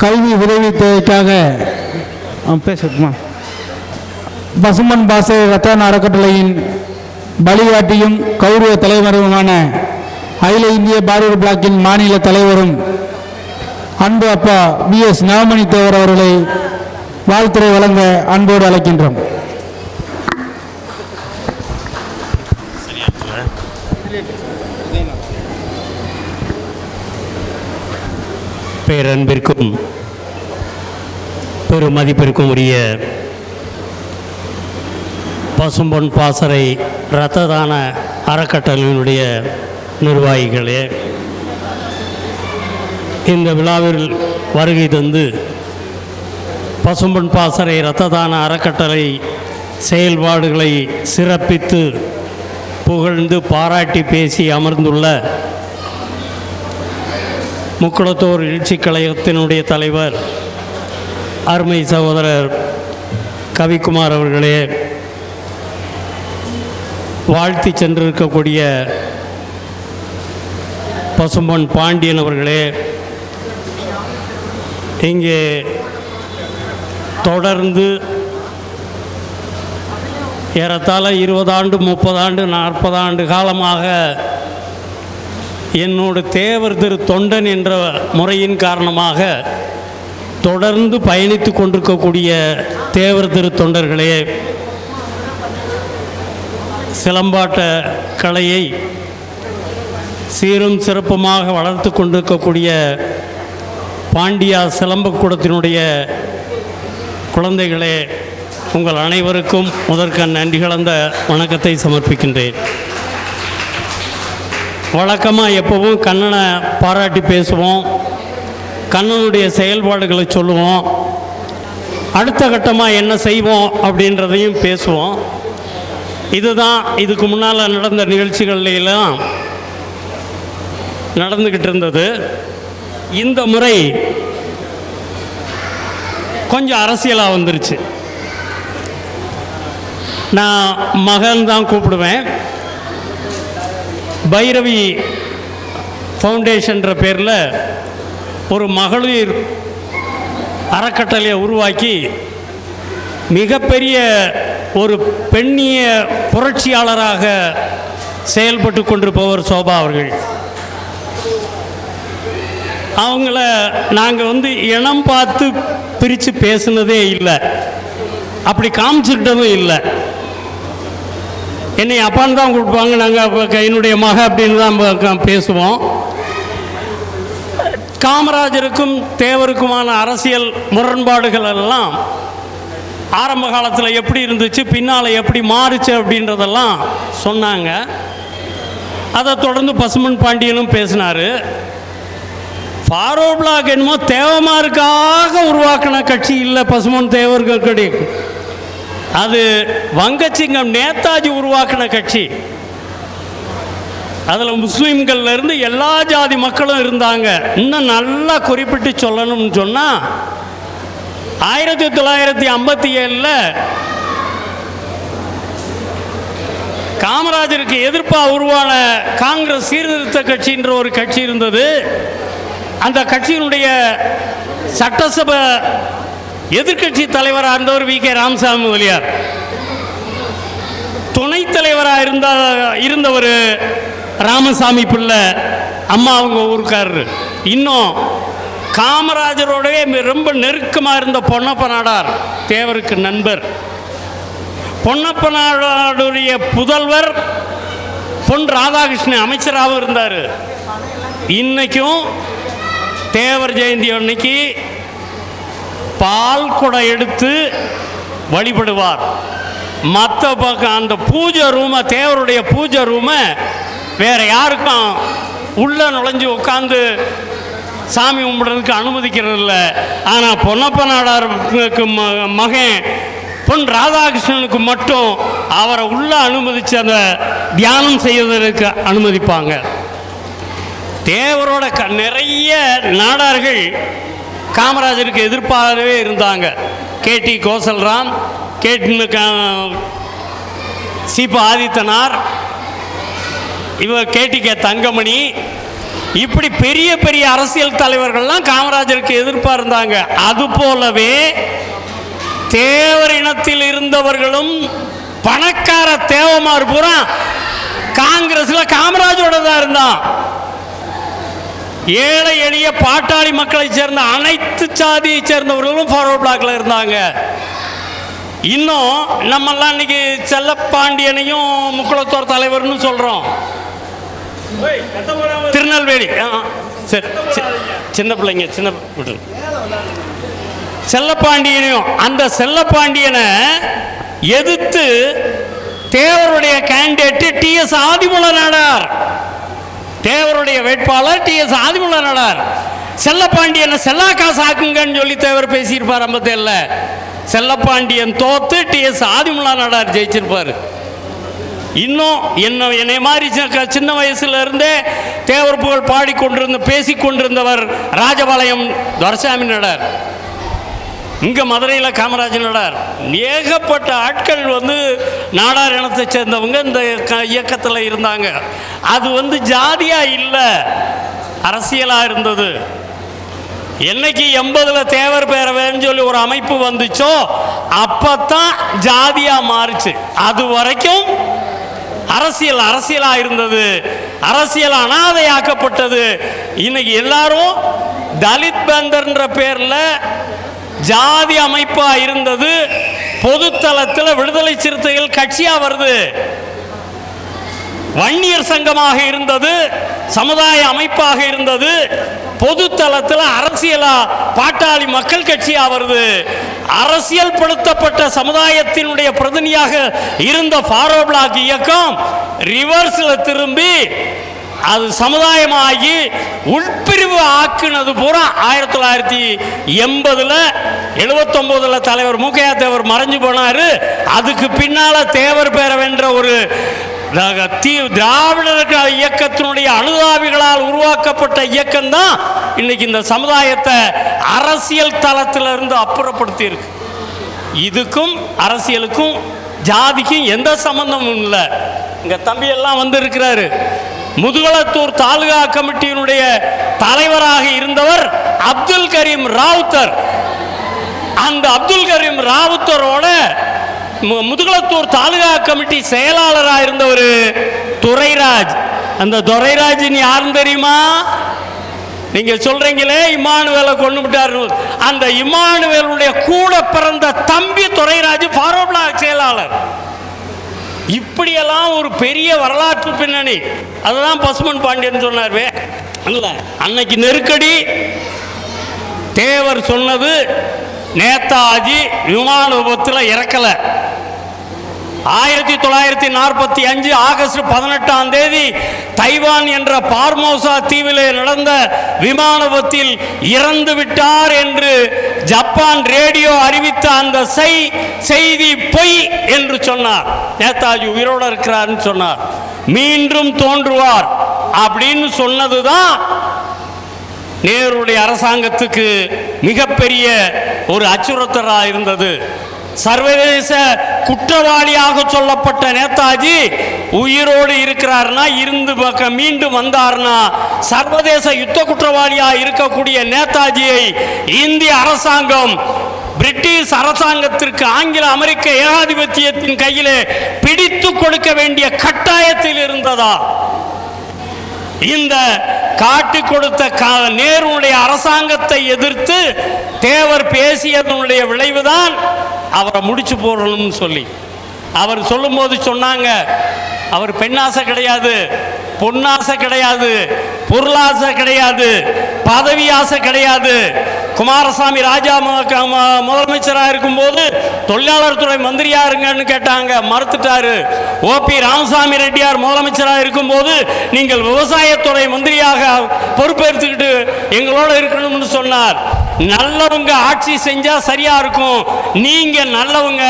கல்வி உதவித் தேவைக்காக பேசுமா பசுமன் பாசறை இரத்த தான அறக்கட்டளையின் வழிகாட்டியும் கௌரவ தலைவருமான அகில இந்திய பாரதிய பிளாக்கின் மாநில தலைவரும் அன்பு அப்பா VS நவமணி தேவர் அவர்களை வாழ்த்துரை வழங்க அன்போடு அழைக்கின்றோம். பேரன்பிற்கும் பெருமதிப்பிற்கும் உரிய பசும்பொன் பாசறை இரத்த தான அறக்கட்டளையினுடைய நிர்வாகிகளே, இந்த விழாவில் வருகை தந்து பசும்பொன் பாசறை இரத்த தான அறக்கட்டளை செயல்பாடுகளை சிறப்பித்து புகழ்ந்து பாராட்டி பேசி அமர்ந்துள்ள முக்குளத்தோர் எழுச்சி கழகத்தினுடைய தலைவர் அருமை சகோதரர் கவிக்குமார் அவர்களே, வாழ்த்தி சென்றிருக்கக்கூடிய பசும்பொன் பாண்டியன் அவர்களே, இங்கே தொடர்ந்து ஏறத்தாழ 20 ஆண்டு 30 ஆண்டு 40 ஆண்டு காலமாக என்னோட தேவர் திரு தொண்டன் என்ற முறையின் காரணமாக தொடர்ந்து பயணித்து கொண்டிருக்கக்கூடிய தேவர் திரு தொண்டர்களே, சிலம்பாட்ட கலையை சீரும் சிறப்புமாக வளர்த்து கொண்டிருக்கக்கூடிய பாண்டியா சிலம்பக்கூடத்தினுடைய குழந்தைகளே, உங்கள் அனைவருக்கும் முதற்கண் நன்றி கலந்த வணக்கத்தை சமர்ப்பிக்கின்றேன். வழக்கமாக எப்பவும் கண்ணனை பாராட்டி பேசுவோம், கண்ணனுடைய செயல்பாடுகளை சொல்லுவோம், அடுத்த கட்டமாக என்ன செய்வோம் அப்படின்றதையும் பேசுவோம். இதுதான் இதுக்கு முன்னால் நடந்த நிகழ்ச்சிகள்லாம் நடந்துக்கிட்டு இருந்தது. இந்த முறை கொஞ்சம் அரசியலாக வந்துருச்சு. நான் மகன் தான் கூப்பிடுவேன். பைரவி ஃபவுண்டேஷன்ற பேரில் ஒரு மகளிர் அறக்கட்டளையை உருவாக்கி மிகப்பெரிய ஒரு பெண்ணிய புரட்சியாளராக செயல்பட்டு கொண்டிருப்பவர் சோபா அவர்கள். அவங்கள நாங்கள் இனம் பார்த்து பிரித்து பேசுனதே இல்லை, அப்படி காமிச்சுக்கிட்டதும் இல்லை. என்னை அப்பான்னு தான் கொடுப்பாங்க, நாங்கள் என்னுடைய மக அப்படின்னு தான் பேசுவோம். காமராஜருக்கும் தேவருக்குமான அரசியல் முரண்பாடுகள் எல்லாம் ஆரம்ப காலத்தில் எப்படி இருந்துச்சு, பின்னால் எப்படி மாறுச்சு அப்படின்றதெல்லாம் சொன்னாங்க. அதை தொடர்ந்து பசுமன் பாண்டியனும் பேசினார். ஃபார்வர்ட் பிளாக் என்னமோ தேவமாருக்காக உருவாக்கின கட்சி இல்லை பசுமன் தேவர்கள் கிடையாது, அது வங்கச்சிங்கம் நேதாஜி உருவாக்கின கட்சி. அதில் முஸ்லீம்கள்ல இருந்து எல்லா ஜாதி மக்களும் இருந்தாங்க. இன்னும் நல்லா குறிப்பிட்டு சொல்லணும்னு சொன்னால் 1957 காமராஜருக்கு எதிர்ப்பாக உருவான காங்கிரஸ் சீர்திருத்த கட்சின்ற ஒரு கட்சி இருந்தது. அந்த கட்சியினுடைய சட்டசபை எதிர்கட்சி தலைவராக இருந்தவர் VK ராமசாமி முதலியார். துணைத் தலைவராக இருந்தவர் ராமசாமி பிள்ளை, அம்மா அவங்க ஊருக்காரரு. இன்னும் காமராஜரோடவே ரொம்ப நெருக்கமாக இருந்த பொன்னப்ப நாடார் தேவருக்கு நண்பர். பொன்னப்ப நாடாருடைய புதல்வர் பொன் ராதாகிருஷ்ணன் அமைச்சராகவும் இருந்தார். இன்னைக்கும் தேவர் ஜெயந்தி அன்னைக்கு பால் குடம் எடுத்து வழிபடுவார். மற்ற பக்கம் அந்த பூஜை ரூமை, தேவருடைய பூஜை ரூமை வேற யாருக்கும் உள்ள நுழைஞ்சு உட்காந்து சாமி கும்பிடுறதுக்கு அனுமதிக்கிறது இல்லை. ஆனால் பொன்னப்ப நாடாருக்கு மகன் பொன் ராதாகிருஷ்ணனுக்கு மட்டும் அவரை உள்ள அனுமதித்து அந்த தியானம் செய்வதற்கு அனுமதிப்பாங்க. தேவரோட நிறைய நாடார்கள் காமராஜருக்கு எதிர்ப்பாகவே இருந்தாங்க. KT கோசல்ராம், சீபா ஆதித்தனார், இவர் கேடிகே தங்கமணி, இப்படி பெரிய பெரிய அரசியல் தலைவர்கள்லாம் காமராஜருக்கு எதிர்ப்பாக இருந்தாங்க. அதுபோலவே தேவர் இனத்தில் இருந்தவர்களும் பணக்கார தேவமார் பூரா காங்கிரஸ்ல காமராஜோட தான் இருந்தான். ஏழை எளிய பாட்டாளி மக்களை சேர்ந்த அனைத்து சாதியை சேர்ந்தவர்களும் ஃபார்வர்ட் பிளாக்ல இருந்தாங்க. இன்னும் நம்மெல்லாம் இன்னைக்கு செல்லப்பாண்டியனையும் முக்குளத்தோர் தலைவர்னு சொல்றோம். திருநெல்வேலி சின்ன பிள்ளைங்க சின்ன செல்லப்பாண்டியனையும், அந்த செல்லப்பாண்டியனை எதிர்த்து தேவருடைய கேண்டிடேட் டி.எஸ். ஆதிமூல நாடார், தேவருடைய வேட்பாளர் டி.எஸ். ஆதிமூல நாடார். செல்லப்பாண்டியனை செல்லாக்காசு ஆக்குங்கன்னு சொல்லி தேவர் பேசியிருப்பார் 57ல். செல்லப்பாண்டியன் தோத்து டி.எஸ். ஆதிமூல நாடார் ஜெயிச்சிருப்பார். இன்னும் என்னை மாதிரி சின்ன வயசுல இருந்தே தேவர் புகழ் பாடிக்கொண்டிருந்த பேசிக்கொண்டிருந்தவர் ராஜபாளையம் துரைசாமி நாடார், இங்கே மதுரையில் காமராஜ் நாடார். ஏகப்பட்ட ஆட்கள் நாடார் இனத்தை சேர்ந்தவங்க இந்த இயக்கத்தில் இருந்தாங்க. அது ஜாதியாக இல்லை, அரசியலாக இருந்தது. என்னைக்கு 80ல் தேவர் பேரவைன்னு சொல்லி ஒரு அமைப்பு வந்துச்சோ அப்பத்தான் ஜாதியாக மாறுச்சு. அது வரைக்கும் அரசியலாக இருந்தது. அரசியல் அனாதையாக்கப்பட்டது. இன்னைக்கு எல்லாரும் தலித் பந்தர்ன்ற பேரில் ஜாதி அமைப்பா இருந்தது பொதுத்தளத்தில் விடுதலை சிறுத்தைகள் கட்சியா வருது. வன்னியர் சங்கமாக இருந்தது, சமுதாய அமைப்பாக இருந்தது, பொதுத்தளத்தில் அரசியலா பாட்டாளி மக்கள் கட்சியா வருது. அரசியல் படுத்தப்பட்ட சமுதாயத்தினுடைய பிரதிநிதியாக இருந்த ஃபார்வர்ட் பிளாக் இயக்கம் ரிவர்ஸ்ல திரும்பி அது சமுதாயமாகி உள்பிரிவு ஆக்குனது பூரா 1980ல் 79ல் தலைவர் மூக்கையா தேவர் மறைஞ்சு போனாரு. அதுக்கு பின்னால தேவர் பேரவென்ற ஒரு திராவிடர் இயக்கத்தினுடைய அனுதாபிகளால் உருவாக்கப்பட்ட இயக்கம் தான் இன்னைக்கு இந்த சமுதாயத்தை அரசியல் தளத்தில் இருந்து அப்புறப்படுத்தி இருக்கு. இதுக்கும் அரசியலுக்கும் ஜாதிக்கும் எந்த சம்பந்தமும் இல்லை. இங்க தம்பி எல்லாம் இருக்கிறாரு. முதுகுளத்தூர் தாலுகா கமிட்டியினுடைய தலைவராக இருந்தவர் அப்துல் கரீம் ராவுத்தர். அந்த அப்துல் கரீம் ராவுத்தரோட முதுகுளத்தூர் தாலுகா கமிட்டி செயலாளராக இருந்தவர் துரைராஜ். அந்த துரைராஜ் யாருன்னு தெரியுமா? நீங்க சொல்றீங்களே இமானுவேலை கொண்டு விட்டாரு, அந்த இமானுவேலுடைய கூட பிறந்த தம்பி துரைராஜ் ஃபார்வர்ட் பிளாக் செயலாளர். இப்படியெல்லாம் ஒரு பெரிய வரலாற்று பின்னணி. அதுதான் பசுமன் பாண்டியன் சொன்னார். இல்ல அன்னைக்கு நெருக்கடி தேவர் சொன்னது நேதாஜி விமான விபத்தில் இறக்கல. 1945 ஆகஸ்ட் 18ஆம் தேதி தைவான் என்ற பார்மோசா தீவிலே நடந்த விமான விபத்தில் இறந்து விட்டார் என்று ஜப்பான் ரேடியோ அறிவித்த அந்த செய்தி பொய் என்று சொன்னார். நேதாஜி உயிரோடு இருக்கிறார்னு சொன்னார். மீண்டும் தோன்றுவார் அப்படின்னு சொன்னதுதான் நேருடைய அரசாங்கத்துக்கு மிகப்பெரிய ஒரு அச்சுறுத்தலாக இருந்தது. சர்வதேச குற்றவாளியாக சொல்லப்பட்ட நேதாஜி உயிரோடு இருக்கிறார்னா, இருந்து மீண்டும் வந்தார்னா, சர்வதேச யுத்த குற்றவாளியாக இருக்கக்கூடிய நேதாஜியை இந்திய அரசாங்கம் பிரிட்டிஷ் அரசாங்கத்திற்கு ஆங்கில அமெரிக்க ஏகாதிபத்தியத்தின் கையிலே பிடித்து கொடுக்க வேண்டிய கட்டாயத்தில் இருந்ததா? இந்த காட்டி கொடுத்த நேருடைய அரசாங்கத்தை எதிர்த்து தேவர் பேசியதனுடைய விளைவுதான் அவரை முடிச்சு போடணும்னு சொல்லி அவர் சொல்லும்போது சொன்னாங்க, அவர் பெண்ணாசை கிடையாது, பொன்னாசை கிடையாது, பொருளாசை கிடையாது, பதவி ஆசை கிடையாது. குமாரசாமி ராஜா முதலமைச்சராக இருக்கும்போது தொழிலாளர் துறை மந்திரியா இருங்கன்னு கேட்டாங்க, மறுத்துட்டாரு. ஓபி ராமசாமி ரெட்டியார் முதலமைச்சராக இருக்கும்போது நீங்கள் விவசாயத்துறை மந்திரியாக பொறுப்பேற்றுக்கிட்டு எங்களோட இருக்கணும்னு சொன்னார். நல்லவங்க ஆட்சி செஞ்சா சரியா இருக்கும், நீங்க நல்லவங்க,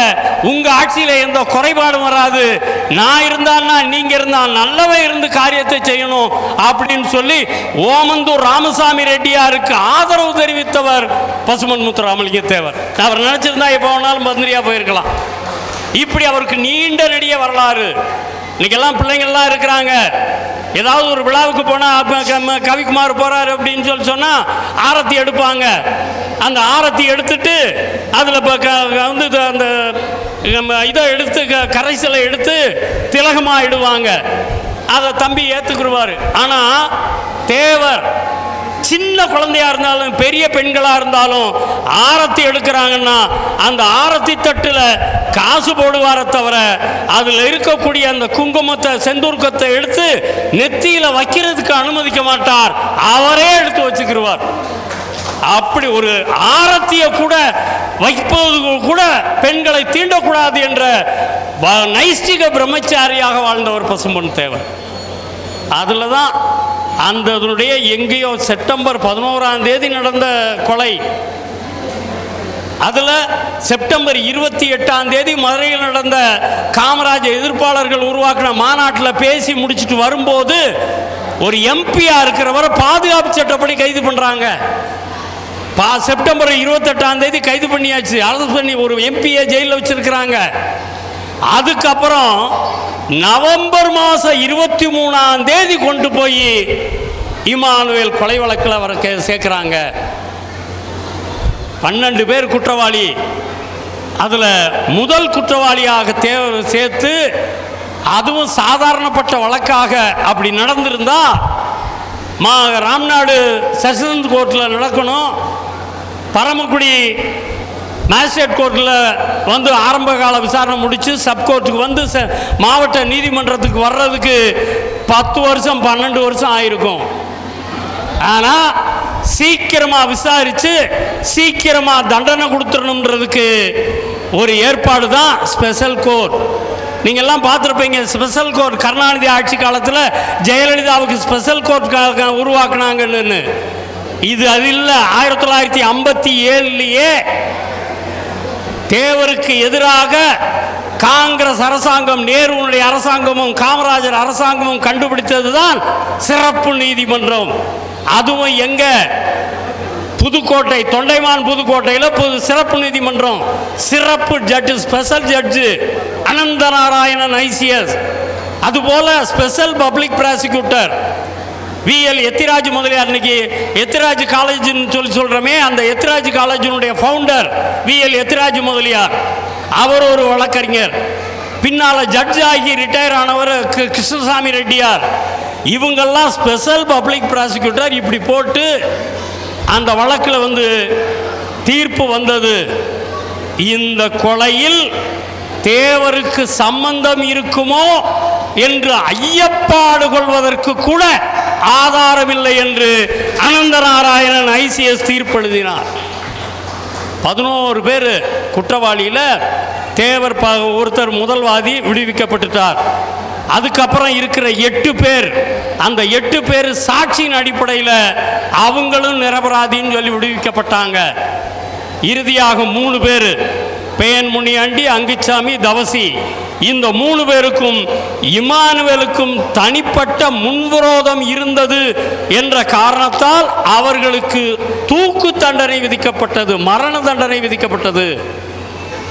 உங்க ஆட்சியில எந்த குறைபாடும் வராது, நான் இருந்தான்னா நீங்க இருந்தா நல்லவன் இருந்து காரியத்தை செய்யணும் அப்படின்னு சொல்லி ஓமந்தூர் ராமசாமி ரெட்டியாருக்கு ஆதரவு தெரிவித்தவர் பசுமன் முத்துராமலிங்க தேவர். அவர் நினைச்சிருந்தா எப்போ வேணாலும் மந்திரியா போயிருக்கலாம். இப்படி அவருக்கு நீண்ட நெடிய வரலாறு. இன்னைக்கெல்லாம் பிள்ளைங்கள்லாம் இருக்கிறாங்க, ஏதாவது ஒரு விழாவுக்கு போனால் கவிக்குமார் போகிறாரு அப்படின்னு சொன்னால் ஆரத்தி எடுப்பாங்க. அந்த ஆரத்தி எடுத்துட்டு அதில் வந்து அந்த இதை எடுத்து கரைசலை எடுத்து திலகமாக இடுவாங்க. அதை தம்பி ஏற்றுக்குருவார். ஆனால் தேவர் சின்ன குழந்தையா இருந்தாலும் பெரிய பெண்களாக இருந்தாலும் ஆரத்தி எடுக்கிறாங்கன்னா அந்த ஆரத்தி தட்டில் காசு போடுவார தவிர அதில் இருக்கக்கூடிய அந்த குங்குமத்தை செந்தூர்க்கத்தை எடுத்து நெத்தியில் வைக்கிறதுக்கு அனுமதிக்க மாட்டார். அவரே எடுத்து வச்சுக்கிடுவார். அப்படி ஒரு ஆரத்தியை கூட வைப்பது கூட பெண்களை தீண்டக்கூடாது என்ற நைஷ்டிக பிரம்மச்சாரியாக வாழ்ந்தவர் பசும்பொன் தேவர். அதில் தான் அதனுடைய எங்கேயோ செப்டம்பர் 11ஆம் தேதி நடந்த கொலை, அதில் செப்டம்பர் 28ஆம் தேதி மதுரையில் நடந்த காமராஜ் எதிர்ப்பாளர்கள் உருவாக்கின மாநாட்டில் பேசி முடிச்சுட்டு வரும்போது ஒரு எம்பியா இருக்கிறவரை பாதுகாப்பு சட்டப்படி கைது பண்ணுறாங்க. செப்டம்பர் 28ஆம் தேதி கைது பண்ணியாச்சு, அரசு பண்ணி ஒரு எம்பியை ஜெயிலில் வச்சிருக்கிறாங்க. அதுக்கப்புறம் நவம்பர் மாதம் 23ஆம் தேதி கொண்டு போய் இமானுவேல் கொலை வழக்கில் அவரை சேர்க்குறாங்க. 12 பேர் குற்றவாளி. அதில் முதல் குற்றவாளியாக தேவர் சேர்த்து, அதுவும் சாதாரணப்பட்ட வழக்காக அப்படி நடந்திருந்தா ராம்நாடு செஷன்ஸ் கோர்ட்டில் நடக்கணும். பரமக்குடி மேஜிஸ்ட்ரேட் கோர்ட்டில் வந்து ஆரம்ப கால விசாரணை முடித்து சப்கோர்ட்டுக்கு வந்து மாவட்ட நீதிமன்றத்துக்கு வர்றதுக்கு 10 வருஷம் 12 வருஷம் ஆயிருக்கும். ஆனால் சீக்கிரமாக விசாரித்து சீக்கிரமாக தண்டனை கொடுத்துடணுன்றதுக்கு ஒரு ஏற்பாடு தான் ஸ்பெஷல் கோர்ட். நீங்கள்லாம் பார்த்துருப்பீங்க, ஸ்பெஷல் கோர்ட் கருணாநிதி ஆட்சி காலத்தில் ஜெயலலிதாவுக்கு ஸ்பெஷல் கோர்ட் உருவாக்குனாங்கன்னு. இது அது இல்லை. 1957 தேவருக்கு எதிராக காங்கிரஸ் அரசாங்கம், நேருனுடைய அரசாங்கமும் காமராஜர் அரசாங்கமும் கண்டுபிடித்தது தான் சிறப்பு நீதிமன்றம். அதுவும் எங்க? புதுக்கோட்டை, தொண்டைமான் புதுக்கோட்டையில் சிறப்பு நீதிமன்றம். சிறப்பு judge, special judge Anantha Narayanan ICS. அதுபோல special public prosecutor VL Ethiraj Mudaliar. இன்னைக்கு எத்திராஜ் காலேஜ்னு சொல்கிறோமே, அந்த எத்திராஜ் காலேஜினுடைய ஃபவுண்டர் விஎல் எத்திராஜ் முதலியார். அவர் ஒரு வழக்கறிஞர். பின்னால் ஜட்ஜ் ஆகி ரிட்டையர் ஆனவர் கிருஷ்ணசாமி ரெட்டியார். இவங்கெல்லாம் ஸ்பெஷல் பப்ளிக் ப்ராசிக்யூட்டர். இப்படி போட்டு அந்த வழக்கில் வந்து தீர்ப்பு வந்தது. இந்த கொலையில் தேவருக்கு சம்பந்தம் இருக்குமோ என்று ஐயப்பாடு கொள்வதற்கு கூட ஆதாரமில்லை என்று அனந்த நாராயணன் ஐசிஎஸ் தீர்ப்பு எழுதினார். 11 பேர் குற்றவாளியில் தேவர் ஒருத்தர் முதல்வாதி விடுவிக்கப்பட்டுட்டார். அதுக்கப்புறம் இருக்கிற 8 பேர், அந்த 8 பேர் சாட்சியின் அடிப்படையில் அவங்களும் நிரபராதின்னு சொல்லி விடுவிக்கப்பட்டாங்க. இறுதியாக 3 பேர், பேன் முனியாண்டி, அங்குச்சாமி, தவசி, இந்த 3 பேருக்கும் இமானுவேலுக்கும் தனிப்பட்ட முன்விரோதம் இருந்தது என்ற காரணத்தால் அவர்களுக்கு தூக்கு தண்டனை விதிக்கப்பட்டது, மரண தண்டனை விதிக்கப்பட்டது.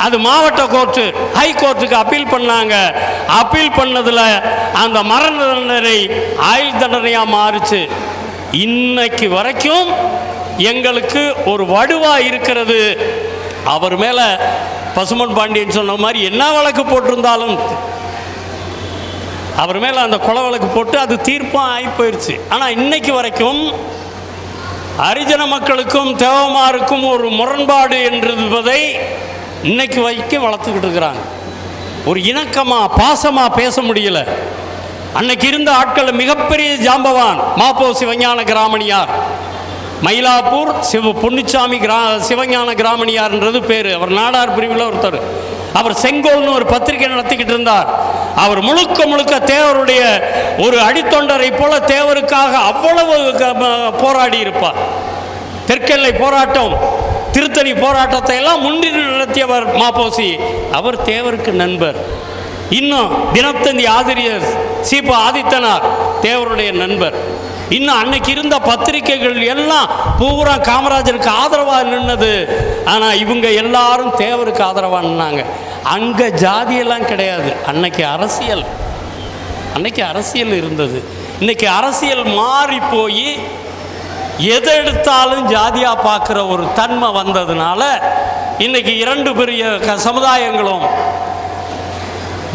அது மாவட்ட கோர்ட்டு ஹை கோர்ட்டுக்கு அப்பீல் பண்ணாங்க. அப்பீல் பண்ணதில் அந்த மரண தண்டனை ஆயுள் தண்டனையாக மாறுச்சு. இன்னைக்கு வரைக்கும் எங்களுக்கு ஒரு வடுவா இருக்கிறது. அவர் மேலே பசுமன் பாண்டியன் சொன்ன மாதிரி என்ன வழக்கு போட்டிருந்தாலும் அவர் மேலே அந்த கொலை வழக்கு போட்டு அது தீர்ப்பாக ஆகி போயிடுச்சு. ஆனால் இன்னைக்கு வரைக்கும் ஹரிஜன மக்களுக்கும் தேவமாருக்கும் ஒரு முரண்பாடு என்பதை இன்னைக்கு வரைக்கும் வளர்த்துக்கிட்டு இருக்கிறாங்க. ஒரு இணக்கமாக பாசமாக பேச முடியல. அன்னைக்கு இருந்த ஆட்கள் மிகப்பெரிய ஜாம்பவான் மாப்போ சிவஞான கிராமணியார், மயிலாப்பூர் பொன்னுச்சாமி சிவஞான கிராமணியார்ன்றது பேர். அவர் நாடார் பிரிவில் ஒருத்தர். அவர் செங்கோல்னு ஒரு பத்திரிகை நடத்திக்கிட்டு இருந்தார். அவர் முழுக்க முழுக்க தேவருடைய ஒரு அடித்தொண்டரை போல தேவருக்காக அவ்வளவு போராடி இருப்பார். தெற்கெல்லை போராட்டம், திருத்தணி போராட்டத்தை எல்லாம் முன்னின்று நடத்தியவர் மாப்போசி. அவர் தேவருக்கு நண்பர். இன்னும் தினத்தந்தி ஆசிரியர் சீபா ஆதித்தனார் தேவருடைய நண்பர். இன்னும் அன்னைக்கு இருந்த பத்திரிகைகள் எல்லாம் பூரா காமராஜருக்கு ஆதரவாக நின்னது. ஆனால் இவங்க எல்லாரும் தேவருக்கு ஆதரவாக நின்னாங்க. அங்கே ஜாதியெல்லாம் கிடையாது. அன்னைக்கு அரசியல் இருந்தது. இன்னைக்கு அரசியல் மாறி போய் எதை எடுத்தாலும் ஜாதியாக பார்க்குற ஒரு தன்மை வந்ததுனால இன்னைக்கு இரண்டு பெரிய சமுதாயங்களும்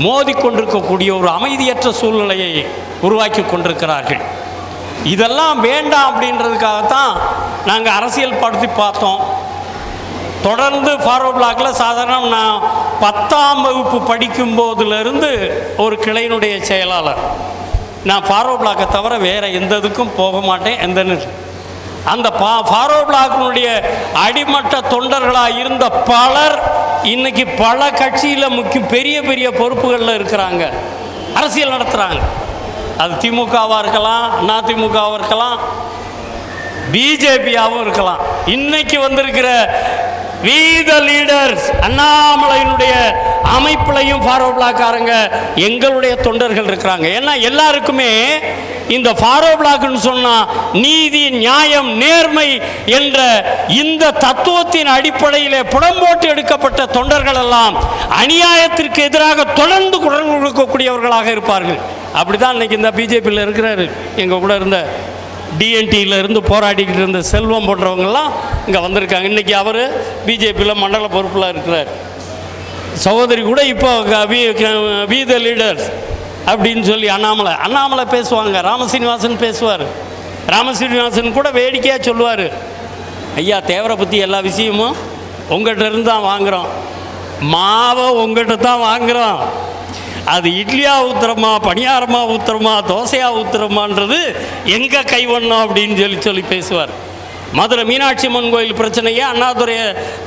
மோதிக்கொண்டிருக்கக்கூடிய ஒரு அமைதியற்ற சூழ்நிலையை உருவாக்கி கொண்டிருக்கிறார்கள். இதெல்லாம் வேண்டாம் அப்படின்றதுக்காகத்தான் நாங்கள் அரசியல் படுத்தி பார்த்தோம். தொடர்ந்து ஃபார்வர்ட் பிளாக்கில் சாதாரண நான் 10ஆம் வகுப்பு படிக்கும் போதிலிருந்து ஒரு கிளையினுடைய செயலாளர். நான் ஃபார்வர்ட் பிளாக்கை தவிர வேறு எந்த இதுக்கும் போக மாட்டேன். அந்த ஃபார்வர்ட் பிளாக்கினுடைய அடிமட்ட தொண்டர்களாக இருந்த பலர் இன்னைக்கு பல கட்சியில் பெரிய பெரிய பொறுப்புகளில் இருக்கிறாங்க, அரசியல் நடத்துகிறாங்க. அது திமுகவாக இருக்கலாம், அதிமுகவாக இருக்கலாம், பிஜேபியாகவும் இருக்கலாம். இன்னைக்கு வந்திருக்கிற வி த லீடர்ஸ் அண்ணாமலையினுடைய அமைப்பிலையும் ஃபார்வர்ட் பிளாக்காரங்க எங்களுடைய தொண்டர்கள் இருக்கிறாங்க. ஏன்னா எல்லாருக்குமே இந்த ஃபார்வர்ட் பிளாக்னு சொன்னால் நீதி, நியாயம், நேர்மை என்ற இந்த தத்துவத்தின் அடிப்படையில் புடம்போட்டு எடுக்கப்பட்ட தொண்டர்கள் எல்லாம் அநியாயத்திற்கு எதிராக தொடர்ந்து குரல் கொடுக்கக்கூடியவர்களாக இருப்பார்கள். அப்படிதான் இன்னைக்கு இந்த பிஜேபியில் இருக்கிறாரு. எங்கள் கூட இருந்த டிஎன்டியில் இருந்து போராடிக்கிட்டு இருந்த செல்வம் போன்றவங்கெல்லாம் இங்கே வந்திருக்காங்க. இன்றைக்கி அவர் பிஜேபியில் மண்டல பொறுப்பில் இருக்கிறார். சகோதரி கூட இப்போ வி த லீடர்ஸ் அப்படின்னு சொல்லி அண்ணாமலை பேசுவாங்க. ராமசீனிவாசன் பேசுவார். ராமசீனிவாசன் கூட வேடிக்கையாக சொல்லுவார், ஐயா தேவரை பற்றி எல்லா விஷயமும் உங்கள்கிட்ட இருந்து தான் வாங்குகிறோம், மாவை உங்கள்கிட்ட தான் வாங்குகிறோம், அது இட்லியா ஊத்துறமா, பணியாரமா ஊத்துறமா, தோசையா ஊத்துறமான்றது எங்கே கைவண்ணம் அப்படின்னு சொல்லி பேசுவார். மதுரை மீனாட்சி அம்மன் கோயில் பிரச்சனையை அண்ணாதுரை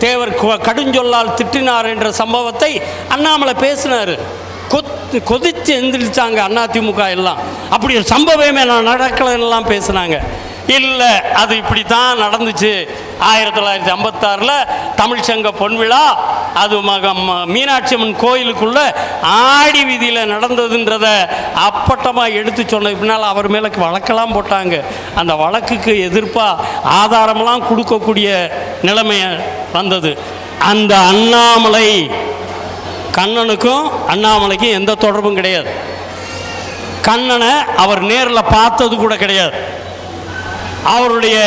தேவர் கடுஞ்சொல்லால் திட்டினார் என்ற சம்பவத்தை அண்ணாமலை பேசினார். கொதிச்சு எந்திரிச்சாங்க அதிமுக எல்லாம். அப்படி ஒரு சம்பவமே நான் நடக்கலன்னெல்லாம் பேசினாங்க. இல்லை அது இப்படி தான் நடந்துச்சு. 1956 தமிழ் சங்க பொன்விழா அது மீனாட்சி அம்மன் கோயிலுக்குள்ள ஆடி வீதியில் நடந்ததுன்றத அப்பட்டமாக எடுத்து சொன்ன பின்னால் அவர் மேலே வழக்கெல்லாம் போட்டாங்க. அந்த வழக்குக்கு எதிர்ப்பாக ஆதாரமெல்லாம் கொடுக்கக்கூடிய நிலைமை வந்தது. அந்த அண்ணாமலை கண்ணனுக்கும் அண்ணாமலைக்கும் எந்த தொடர்பும் கிடையாது. கண்ணனை அவர் நேரில் பார்த்தது கூட கிடையாது. அவருடைய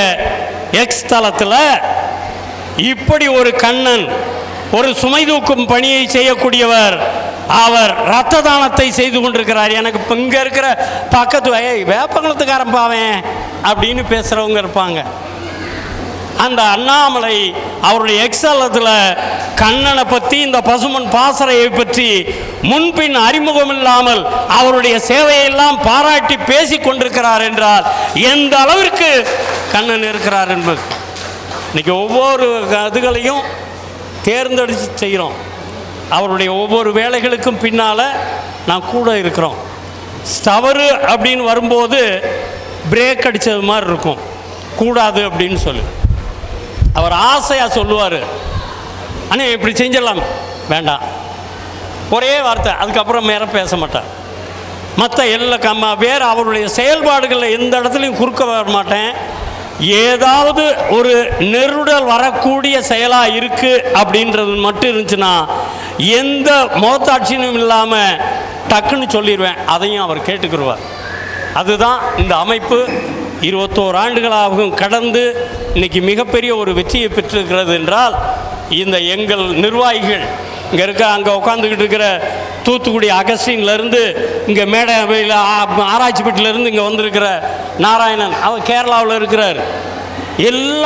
எக்ஸ் தளத்தில் இப்படி ஒரு கண்ணன் ஒரு சுமை தூக்கும் பணியை செய்யக்கூடியவர், அவர் இரத்த தானத்தை செய்து கொண்டிருக்கிறார். எனக்கு இப்போ இங்கே இருக்கிற பக்கத்து வேப்பங்குளத்துக்காரன் பாவேன் அப்படின்னு பேசுகிறவங்க இருப்பாங்க. அந்த அண்ணாமலை அவருடைய எக்ஸலத்தில் கண்ணனை பற்றி, இந்த பசுமன் பாசறையை பற்றி முன்பின் அறிமுகம் இல்லாமல் அவருடைய சேவையெல்லாம் பாராட்டி பேசி கொண்டிருக்கிறார் என்றால் எந்த அளவிற்கு கண்ணன் இருக்கிறார் என்பது. இன்னைக்கு ஒவ்வொரு இதுகளையும் தேர்ந்தெடுத்து செய்கிறோம். அவருடைய ஒவ்வொரு வேலைகளுக்கும் பின்னால் நான் கூட இருக்கிறோம். தவறு அப்படின்னு வரும்போது பிரேக் அடித்தது மாதிரி இருக்கும், கூடாது அப்படின்னு சொல்லி அவர் ஆசையாக சொல்லுவார், அண்ணே இப்படி செஞ்சிடலாம், வேண்டாம், ஒரே வார்த்தை, அதுக்கப்புறம் மேலே பேச மாட்டார். மற்ற எல்லா வேறு அவருடைய செயல்பாடுகளில் எந்த இடத்துலையும் குறுக்க வர மாட்டேன். ஏதாவது ஒரு நெருடல் வரக்கூடிய செயலாக இருக்குது அப்படின்றது மட்டும் இருந்துச்சுன்னா எந்த மோத்தாட்சியும் இல்லாமல் டக்குன்னு சொல்லிடுவேன். அதையும் அவர் கேட்டுக்கிடுவார். அதுதான் இந்த அமைப்பு 21 ஆண்டுகளாகவும் கடந்து இன்றைக்கி மிகப்பெரிய ஒரு வெற்றியை பெற்றிருக்கிறது என்றால் இந்த எங்கள் நிர்வாகிகள் இங்கே அங்கே உட்காந்துக்கிட்டு இருக்கிற தூத்துக்குடி அகஸ்டின்லேருந்து இங்கே மேடையில் ஆராய்ச்சிப்பட்டிலேருந்து இங்கே வந்திருக்கிற நாராயணன், அவர் கேரளாவில் இருக்கிறார். எல்லா